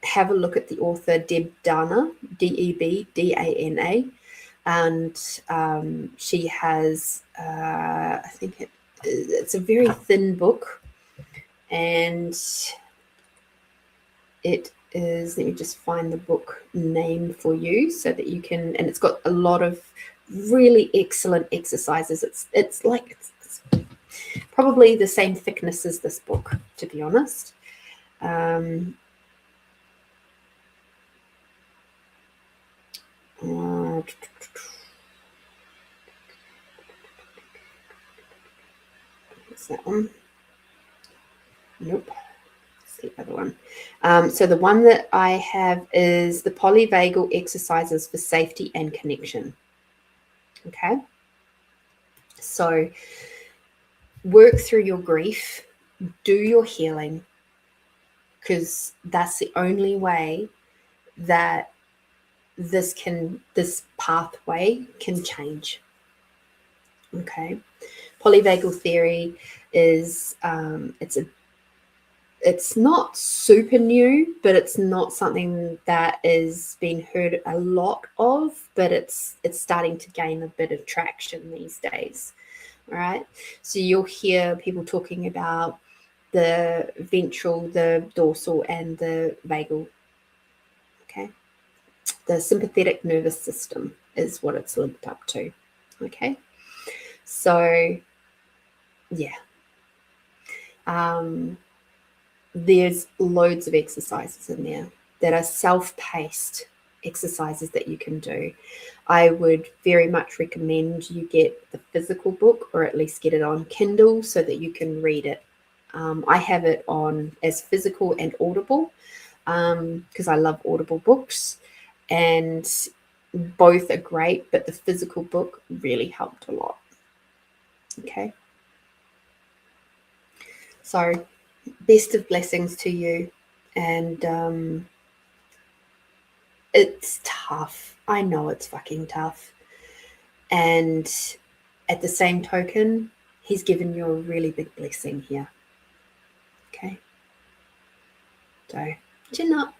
have a look at the author Deb Dana, Debdana, and she has I think it's a very thin book, and it is, let me just find the book name for you so that you can, and it's got a lot of really excellent exercises. It's like it's probably the same thickness as this book, to be honest. What's that one? Nope. It's the other one. So the one that I have is the polyvagal exercises for safety and connection. Okay. So work through your grief, do your healing, because that's the only way that this pathway can change. Okay. Polyvagal theory is it's not super new, but it's not something that is being heard a lot of, but it's starting to gain a bit of traction these days. All right. So you'll hear people talking about the ventral, the dorsal, and the vagal. Okay. The sympathetic nervous system is what it's linked up to. Okay. So, yeah. There's loads of exercises in there that are self-paced exercises that you can do. I would very much recommend you get the physical book, or at least get it on Kindle so that you can read it. I have it on as physical and audible because I love audible books, and both are great, but the physical book really helped a lot. Okay. So best of blessings to you. And it's tough. I know it's fucking tough. And at the same token, he's given you a really big blessing here. Okay. So chin up.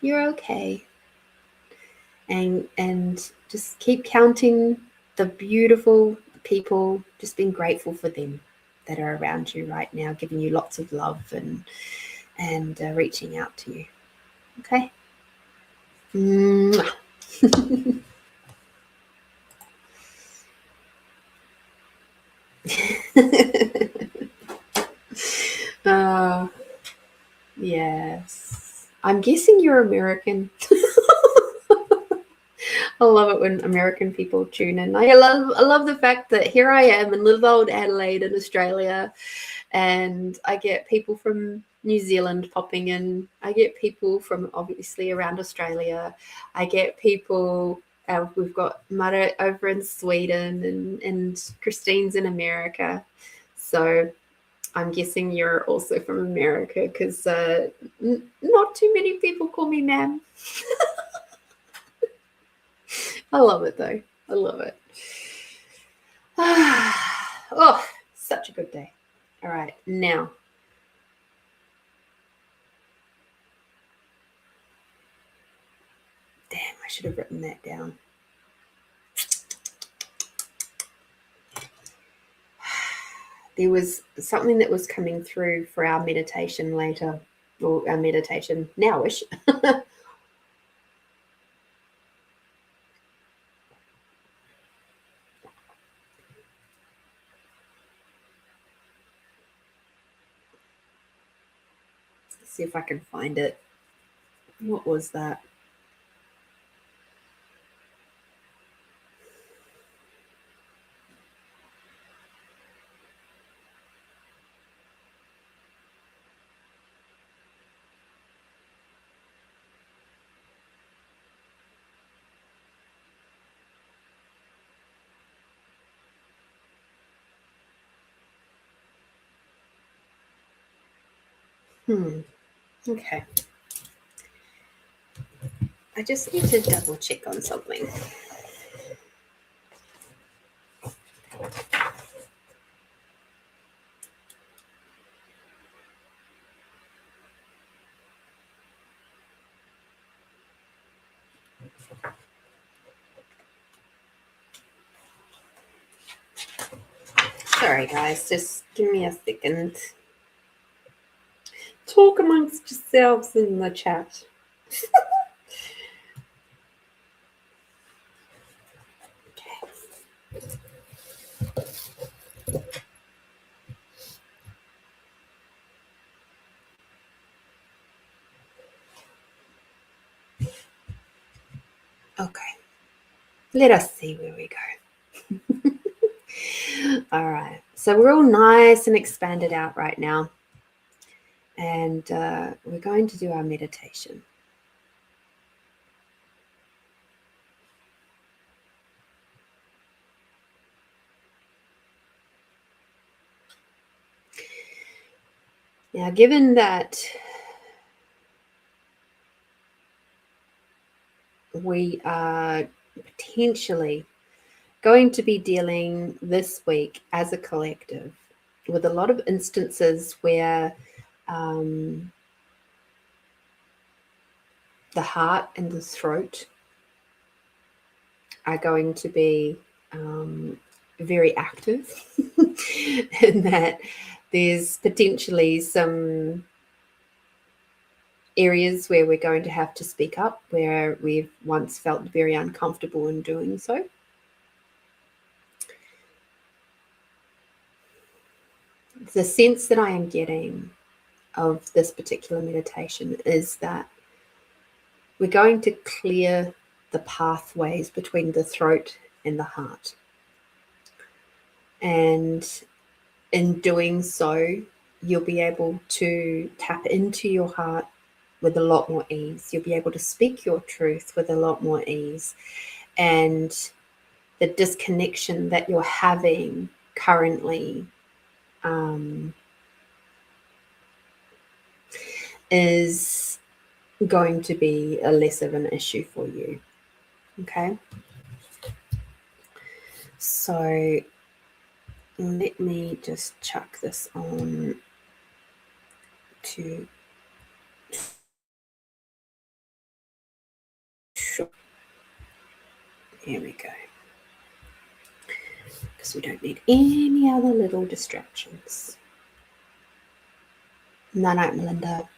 You're okay. And just keep counting the beautiful people, just being grateful for them that are around you right now, giving you lots of love and reaching out to you. Okay. Yes. I'm guessing you're American. I love it when American people tune in. I love the fact that here I am in little old Adelaide in Australia, and I get people from New Zealand popping in. I get people from obviously around Australia. I get people, we've got Mara over in Sweden, and Christine's in America. So I'm guessing you're also from America, because not too many people call me ma'am. I love it though. I love it. Oh, such a good day. All right, now. Damn, I should have written that down. There was something that was coming through for our meditation later, or our meditation nowish. Let's see if I can find it. What was that? Okay. I just need to double check on something. Sorry, guys. Just give me a second. Talk amongst yourselves in the chat. Okay. Let us see where we go. All right. So we're all nice and expanded out right now. And we're going to do our meditation. Now, given that we are potentially going to be dealing this week as a collective with a lot of instances where the heart and the throat are going to be very active in that there's potentially some areas where we're going to have to speak up, where we've once felt very uncomfortable in doing so. The sense that I am getting of this particular meditation is that we're going to clear the pathways between the throat and the heart. And in doing so, you'll be able to tap into your heart with a lot more ease. You'll be able to speak your truth with a lot more ease. And the disconnection that you're having currently is going to be a less of an issue for you. Okay? So let me just chuck this on to here we go. Because we don't need any other little distractions. Night, Melinda.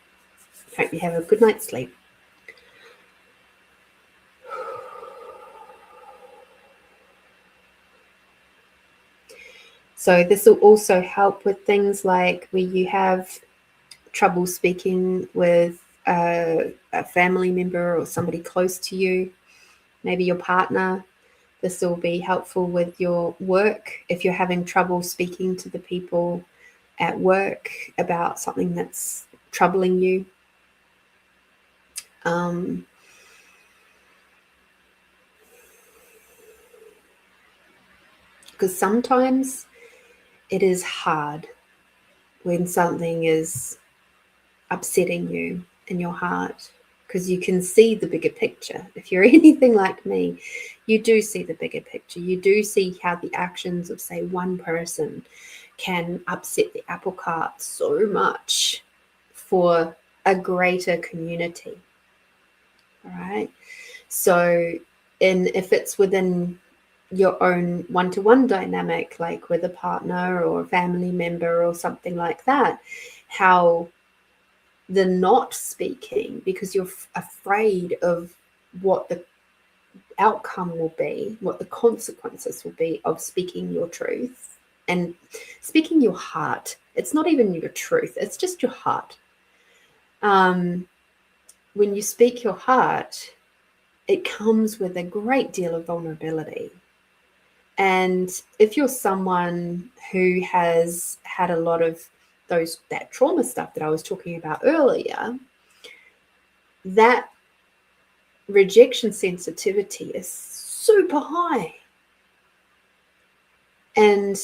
Hope you have a good night's sleep. So this will also help with things like where you have trouble speaking with a family member or somebody close to you, maybe your partner. This will be helpful with your work if you're having trouble speaking to the people at work about something that's troubling you. Because sometimes it is hard when something is upsetting you in your heart, because you can see the bigger picture. If you're anything like me, you do see the bigger picture. You do see how the actions of, say, one person can upset the apple cart so much for a greater community. All right. So, if it's within your own one-to-one dynamic, like with a partner or a family member or something like that, how the not speaking because you're afraid of what the outcome will be, what the consequences will be of speaking your truth and speaking your heart. It's not even your truth, it's just your heart. When you speak your heart, it comes with a great deal of vulnerability. And if you're someone who has had a lot of that trauma stuff that I was talking about earlier, that rejection sensitivity is super high. And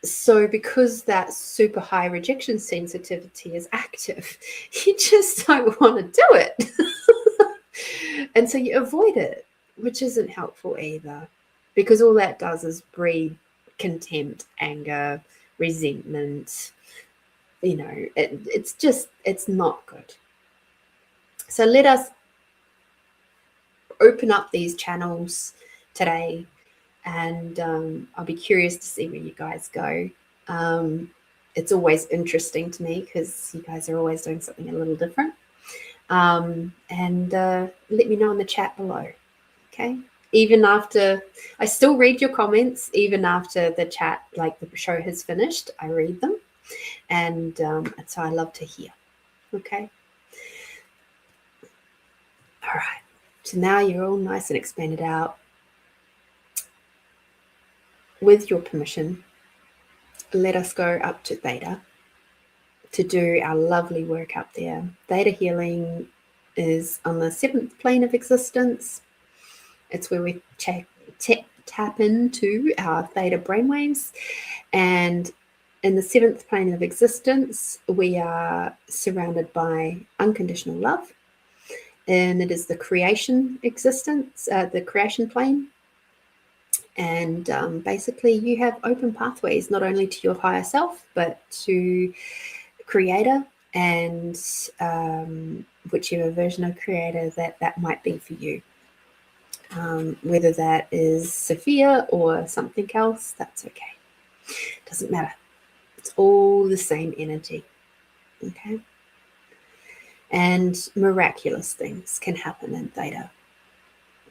So because that super high rejection sensitivity is active, you just don't want to do it. And so you avoid it, which isn't helpful either, because all that does is breed contempt, anger, resentment. It's not good. So let us open up these channels today, and I'll be curious to see where you guys go. It's always interesting to me because you guys are always doing something a little different. And let me know in the chat below. Okay. Even after, I still read your comments, even after the chat, like the show has finished, I read them. And so I love to hear. Okay. All right. So now you're all nice and expanded out. With your permission, let us go up to Theta to do our lovely work up there. Theta healing is on the 7th plane of existence. It's where we tap into our theta brainwaves. And in the 7th plane of existence, we are surrounded by unconditional love. And it is the creation existence, the creation plane. And basically, you have open pathways, not only to your higher self, but to Creator and whichever version of Creator that might be for you. Whether that is Sophia or something else, that's okay. Doesn't matter. It's all the same energy. Okay? And miraculous things can happen in Theta.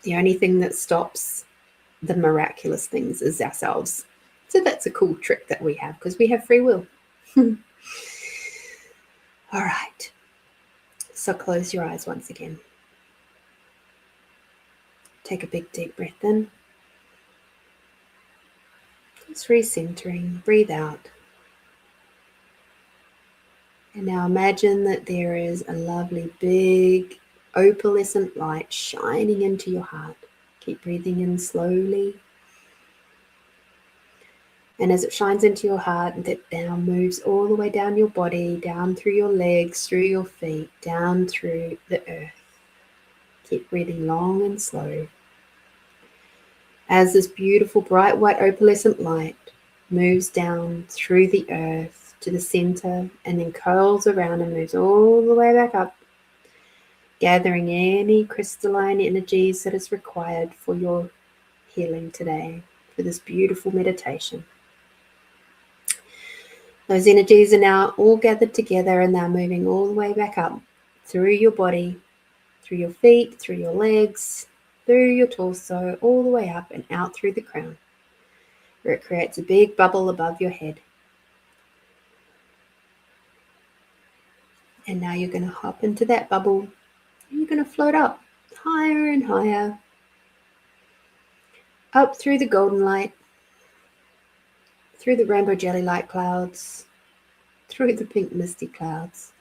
The only thing that stops the miraculous things is ourselves. So that's a cool trick that we have because we have free will. All right. So close your eyes once again. Take a big deep breath in. It's recentering. Breathe out. And now imagine that there is a lovely big opalescent light shining into your heart. Keep breathing in slowly. And as it shines into your heart, that down moves all the way down your body, down through your legs, through your feet, down through the earth. Keep breathing long and slow. As this beautiful bright white opalescent light moves down through the earth to the center and then curls around and moves all the way back up, gathering any crystalline energies that is required for your healing today, for this beautiful meditation. Those energies are now all gathered together and they're moving all the way back up through your body, through your feet, through your legs, through your torso, all the way up and out through the crown, where it creates a big bubble above your head. And now you're going to hop into that bubble and you're going to float up higher and higher, up through the golden light, through the rainbow jelly light clouds, through the pink misty clouds.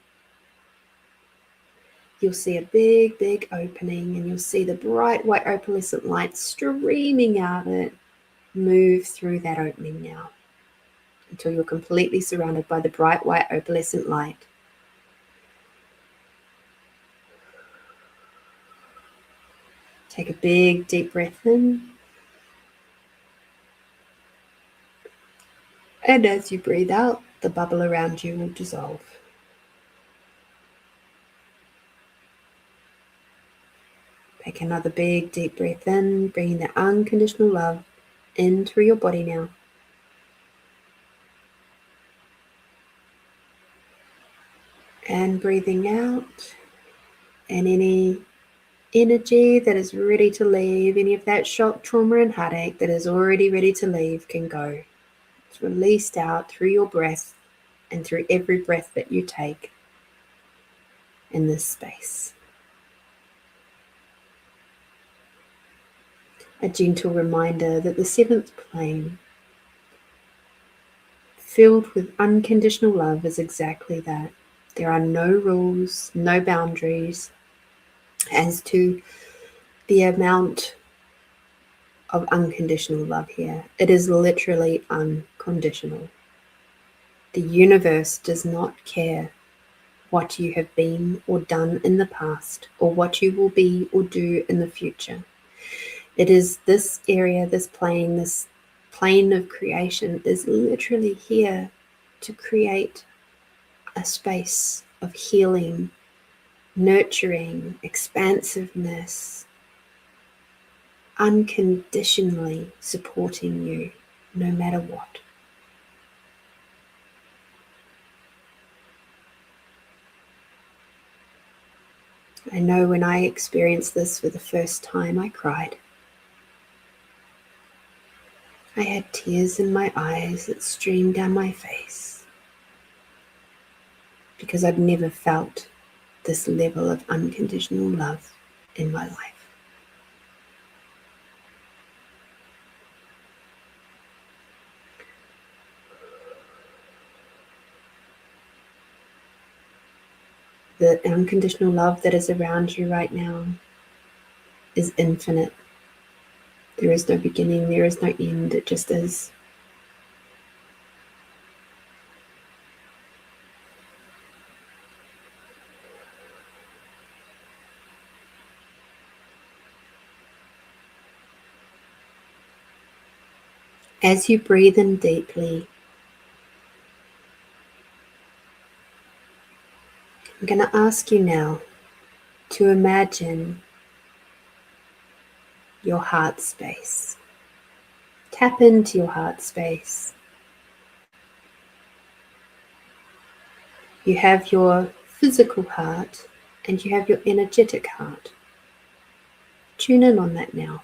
You'll see a big, big opening and you'll see the bright white opalescent light streaming out of it. Move through that opening now until you're completely surrounded by the bright white opalescent light. Take a big, deep breath in. And as you breathe out, the bubble around you will dissolve. Take another big, deep breath in, bringing the unconditional love in through your body now. And breathing out, and any energy that is ready to leave, any of that shock, trauma, and heartache that is already ready to leave can go. It's released out through your breath and through every breath that you take in this space. A gentle reminder that the 7th plane, filled with unconditional love, is exactly that. There are no rules, no boundaries as to the amount of unconditional love here. It is literally unconditional. The universe does not care what you have been or done in the past, or what you will be or do in the future. It is this area, this plane of creation is literally here to create a space of healing, nurturing, expansiveness, unconditionally supporting you no matter what. I know when I experienced this for the first time, I cried. I had tears in my eyes that streamed down my face because I've never felt this level of unconditional love in my life. The unconditional love that is around you right now is infinite. There is no beginning, there is no end, it just is. As you breathe in deeply, I'm going to ask you now to imagine your heart space. Tap into your heart space. You have your physical heart and you have your energetic heart. Tune in on that now.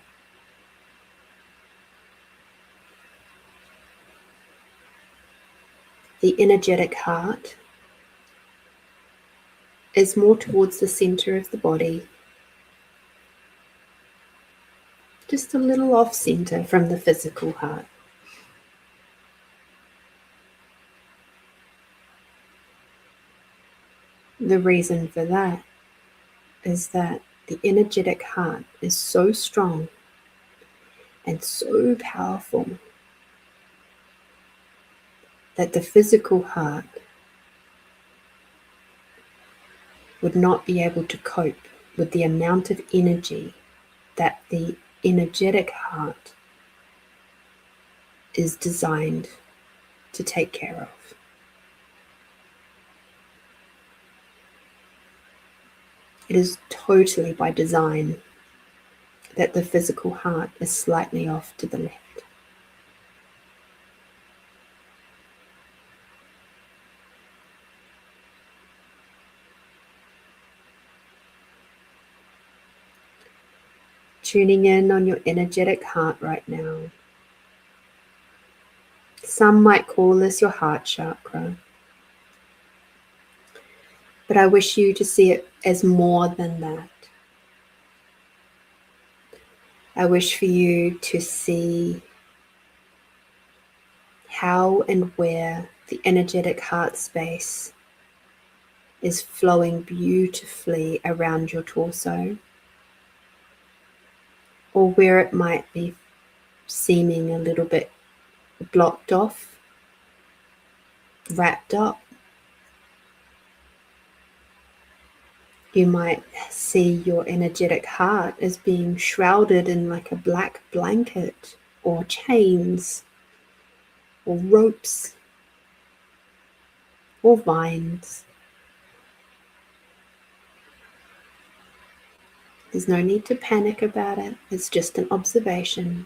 The energetic heart is more towards the center of the body, just a little off center from the physical heart. The reason for that is that the energetic heart is so strong and so powerful that the physical heart would not be able to cope with the amount of energy that the energetic heart is designed to take care of. It is totally by design that the physical heart is slightly off to the left. Tuning in on your energetic heart right now. Some might call this your heart chakra, but I wish you to see it as more than that. I wish for you to see how and where the energetic heart space is flowing beautifully around your torso, or where it might be seeming a little bit blocked off, wrapped up. You might see your energetic heart as being shrouded in like a black blanket, or chains, or ropes, or vines. There's no need to panic about it. It's just an observation.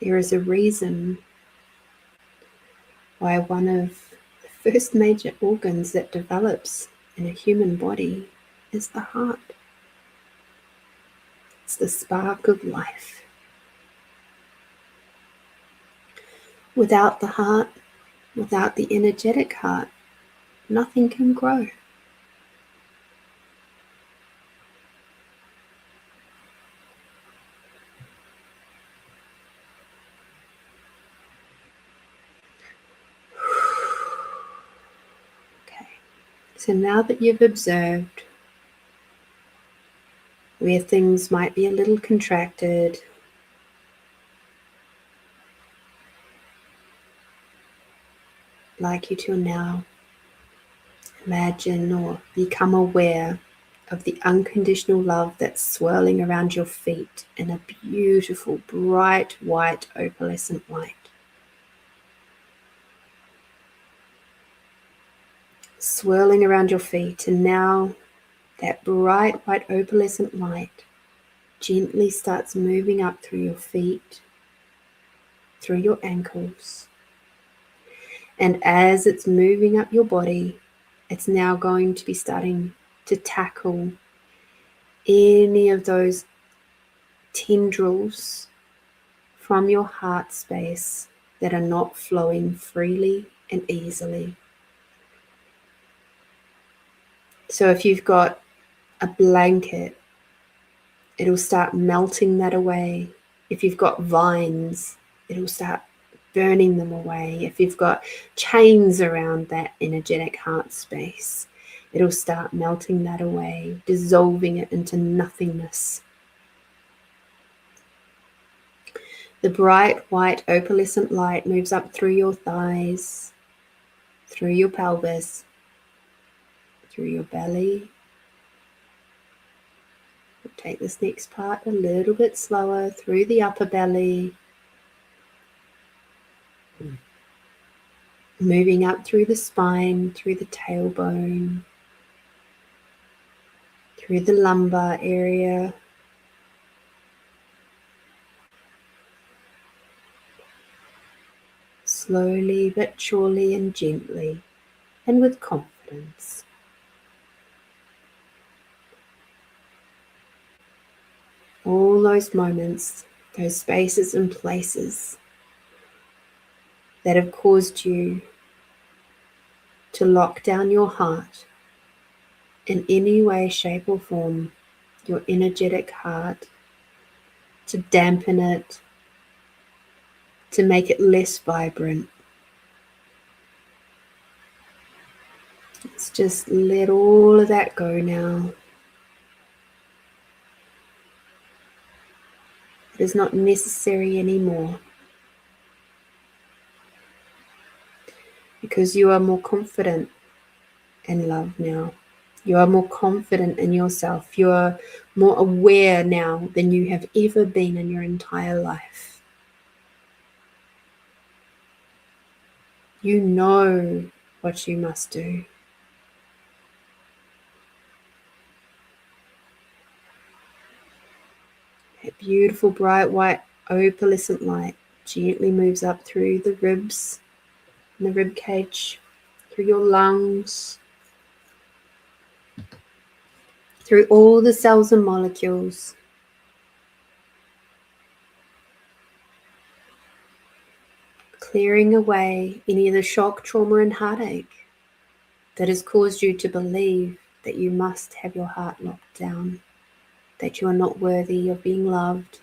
There is a reason why one of the first major organs that develops in a human body is the heart. It's the spark of life. Without the heart, without the energetic heart, nothing can grow. So now that you've observed where things might be a little contracted, I'd like you to now imagine or become aware of the unconditional love that's swirling around your feet in a beautiful, bright, white, opalescent light. Swirling around your feet, and now that bright, white, opalescent light gently starts moving up through your feet, through your ankles. And as it's moving up your body, it's now going to be starting to tackle any of those tendrils from your heart space that are not flowing freely and easily. So if you've got a blanket, it'll start melting that away. If you've got vines, it'll start burning them away. If you've got chains around that energetic heart space, it'll start melting that away, dissolving it into nothingness. The bright, white, opalescent light moves up through your thighs, through your pelvis, through your belly. We'll take this next part a little bit slower, through the upper belly, moving up through the spine, through the tailbone, through the lumbar area, slowly but surely and gently and with confidence. All those moments, those spaces and places that have caused you to lock down your heart in any way, shape or form, your energetic heart, to dampen it, to make it less vibrant. Let's just let all of that go now. It is not necessary anymore, because you are more confident in love now. You are more confident in yourself. You are more aware now than you have ever been in your entire life. You know what you must do. That beautiful, bright, white, opalescent light gently moves up through the ribs and the rib cage, through your lungs, through all the cells and molecules, clearing away any of the shock, trauma, and heartache that has caused you to believe that you must have your heart locked down, that you are not worthy of being loved.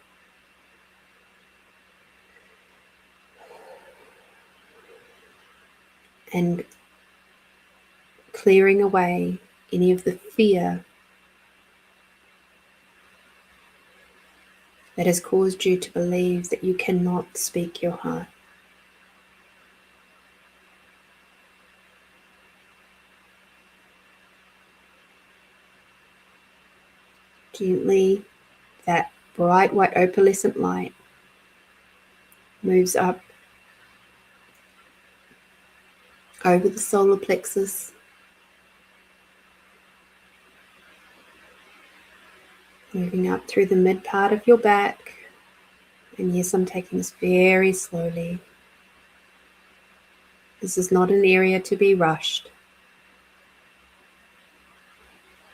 And clearing away any of the fear that has caused you to believe that you cannot speak your heart. Gently, that bright white opalescent light moves up over the solar plexus, moving up through the mid part of your back. And yes, I'm taking this very slowly. This is not an area to be rushed.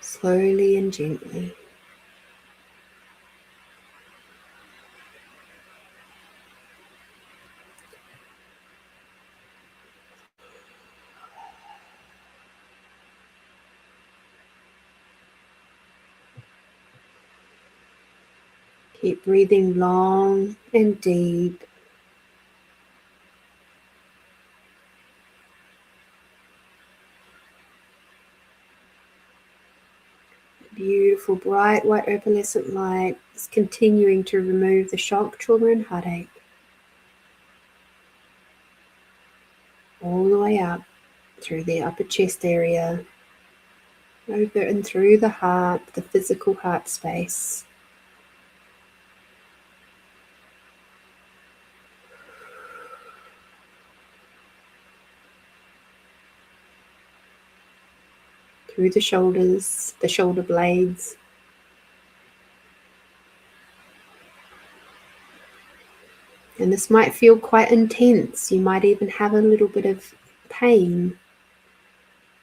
Slowly and gently. Keep breathing long and deep. beautiful, bright, white, opalescent light is continuing to remove the shock, trauma, and heartache all the way up through the upper chest area, over and through the heart, the physical heart space. Through the shoulders, the shoulder blades. And this might feel quite intense. You might even have a little bit of pain.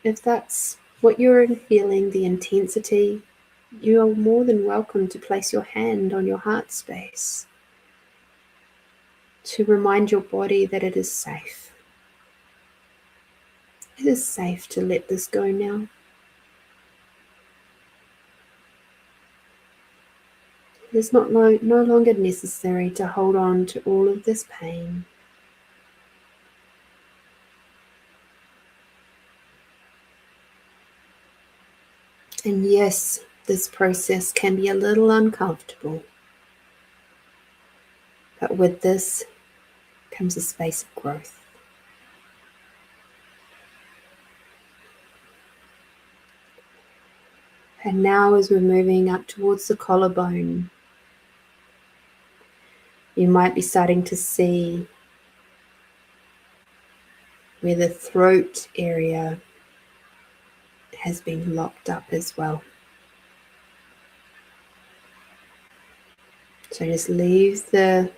If that's what you're feeling, the intensity, you are more than welcome to place your hand on your heart space to remind your body that it is safe. It is safe to let this go now. It is no longer necessary to hold on to all of this pain. And yes, this process can be a little uncomfortable. But with this comes a space of growth. And now as we're moving up towards the collarbone, you might be starting to see where the throat area has been locked up as well. So just leave the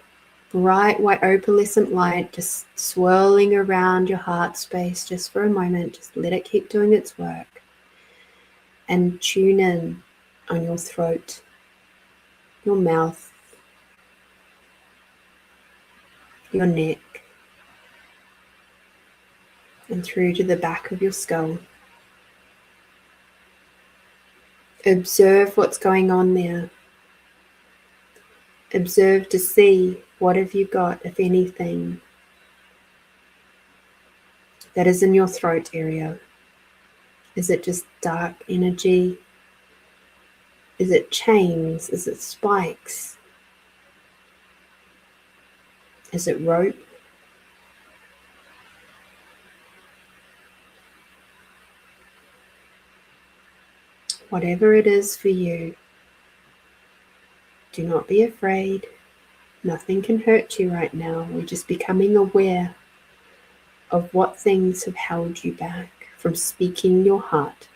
bright white opalescent light just swirling around your heart space just for a moment. Just let it keep doing its work. And tune in on your throat, your mouth, your neck, and through to the back of your skull. Observe what's going on there. Observe to see what have you got, if anything, that is in your throat area. Is it just dark energy? Is it chains? Is it spikes? Is it rope? Whatever it is for you, do not be afraid. Nothing can hurt you right now. We're just becoming aware of what things have held you back from speaking your heart.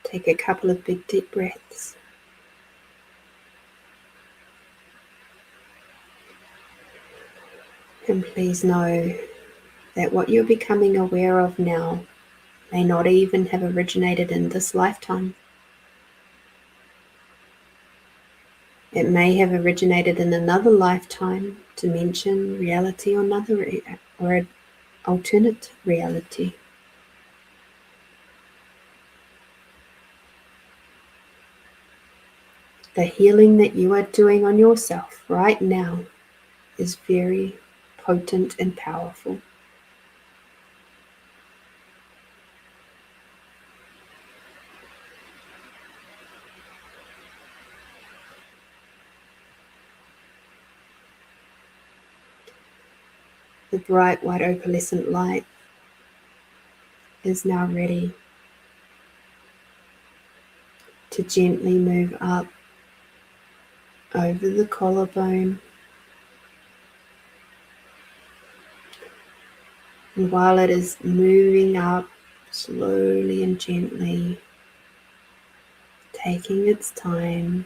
Take a couple of big deep breaths. And please know that what you're becoming aware of now may not even have originated in this lifetime. It may have originated in another lifetime, dimension, reality, or an alternate reality. The healing that you are doing on yourself right now is very potent and powerful. The bright white opalescent light is now ready to gently move up over the collarbone. And while it is moving up slowly and gently, taking its time,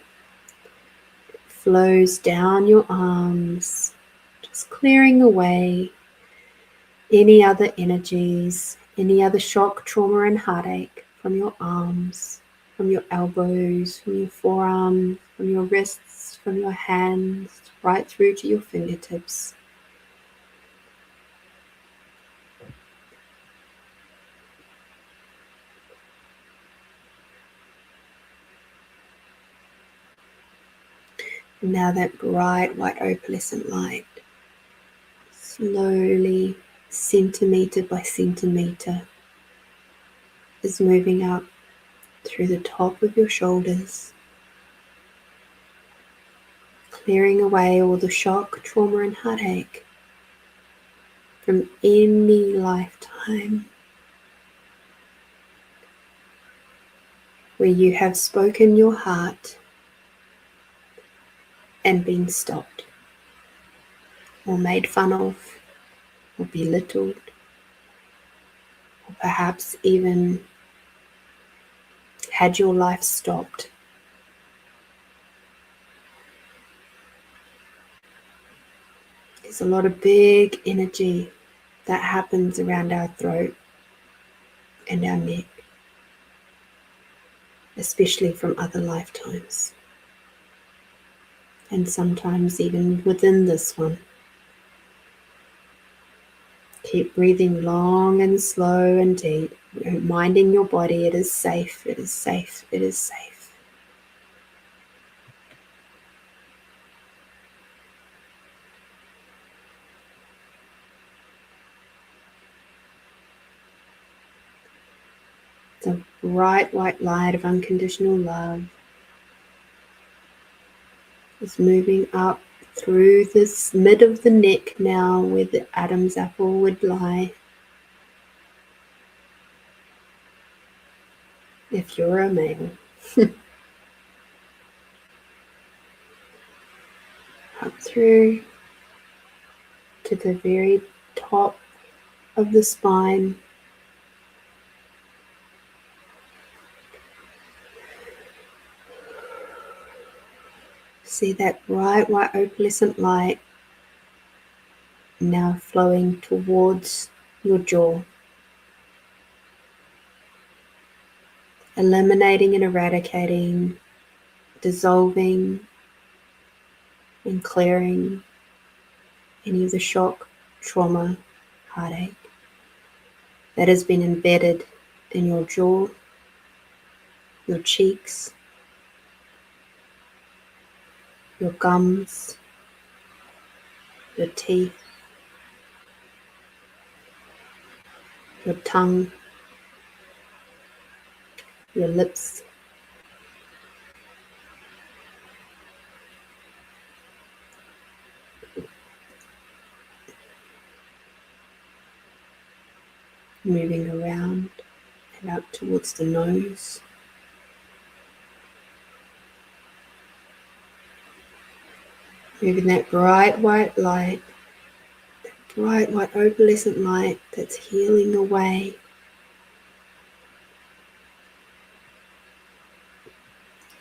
it flows down your arms, just clearing away any other energies, any other shock, trauma, and heartache from your arms, from your elbows, from your forearms, from your wrists, from your hands, right through to your fingertips. Now that bright white opalescent light, slowly, centimetre by centimetre, is moving up through the top of your shoulders, clearing away all the shock, trauma and heartache from any lifetime where you have spoken your heart and been stopped, or made fun of, or belittled, or perhaps even had your life stopped. There's a lot of big energy that happens around our throat and our neck, especially from other lifetimes, and sometimes even within this one. Keep breathing long and slow and deep, reminding your body it is safe, it is safe, it is safe. The bright white light of unconditional love is moving up through this mid of the neck now, where the Adam's apple would lie. If you're a male. Up through to the very top of the spine. See that bright white opalescent light now flowing towards your jaw, eliminating and eradicating, dissolving and clearing any of the shock, trauma, heartache that has been embedded in your jaw, your cheeks, your gums, your teeth, your tongue, your lips, moving around and up towards the nose. Moving that bright white light, that bright white opalescent light that's healing away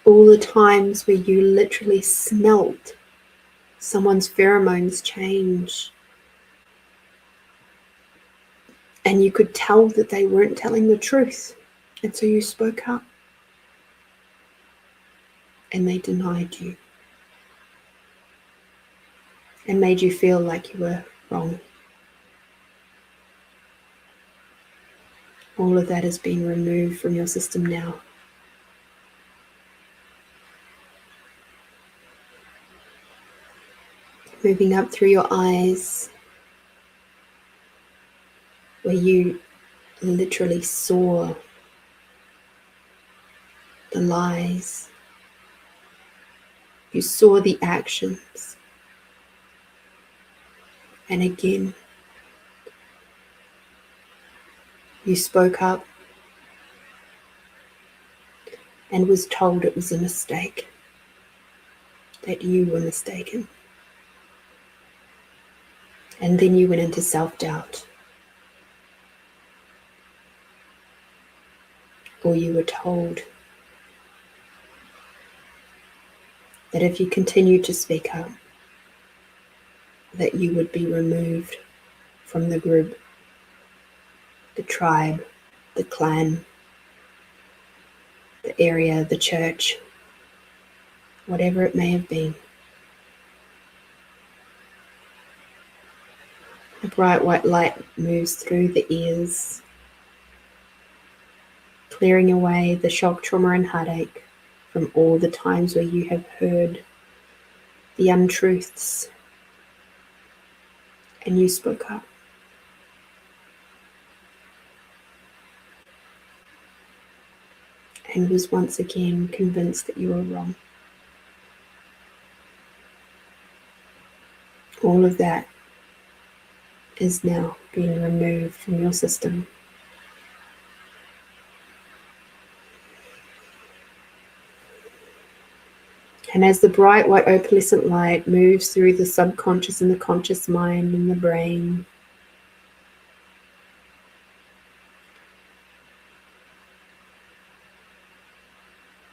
all the times where you literally smelt someone's pheromones change and you could tell that they weren't telling the truth, and so you spoke up and they denied you and made you feel like you were wrong. All of that has been removed from your system now. Moving up through your eyes, where you literally saw the lies. You saw the actions. And again, you spoke up and was told it was a mistake, that you were mistaken. And then you went into self-doubt. Or you were told that if you continued to speak up, that you would be removed from the group, the tribe, the clan, the area, the church, whatever it may have been. A bright white light moves through the ears, clearing away the shock, trauma and heartache from all the times where you have heard the untruths, and you spoke up. And was once again convinced that you were wrong. All of that is now being removed from your system. And as the bright white opalescent light moves through the subconscious and the conscious mind and the brain,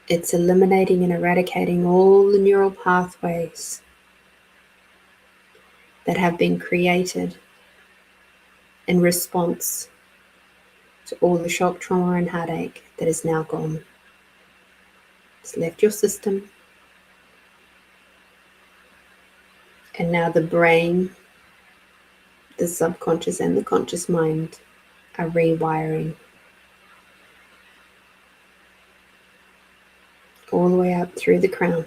it's eliminating and eradicating all the neural pathways that have been created in response to all the shock, trauma, and heartache that is now gone. It's left your system. And now the brain, the subconscious, and the conscious mind are rewiring all the way up through the crown.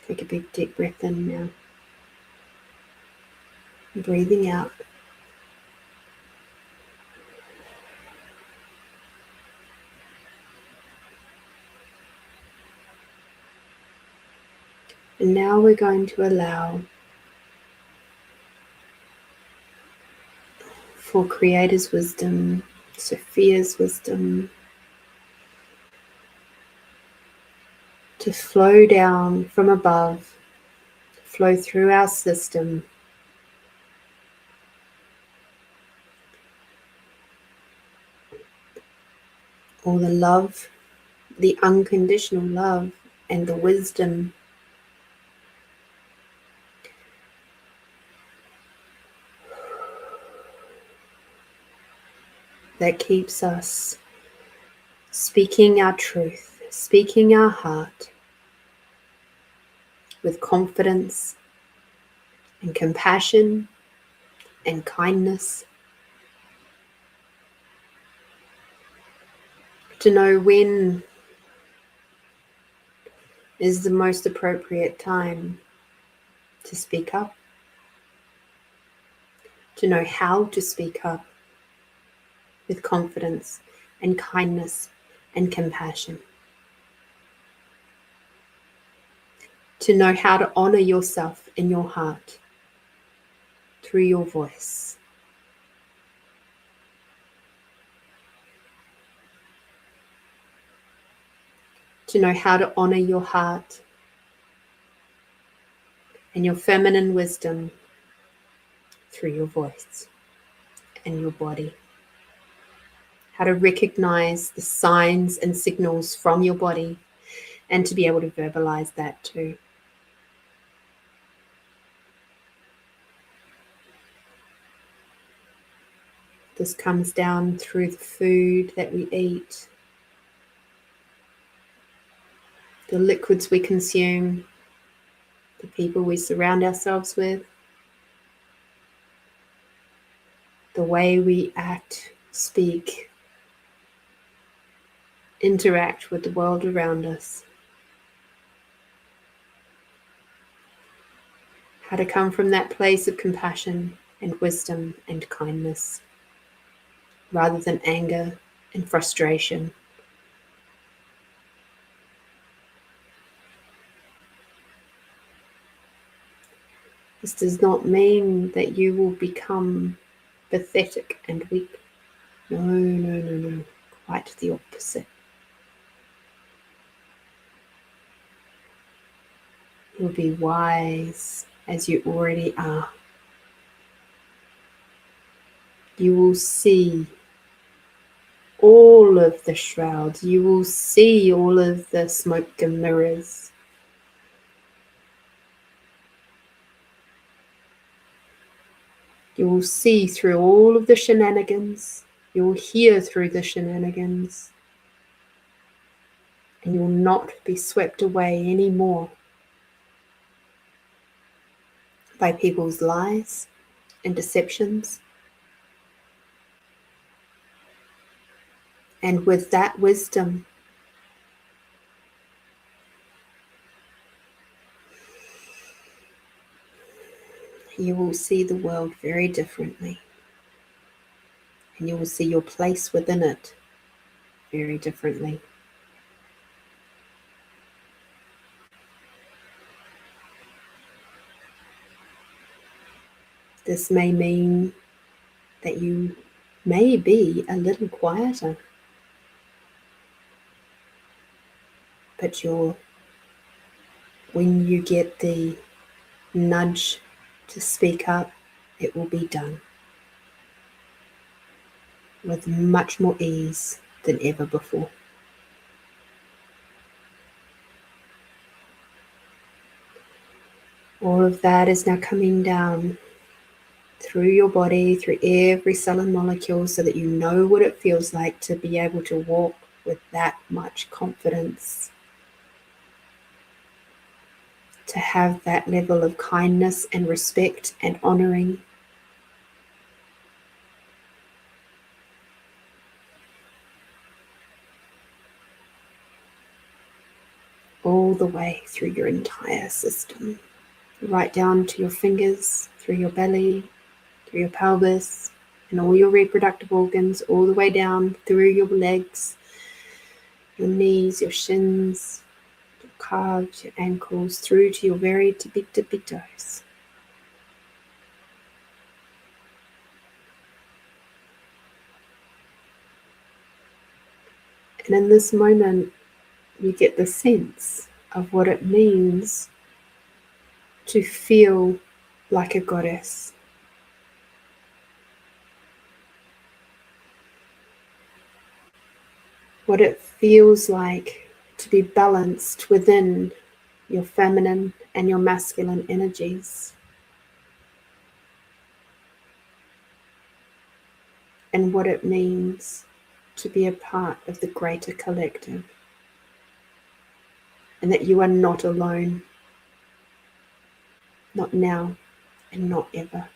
Take a big deep breath in now. Breathing out. And now we're going to allow for Creator's wisdom, Sophia's wisdom, to flow down from above, flow through our system, all the love, the unconditional love, and the wisdom that keeps us speaking our truth, speaking our heart with confidence and compassion and kindness, to know when is the most appropriate time to speak up, to know how to speak up with confidence and kindness and compassion, to know how to honor yourself in your heart through your voice. To know how to honor your heart and your feminine wisdom through your voice and your body. How to recognize the signs and signals from your body and to be able to verbalize that too. This comes down through the food that we eat, the liquids we consume, the people we surround ourselves with, the way we act, speak, interact with the world around us. How to come from that place of compassion and wisdom and kindness, rather than anger and frustration. This does not mean that you will become pathetic and weak. No. Quite the opposite. You'll be wise as you already are. You will see all of the shrouds. You will see all of the smoke and mirrors. You will see through all of the shenanigans. You will hear through the shenanigans. And you will not be swept away anymore by people's lies and deceptions. And with that wisdom, you will see the world very differently. And you will see your place within it very differently. This may mean that you may be a little quieter, but when you get the nudge to speak up, it will be done with much more ease than ever before. All of that is now coming down through your body, through every cell and molecule, so that you know what it feels like to be able to walk with that much confidence, to have that level of kindness and respect and honoring. All the way through your entire system, right down to your fingers, through your belly, through your pelvis, and all your reproductive organs, all the way down through your legs, your knees, your shins, your calves, your ankles, through to your very tippy toes. And in this moment, you get the sense of what it means to feel like a goddess. What it feels like to be balanced within your feminine and your masculine energies. And what it means to be a part of the greater collective. And that you are not alone. Not now and not ever.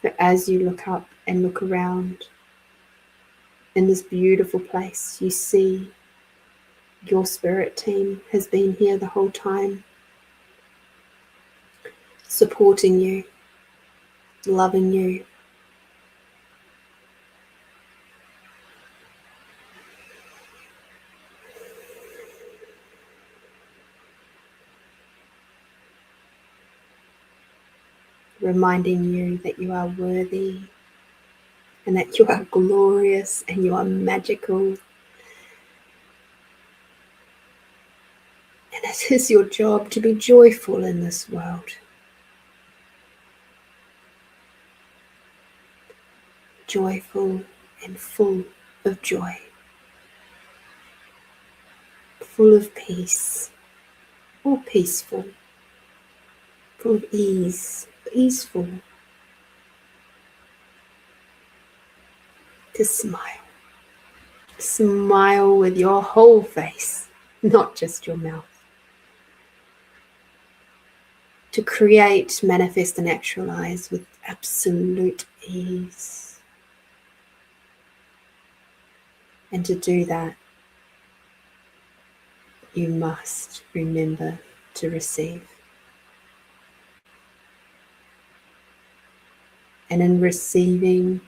But as you look up and look around in this beautiful place, you see your spirit team has been here the whole time, supporting you, loving you. Reminding you that you are worthy and that you are glorious and you are magical. And it is your job to be joyful in this world. Joyful and full of joy. Full of peace, or peaceful. Full of ease, easeful. To smile. Smile with your whole face, not just your mouth. To create, manifest, and actualize with absolute ease. And to do that, you must remember to receive. And in receiving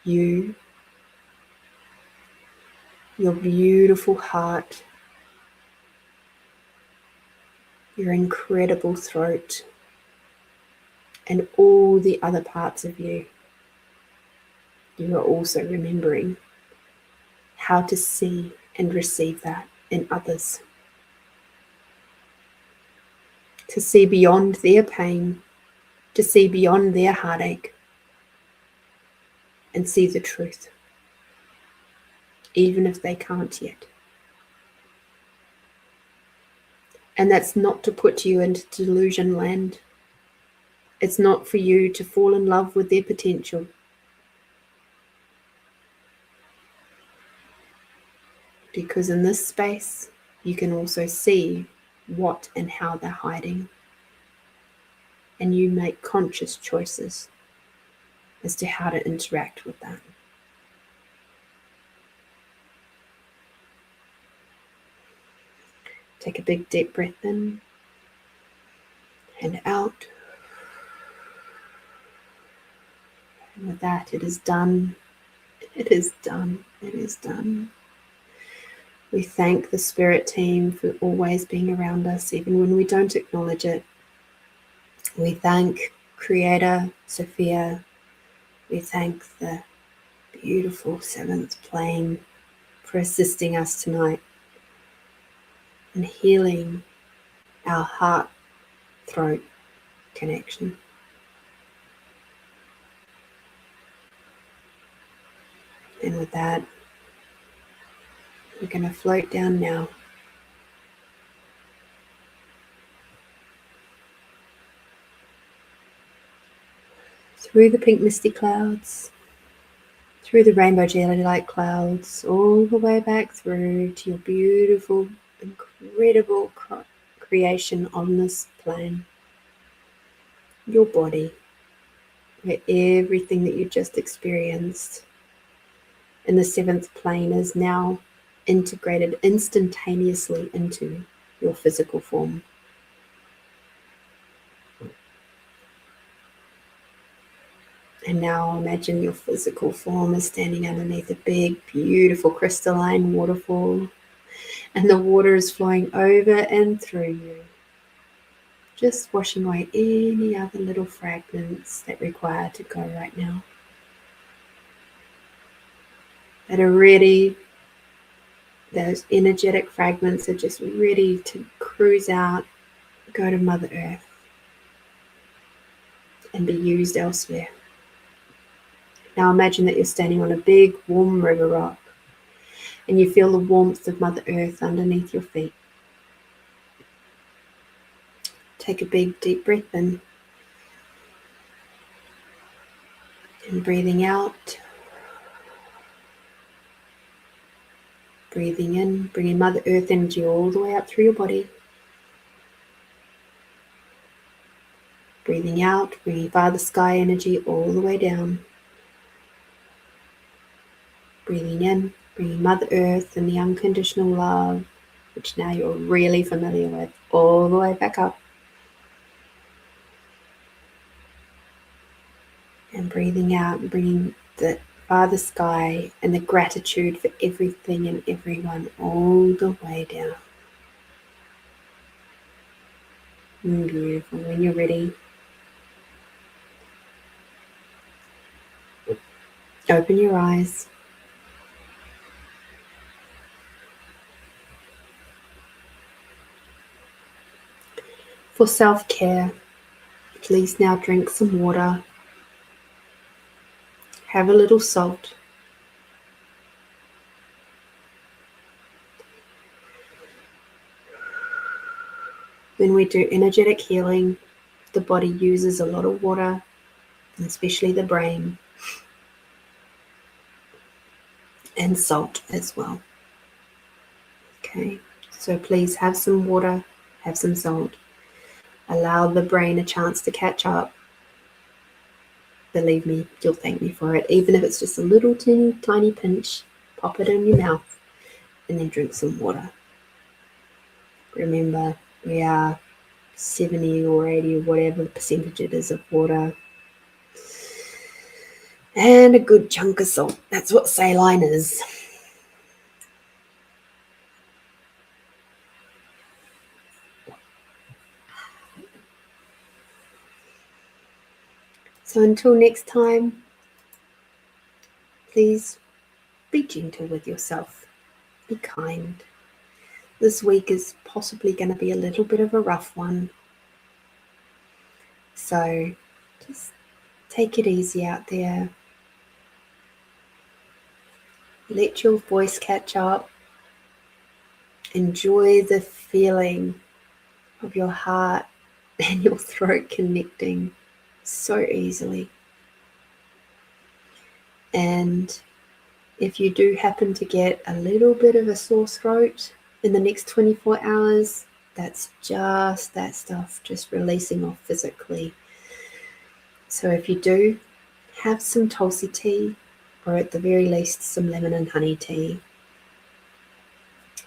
you, your beautiful heart, your incredible throat, and all the other parts of you, you are also remembering how to see and receive that in others. To see beyond their pain, to see beyond their heartache, and see the truth, even if they can't yet. And that's not to put you into delusion land. It's not for you to fall in love with their potential. Because in this space, you can also see what and how they're hiding. And you make conscious choices as to how to interact with that. Take a big deep breath in and out. And with that, it is done. It is done. It is done. We thank the spirit team for always being around us, even when we don't acknowledge it. We thank Creator, Sophia. We thank the beautiful seventh plane for assisting us tonight in healing our heart-throat connection. And with that, we're going to float down now. Through the pink misty clouds, through the rainbow jelly-like clouds, all the way back through to your beautiful, incredible creation on this plane. Your body, where everything that you just experienced in the seventh plane is now integrated instantaneously into your physical form. And now imagine your physical form is standing underneath a big, beautiful crystalline waterfall, and the water is flowing over and through you, just washing away any other little fragments that require to go right now, that are ready. Those energetic fragments are just ready to cruise out, go to Mother Earth, and be used elsewhere. Now imagine that you're standing on a big, warm river rock, and you feel the warmth of Mother Earth underneath your feet. Take a big, deep breath in, and breathing out. Breathing in, bringing Mother Earth energy all the way up through your body. Breathing out, bringing Father Sky energy all the way down. Breathing in, bringing Mother Earth and the unconditional love, which now you're really familiar with, all the way back up. And breathing out and bringing the Father Sky and the gratitude for everything and everyone all the way down. And beautiful. When you're ready, open your eyes. For self-care, please now drink some water. Have a little salt. When we do energetic healing, the body uses a lot of water, especially the brain, and salt as well. Okay, so please have some water, have some salt. Allow the brain a chance to catch up. Believe me, you'll thank me for it. Even if it's just a little tiny pinch, pop it in your mouth and then drink some water. Remember, we are 70 or 80 or whatever the percentage it is of water. And a good chunk of salt. That's what saline is. So until next time, please be gentle with yourself. Be kind. This week is possibly going to be a little bit of a rough one. So just take it easy out there. Let your voice catch up. Enjoy the feeling of your heart and your throat connecting so easily. And if you do happen to get a little bit of a sore throat in the next 24 hours, that's just that stuff just releasing off physically. So if you do, have some Tulsi tea, or at the very least some lemon and honey tea.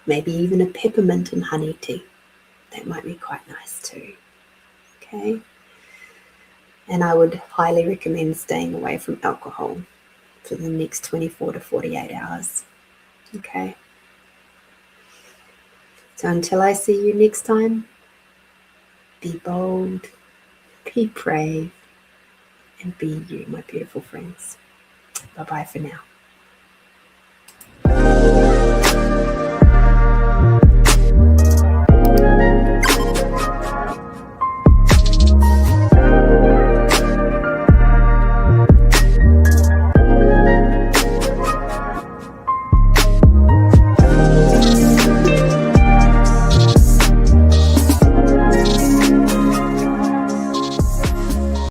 Maybe even a peppermint and honey tea. that might be quite nice too. Okay. And I would highly recommend staying away from alcohol for the next 24 to 48 hours. Okay. So until I see you next time, be bold, be brave, and be you, my beautiful friends. Bye-bye for now.